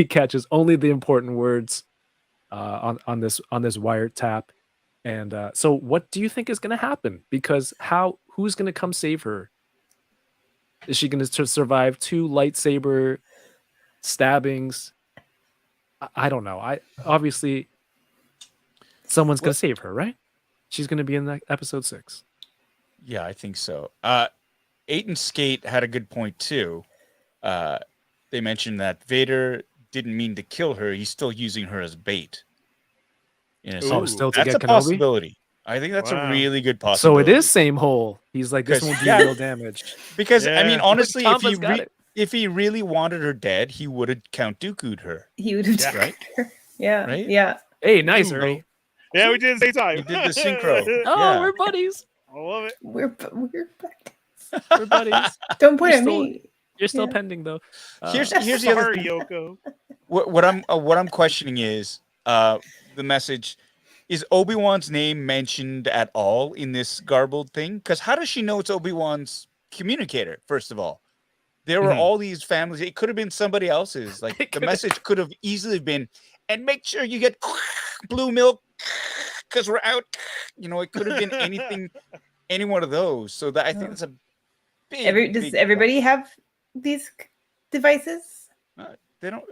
catches only the important words on this wiretap. And so, what do you think is going to happen? Because who's going to come save her? Is she going to survive 2 lightsaber stabbings? I don't know. Obviously someone's going to save her, right? She's going to be in that episode 6. Yeah, I think so. Aiton Skate had a good point too. They mentioned that Vader didn't mean to kill her; he's still using her as bait. In a sense. Still to That's get a Kenobi? possibility. I think that's Wow. a really good So possibility. it is same hole. He's like, this Because- won't do yeah. real damage. because I mean, Yeah. honestly, Chamba's got it. if he really wanted her dead, he would have Count Dooku'd her. He would have Yeah. Right? Yeah. Right? Yeah. Hey, nice, Ooh, Ernie. Yeah, we did the same time. You did the synchro. Oh, Yeah. we're buddies. I love it. We're We're buddies. don't point You're at still- me. You're still Yeah. pending though. Here's the other Sorry, thing. Yoko. What I'm questioning is the message. Is Obi-Wan's name mentioned at all in this garbled thing? Because how does she know it's Obi-Wan's communicator? First of all, there were Mhm. all these families. It could have been somebody else's. Like the message could have easily been, and make sure you get blue milk because we're out. You know, it could have been anything, any one of those. So that I think it's a big. Does big everybody have these devices? They don't.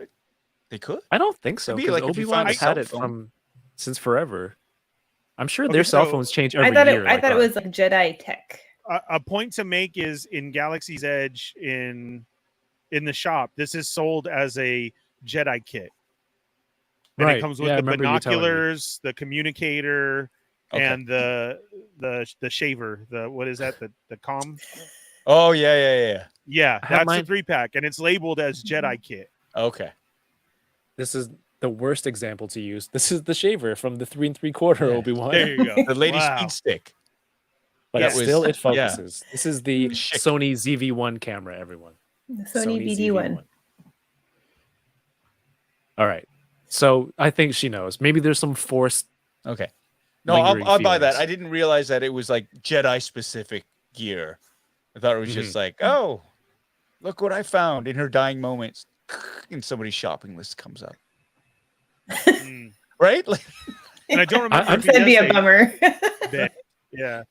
They could. I don't think so. Could be, Because like, if you Obi-Wan find a has had cell it phone. from since forever. I'm sure Okay, their cell so phones change every I thought year. I like thought it ours. was like Jedi tech. A point to make is in Galaxy's Edge in the shop. This is sold as a Jedi kit. And Right. it comes with Yeah, I the remember you telling me. binoculars, the communicator, Okay. and the shaver. The what is that? The comm? Oh yeah. Yeah, I have that's mine- the 3-pack, and it's labeled as Jedi kit. Okay. This is the worst example to use. This is the shaver from the 3 3/4 Yeah. Obi-Wan. There you go. The lady Wow. speed stick. But Yeah. still, it Yeah. focuses. This is the Chic. Sony ZV-1 camera, everyone. The Sony BD1. All right. So I think she knows. Maybe there's some forced. Okay. No, Lingering I'll buy that. feelings. I didn't realize that it was like Jedi specific gear. I thought it was just like, oh, look what I found in her dying moments. And somebody's shopping list comes up. Mm. Right? Like, And I don't remember. I'm if it That'd be does a say bummer. Ben. Yeah.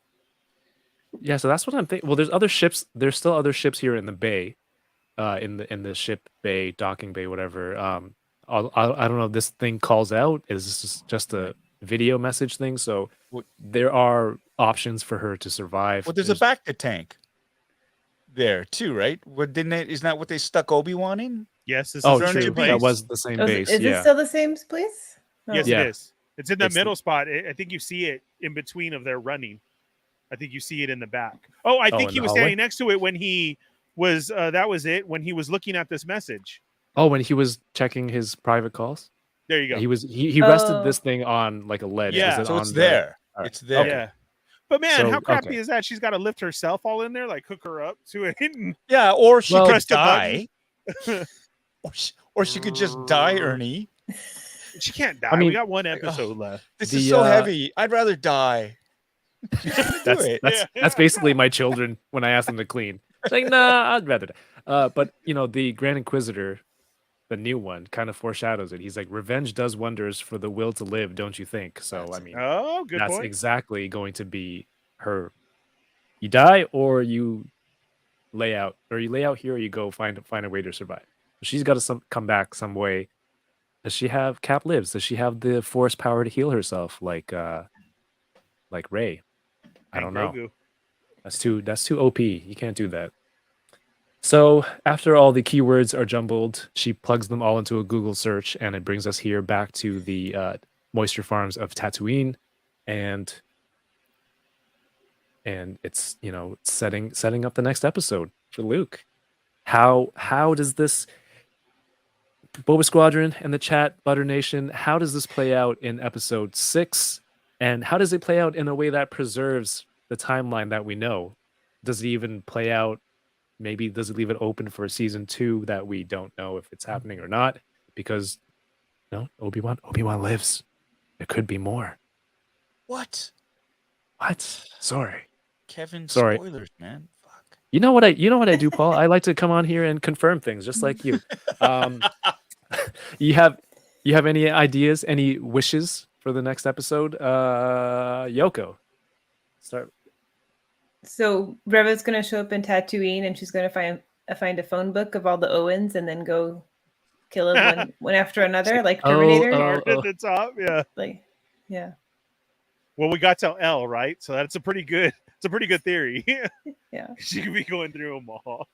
Yeah, so that's what I'm thinking. Well, there's other ships. There's still other ships here in the bay, in the ship bay, docking bay, whatever. I don't know if this thing calls out. Is this just a video message thing? So there are options for her to survive. well, there's a back to tank there too, right? What didn't it? Isn't that what they stuck Obi-Wan in? Yes, this Oh, is Turn true. to true. base. That was the same base. Is it Yeah. still the same place? No. Yes, Yeah. it is. It's in the It's the- middle spot. I think you see it in between of their running. I think you see it in the back. Oh, I think in he the was hallway? standing next to it when he was. That was it. When he was looking at this message. Oh, when he was checking his private calls, There you go. he rested Oh. this thing on like a ledge. Yeah. Was it So on it's the- there. all right. It's there. Yeah. But man, So, how crappy okay. is that? She's got to lift herself all in there, like hook her up to it. Yeah, or she Well- could Pressed a die. or she could just die, Ernie. She can't die. I mean- we got one episode left. This The, is so uh, heavy. I'd rather die. That's it. that's basically my children when I ask them to clean. It's like, nah, I'd rather. But the Grand Inquisitor, the new one, kind of foreshadows it. He's like, revenge does wonders for the will to live, don't you think? So I mean, Oh, good that's point. exactly going to be her. You die or you lay out, or you lay out here, or you go find a way to survive. She's got to come back some way. Does she have Cap lives? Does she have the force power to heal herself like Rey? I don't know. Grogu. That's too OP. You can't do that. So after all the keywords are jumbled, she plugs them all into a Google search, and it brings us here back to the moisture farms of Tatooine, and it's setting up the next episode for Luke. How does this Boba Squadron and the chat Butter Nation? How does this play out in episode 6? And how does it play out in a way that preserves the timeline that we know? Does it even play out? Maybe does it leave it open for season 2 that we don't know if it's happening or not? Because Obi-Wan lives. There could be more. What? What? Sorry. Kevin, Sorry. spoilers, man. Fuck. You know what I do, Paul? I like to come on here and confirm things just like you. You have any ideas, any wishes for the next episode? Yoko. Start. So Reva's gonna show up in Tatooine, and she's gonna find a phone book of all the Owens, and then go kill them one after another, like Terminator. Start at the top. Yeah. Like, yeah. Well, we got to L, right? So that's a pretty good. It's a pretty good theory. Yeah. She could be going through them all.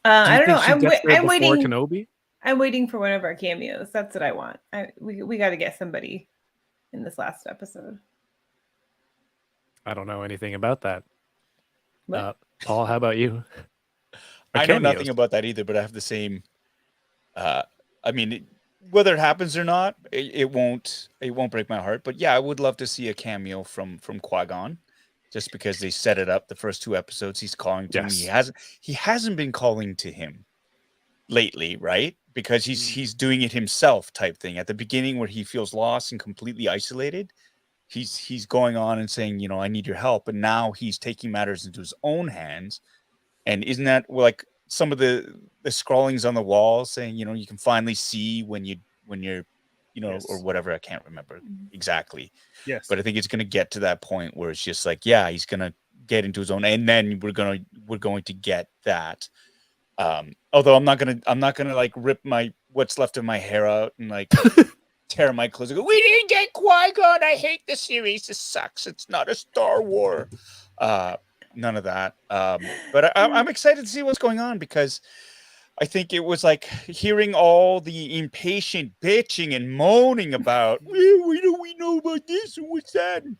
I don't know. I'm before waiting. Kenobi. I'm waiting for one of our cameos. That's what I want. We got to get somebody in this last episode. I don't know anything about that. What? Paul, how about you? I know Cameos. nothing about that either, but I have the same. I mean, whether it happens or not, it won't break my heart. But yeah, I would love to see a cameo from Qui-Gon, just because they set it up. The first 2 episodes, he's calling to him. He hasn't been calling to him lately, right? Because he's doing it himself, type thing. At the beginning, where he feels lost and completely isolated, he's going on and saying, you know, I need your help. And now he's taking matters into his own hands. And isn't that like some of the scrawlings on the wall saying, you know, you can finally see when you're, you know, Yes. or whatever. I can't remember exactly. Yes. But I think it's going to get to that point where it's just like, yeah, he's going to get into his own, and then we're going to get that. Although I'm not gonna like rip what's left of my hair out and like tear my clothes and go, we didn't get Qui-Gon. I hate the series. This sucks. It's not a Star Wars. None of that. But I'm excited to see what's going on, because I think it was like hearing all the impatient bitching and moaning about, we know about this and what's that. And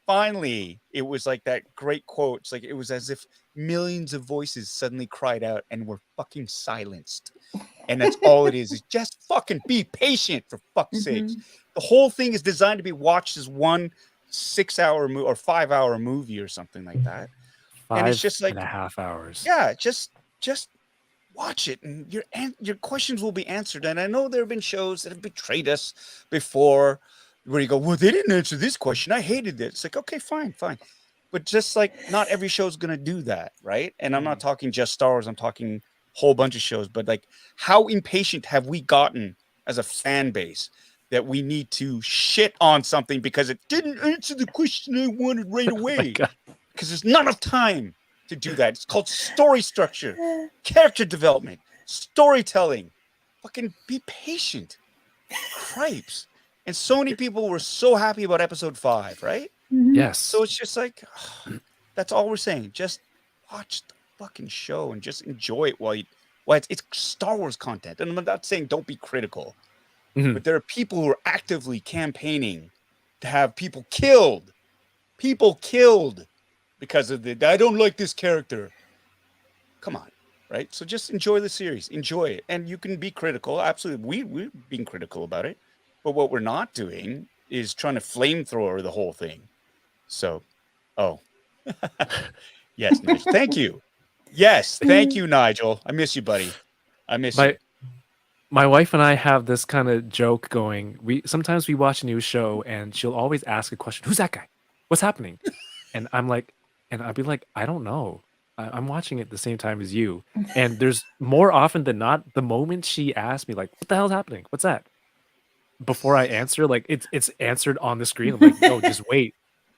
finally, it was like that great quote. It's like it was as if millions of voices suddenly cried out and were fucking silenced. And that's all it is just fucking be patient, for fuck's sakes. The whole thing is designed to be watched as one 6-hour or 5-hour movie or something like that. And it's just like 5.5 hours. Yeah, just watch it, and your questions will be answered. And I know there have been shows that have betrayed us before, where you go, well, they didn't answer this question. I hated it. It's like, okay, fine. But just like, not every show is going to do that, right? And I'm not talking just Star Wars. I'm talking a whole bunch of shows. But like, how impatient have we gotten as a fan base that we need to shit on something because it didn't answer the question I wanted right away? Because there's not enough time to do that. It's called story structure, character development, storytelling. Fucking be patient. Cripes. And so many people were so happy about episode 5, right? Yes. So it's just like, that's all we're saying. Just watch the fucking show and just enjoy it while it's Star Wars content. And I'm not saying don't be critical, but there are people who are actively campaigning to have people killed because of I don't like this character. Come on, right? So just enjoy the series, enjoy it. And you can be critical. Absolutely. We're being critical about it. But what we're not doing is trying to flamethrower the whole thing. So, yes, Nigel. Thank you. Yes, thank you, Nigel. I miss you, buddy. I miss you. My wife and I have this kind of joke going. Sometimes we watch a new show and she'll always ask a question. Who's that guy? What's happening? And I'd be like, I don't know. I'm watching it at the same time as you. And there's more often than not, the moment she asks me, like, what the hell's happening? What's that? Before I answer, like it's answered on the screen. I'm like, no, just wait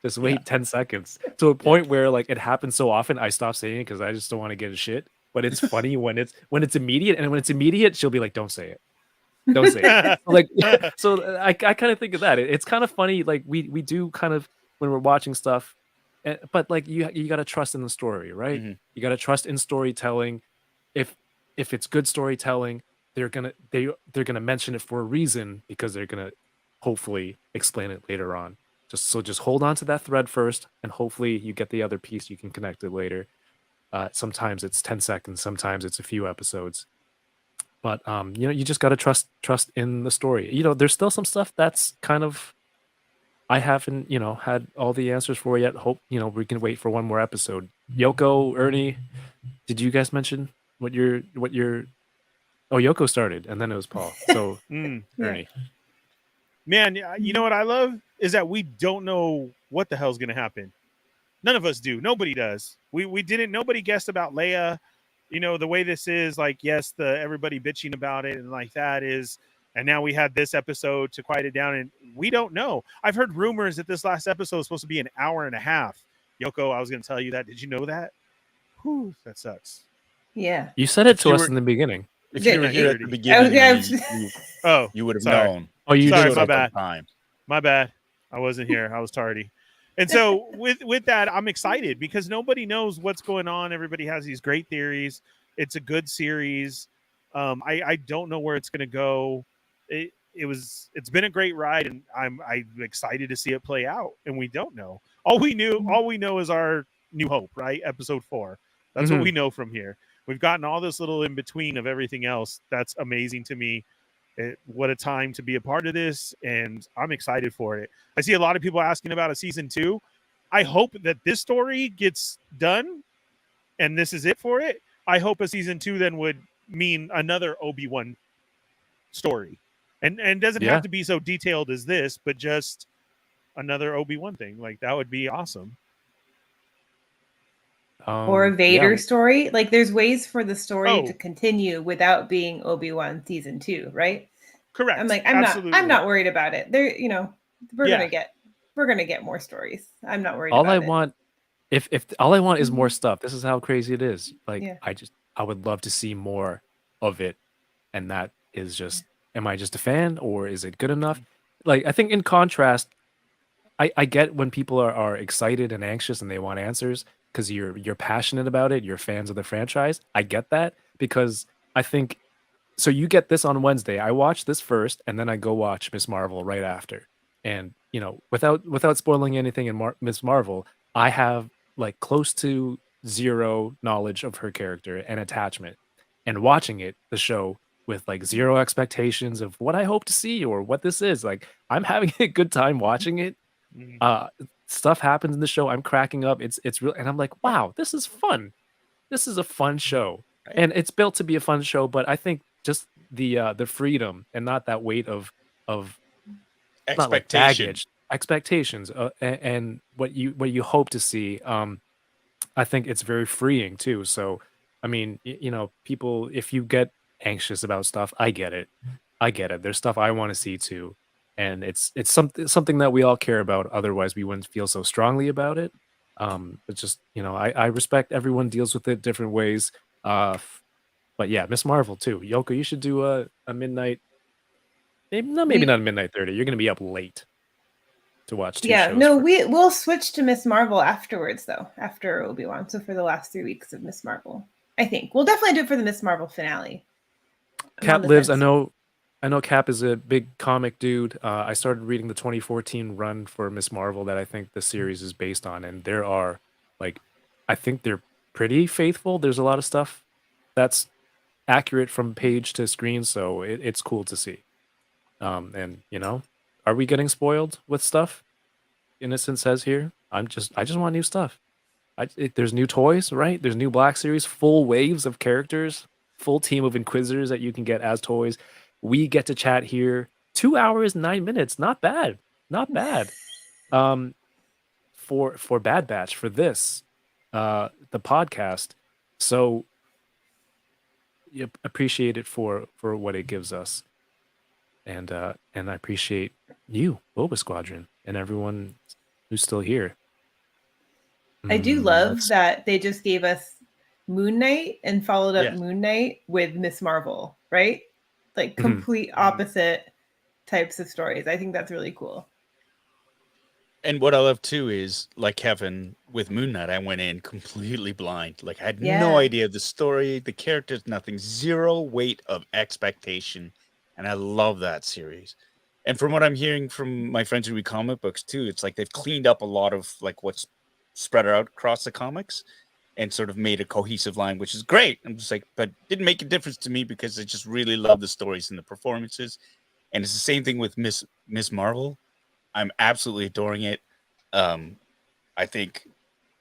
10 seconds, to a point where like it happens so often I stop saying it because I just don't want to get a shit. But it's funny when it's immediate, and when it's immediate, she'll be like, don't say it. Like, so I kind of think of that. It's kind of funny. Like we do kind of, when we're watching stuff, but like you got to trust in the story, right? You got to trust in storytelling. If it's good storytelling, they're gonna mention it for a reason, because they're gonna hopefully explain it later on. Just hold on to that thread first, and hopefully you get the other piece, you can connect it later. Sometimes it's 10 seconds, sometimes it's a few episodes. But you just gotta trust in the story. There's still some stuff that's kind of, I haven't had all the answers for yet. Hope we can wait for one more episode. Yoko, Ernie, did you guys mention what your Oh, Yoko started, and then it was Paul. So, Ernie. Man, you know what I love is that we don't know what the hell's going to happen. None of us do. Nobody does. We didn't. Nobody guessed about Leia. The way this is, like, yes, everybody bitching about it and like that is, and now we had this episode to quiet it down, and we don't know. I've heard rumors that this last episode is supposed to be an hour and a half. Yoko, I was going to tell you that. Did you know that? Whew, that sucks. Yeah. You said it to us in the beginning. If you were here at the beginning, you would have known. Oh, you sorry, did. My bad. My bad. I wasn't here. I was tardy. And so with that, I'm excited because nobody knows what's going on. Everybody has these great theories. It's a good series. I don't know where it's going to go. It's been a great ride, and I'm excited to see it play out. And we don't know. All we know is our New Hope, right? Episode 4. That's what we know from here. We've gotten all this little in between of everything else. That's amazing to me. What a time to be a part of this, and I'm excited for it. I see a lot of people asking about a season 2. I hope that this story gets done, and this is it for it. I hope a season 2 then would mean another Obi-Wan story, and doesn't have to be so detailed as this, but just another Obi-Wan thing. Like, that would be awesome. Or a Vader story. Like, there's ways for the story to continue without being Obi-Wan season 2, right? Correct. I'm not worried about it. There, we're gonna get more stories. I'm not worried. All about I it. want, if all I want is more stuff. This is how crazy it is. Like, Yeah. I would love to see more of it, and that is just, am I just a fan or is it good enough? Like, I think in contrast, I get when people are excited and anxious and they want answers because you're passionate about it, you're fans of the franchise. I get that, because I think, so you get this on Wednesday. I watch this first, and then I go watch Miss Marvel right after. And without spoiling anything in Miss Marvel, I have like close to zero knowledge of her character and attachment. And watching the show with like zero expectations of what I hope to see or what this is, like, I'm having a good time watching it. Stuff happens in the show. I'm cracking up. It's real, and I'm like, wow, this is fun. This is a fun show, and it's built to be a fun show. But I think just the freedom and not that weight of not like baggage, expectations, and what you hope to see. I think it's very freeing too. So, I mean, people, if you get anxious about stuff, I get it. There's stuff I want to see too. And it's something that we all care about. Otherwise, we wouldn't feel so strongly about it. It's just, I respect everyone deals with it different ways. But yeah, Miss Marvel too. Yoko, you should do a midnight. Maybe not a midnight 30. You're gonna be up late to watch two shows. No, we'll switch to Miss Marvel afterwards, though, after Obi-Wan. So for the last 3 weeks of Miss Marvel, I think we'll definitely do it for the Miss Marvel finale. Cap lives. I know Cap is a big comic dude. I started reading the 2014 run for Miss Marvel that I think the series is based on, and there are, like, I think they're pretty faithful. There's a lot of stuff that's accurate from page to screen, so it's cool to see. And are we getting spoiled with stuff? Innocent says here, I just want new stuff. There's new toys, right? There's new Black Series, full waves of characters, full team of Inquisitors that you can get as toys. We get to chat here 2 hours, 9 minutes. Not bad. Not bad. For Bad Batch, for this, the podcast. So you appreciate it for what it gives us. And I appreciate you, Boba Squadron, and everyone who's still here. I do love that they just gave us Moon Knight and followed up Moon Knight with Miss Marvel, right? Like complete opposite types of stories. I think that's really cool. And what I love too is, like Kevin with Moon Knight, I went in completely blind. Like, I had no idea the story, the characters, nothing, zero weight of expectation. And I love that series. And from what I'm hearing from my friends who read comic books too, it's like they've cleaned up a lot of like what's spread out across the comics and sort of made a cohesive line, which is great. I'm just like, but didn't make a difference to me because I just really love the stories and the performances. And it's the same thing with Miss Marvel. I'm absolutely adoring it. I think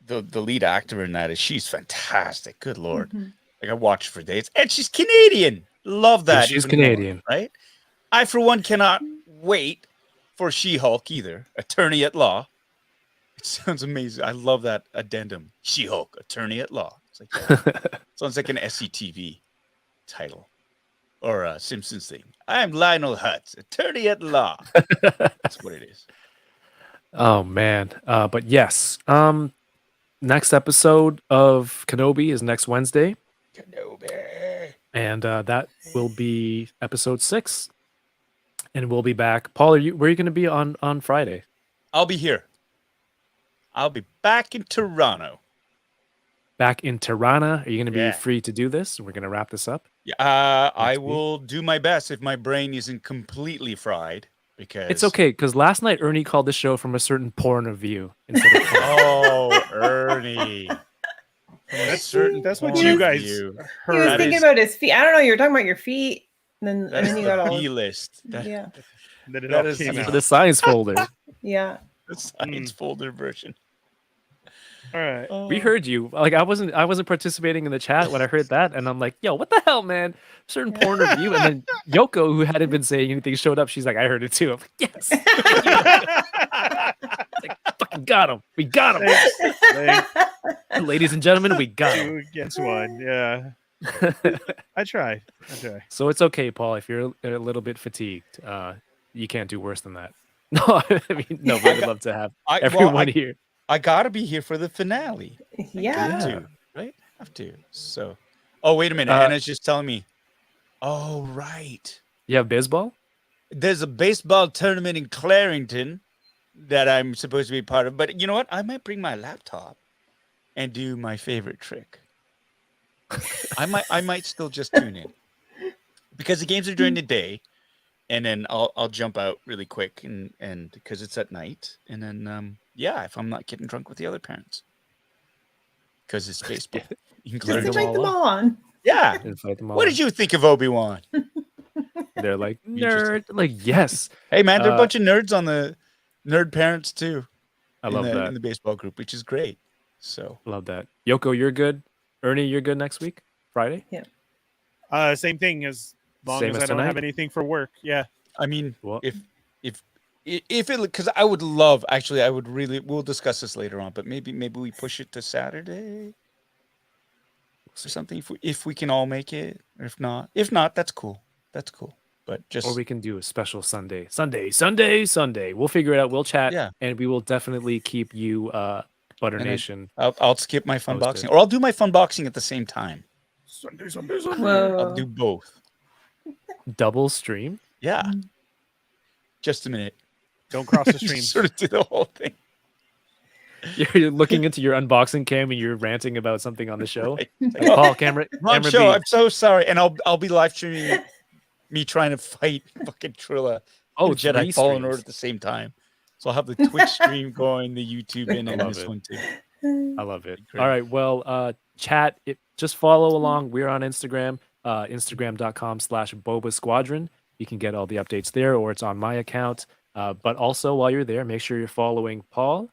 the lead actor in that she's fantastic. Good Lord. Like, I watched for days, and she's Canadian. Love that. She's Canadian, right? I, for one, cannot wait for She-Hulk either. Attorney at Law. It sounds amazing. I love that addendum. She-Hulk, Attorney at Law. It's like sounds like an SCTV title or a Simpsons thing. I'm Lionel Hutz, Attorney at Law. That's what it is. Oh man. But yes. Next episode of Kenobi is next Wednesday. Kenobi. And that will be episode 6. And we'll be back. Paul, where are you going to be on Friday? I'll be here. I'll be back in Toronto. Back in Tirana? Are you going to be free to do this? We're going to wrap this up. Yeah, I will do my best if my brain isn't completely fried. Because it's okay, because last night Ernie called the show from a certain point of view instead of oh, Ernie. That's what you guys heard. He was thinking about his feet. I don't know. You were talking about your feet. And That's then you the got all B list. That, yeah, And then it That all is came That's out. for the science folder. yeah. the science folder version. All right. We heard you. Like I wasn't participating in the chat when I heard that, and I'm like, yo, what the hell, man? Certain porn review, and then Yoko, who hadn't been saying anything, showed up. She's like, I heard it too. I'm like, yes. Like, fucking got him. We got him. Thanks. Ladies and gentlemen, we got him. 2 against 1. Yeah. I tried. So it's okay, Paul, if you're a little bit fatigued. You can't do worse than that. No, I mean, no, we would love to have everyone here. I gotta be here for the finale. Yeah. Have to, right? Have to. So, oh wait a minute. Anna's just telling me. Oh right. You have baseball? There's a baseball tournament in Clarington that I'm supposed to be part of. But you know what? I might bring my laptop and do my favorite trick. I might still just tune in because the games are during the day, and then I'll jump out really quick and because it's at night, and then yeah, if I'm not getting drunk with the other parents because it's baseball. You can Just clear them invite all them up. all on. Yeah. Invite them all. What did you think of Obi-Wan? They're like, Interesting. nerd. Like, yes. Hey man, there are a bunch of nerds on the nerd parents too. I love that. In the baseball group, which is great. So Love that. Yoko, you're good. Ernie, you're good next week? Friday? Same thing as long Same as as I don't have tonight? anything for work. Yeah. I mean, Well, if it, because I would love, actually, I would really, we'll discuss this later on, but maybe we push it to Saturday or something if we can all make it, or if not, that's cool. But just or we can do a special Sunday. We'll figure it out. We'll chat. Yeah. And we will definitely keep you, Butter And Nation. I'll skip my fun Posted. boxing, or I'll do my fun boxing at the same time. Sunday. Whoa. I'll do both. Double stream. Yeah. Just a minute. Don't cross the Just streams. sort of do the whole thing. You're looking into your unboxing cam and you're ranting about something on the show. Right. Like, Paul, camera Wrong B. show. I'm so sorry, and I'll be live streaming me trying to fight fucking Trilla. Oh, and Jedi 3 Fallen streams. Order at the same time. So I'll have the Twitch stream going, the YouTube in, and love this it. one too. I love it. Great. All right. Well, chat. Just follow along. We're on Instagram, Instagram.com/Boba Squadron. You can get all the updates there, or it's on my account. But also, while you're there, make sure you're following Paul,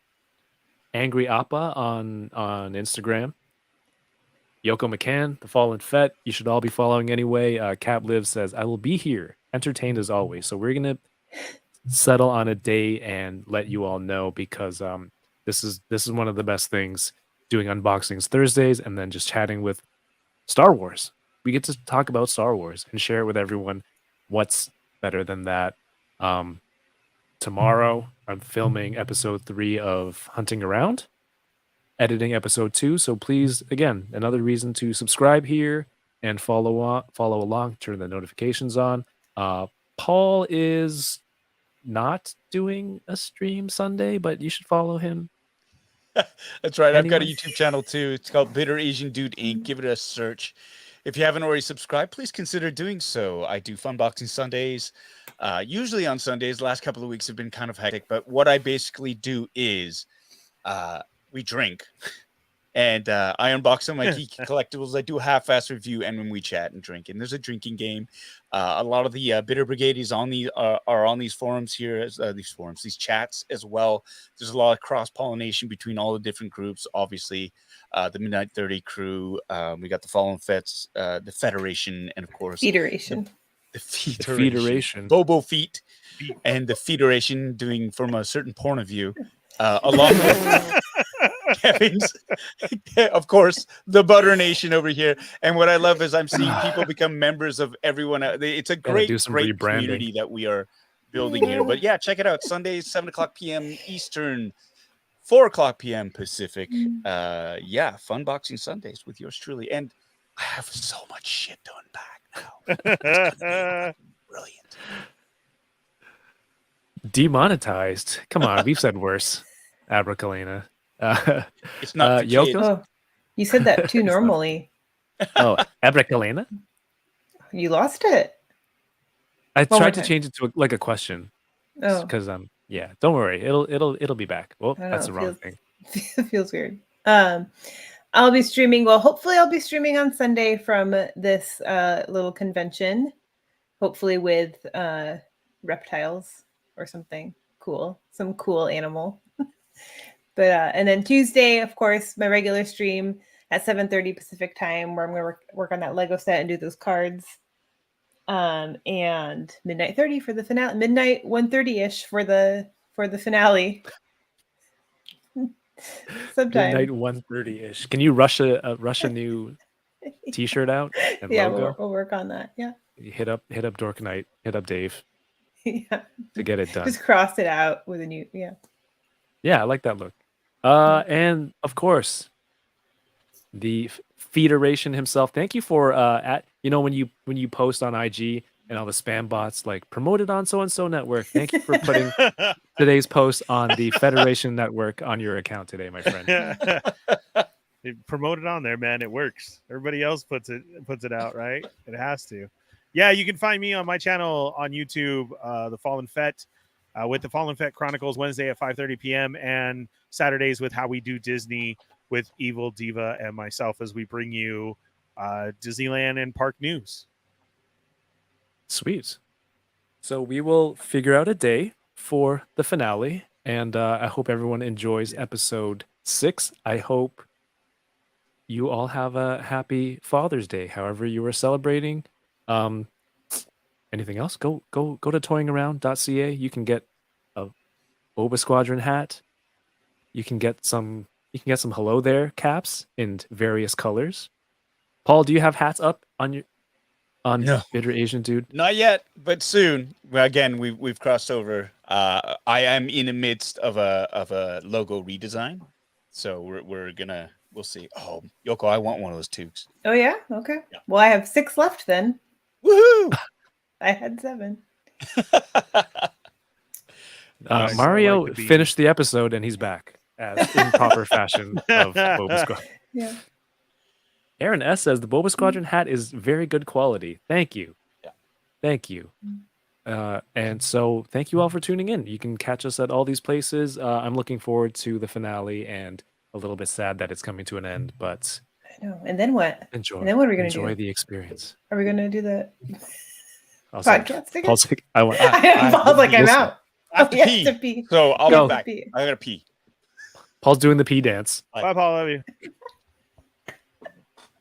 Angry Appa on Instagram, Yoko McCann, The Fallen Fett. You should all be following anyway. Cap Live says, I will be here, entertained as always. So we're going to settle on a day and let you all know, because this is one of the best things, doing unboxings Thursdays and then just chatting with Star Wars. We get to talk about Star Wars and share it with everyone. What's better than that? Tomorrow I'm filming episode 3 of Hunting Around, editing episode 2. So please, again, another reason to subscribe here and follow along, turn the notifications on. Paul is not doing a stream Sunday, but you should follow him. That's right. I've got a Anyone? YouTube channel too. It's called Bitter Asian Dude Inc. Give it a search. If you haven't already subscribed, please consider doing so. I do fun boxing Sundays, usually on Sundays. The last couple of weeks have been kind of hectic, but what I basically do is we drink, and I unbox some of my geek collectibles. I do a half-ass review, and when we chat and drink, and there's a drinking game. A lot of the Bitter Brigade is on the are on these forums here, these chats as well. There's a lot of cross-pollination between all the different groups. Obviously, the Midnight 30 crew. We got the Fallen Fets, the Federation, and of course Federation. the Federation. Federation, Bobo Feet, and the Federation, doing from a certain point of view, along with Kevin's, of course, the Butter Nation over here. And what I love is I'm seeing people become members of everyone. It's a great, do some great rebranding. community that we are building here. But yeah, check it out. Sundays, 7:00 p.m. Eastern, 4:00 p.m. Pacific. Yeah, fun boxing Sundays with yours truly. And I have so much shit to unpack now. It's gonna be brilliant. Demonetized. Come on, we've said worse. Abracalena. It's not for Yoko? kids. Oh, you said that too normally. Oh, Abracalena? You lost it. I One more tried to time. change it to like a question. Oh, Because yeah, don't worry. It'll be back. Well, I don't that's know, the wrong feels- thing. it feels weird. I'll be streaming. Well, hopefully, I'll be streaming on Sunday from this little convention hopefully with reptiles or something cool, some cool animal. But and then Tuesday, of course, my regular stream at 7:30 Pacific time, where I'm going to work on that Lego set and do those cards. And midnight 30 for the finale, midnight 1:30ish for the finale. Sometime. Midnight 1:30 ish. Can you rush a new T-shirt out and Yeah, logo? we'll work on that. Yeah. You hit up Dork Knight, hit up Dave Yeah. to get it done. Just cross it out with a new. Yeah. Yeah, I like that look. And of course, the Federation himself. Thank you for when you post on IG and all the spam bots like promoted on so and so network. Thank you for putting today's post on the Federation network on your account today, my friend. Promote it on there, man. It works. Everybody else puts it out, right? It has to. Yeah, you can find me on my channel on YouTube, The Fallen Fett, with The Fallen Fett Chronicles Wednesday at 5:30 p.m. and Saturdays with How We Do Disney with Evil Diva and myself as we bring you Disneyland and park news. Sweet. So we will figure out a day for the finale, and I hope everyone enjoys episode 6. I hope you all have a happy Father's Day, however you are celebrating. Anything else? Go to toyingaround.ca. You can get a Boba Squadron hat. You can get some hello there caps in various colors. Paul, do you have hats up on No. Bitter Asian Dude? Not yet, but soon. Well, again, we've crossed over. I am in the midst of a logo redesign, so we'll see. Oh, Yoko, I want one of those toques. Oh yeah. Okay. Yeah. Well, I have 6 left then. Woohoo! I had 7. Nice. Mario I like the beat. finished the episode and he's back as in proper fashion of Boba Squadron. Yeah. Aaron S says the Boba Squadron hat is very good quality. Thank you. Yeah. Thank you. And so thank you all for tuning in. You can catch us at all these places. I'm looking forward to the finale and a little bit sad that it's coming to an end, but I know. And then what? enjoy. And then what are we gonna enjoy do? the experience. Are we going to do the I'll say- podcast again? Paul's like, I want. Paul's like, I'm listen, out. I have to Oh, pee. he has to pee. So I'll Go. be back. Pee. I gotta pee. Paul's doing the pee dance. Bye, Paul. Love you.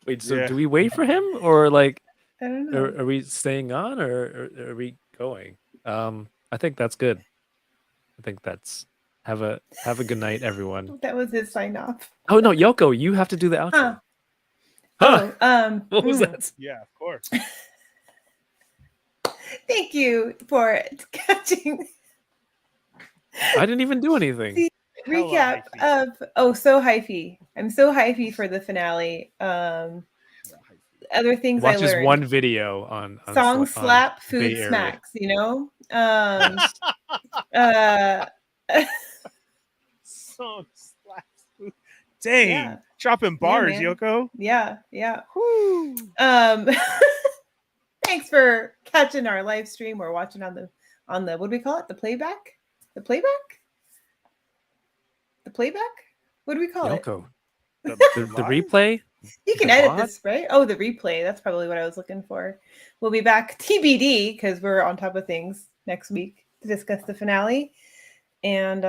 Wait, so Yeah. do we wait for him or like? I don't know. Are we staying on or are we going? I think that's good. I think that's have a good night, everyone. That was his sign off. Oh no, Yoko, you have to do the outro. Huh. Huh. What was hmm. that? Yeah, of course. Thank you for catching I didn't even do anything. Hella recap of so hyphy. I'm so hyphy for the finale. Other things Watch I this learned. one video on Song on slap, Bay food Area. smacks, you know? So slaps. Dang. Yeah. Dropping bars, man. Yoko. Yeah. Thanks for catching our live stream or watching on the what do we call it? The playback? The playback? The playback? What do we call it? Yoko. The The replay? You can The edit VOD? this, right? Oh, the replay. That's probably what I was looking for. We'll be back TBD because we're on top of things next week to discuss the finale. And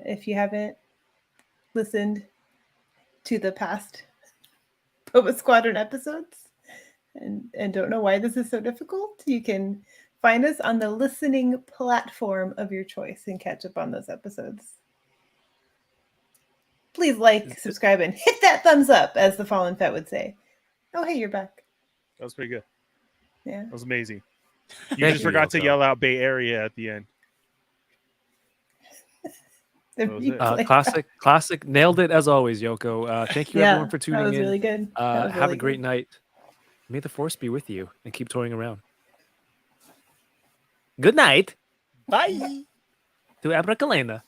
if you haven't listened to the past Boba Squadron episodes and don't know why this is so difficult, you can find us on the listening platform of your choice and catch up on those episodes. Please like, subscribe, and hit that thumbs up, as the Fallen Fett would say. Oh, hey, you're back. That was pretty good. Yeah. That was amazing. You Thank just you, forgot to Yoko. yell out Bay Area at the end. The That was it. replay. Classic. Nailed it as always, Yoko. Thank you everyone for that tuning was in. really good. That was Have a really great good. night. May the force be with you and keep toying around. Good night Bye. to Abracalena.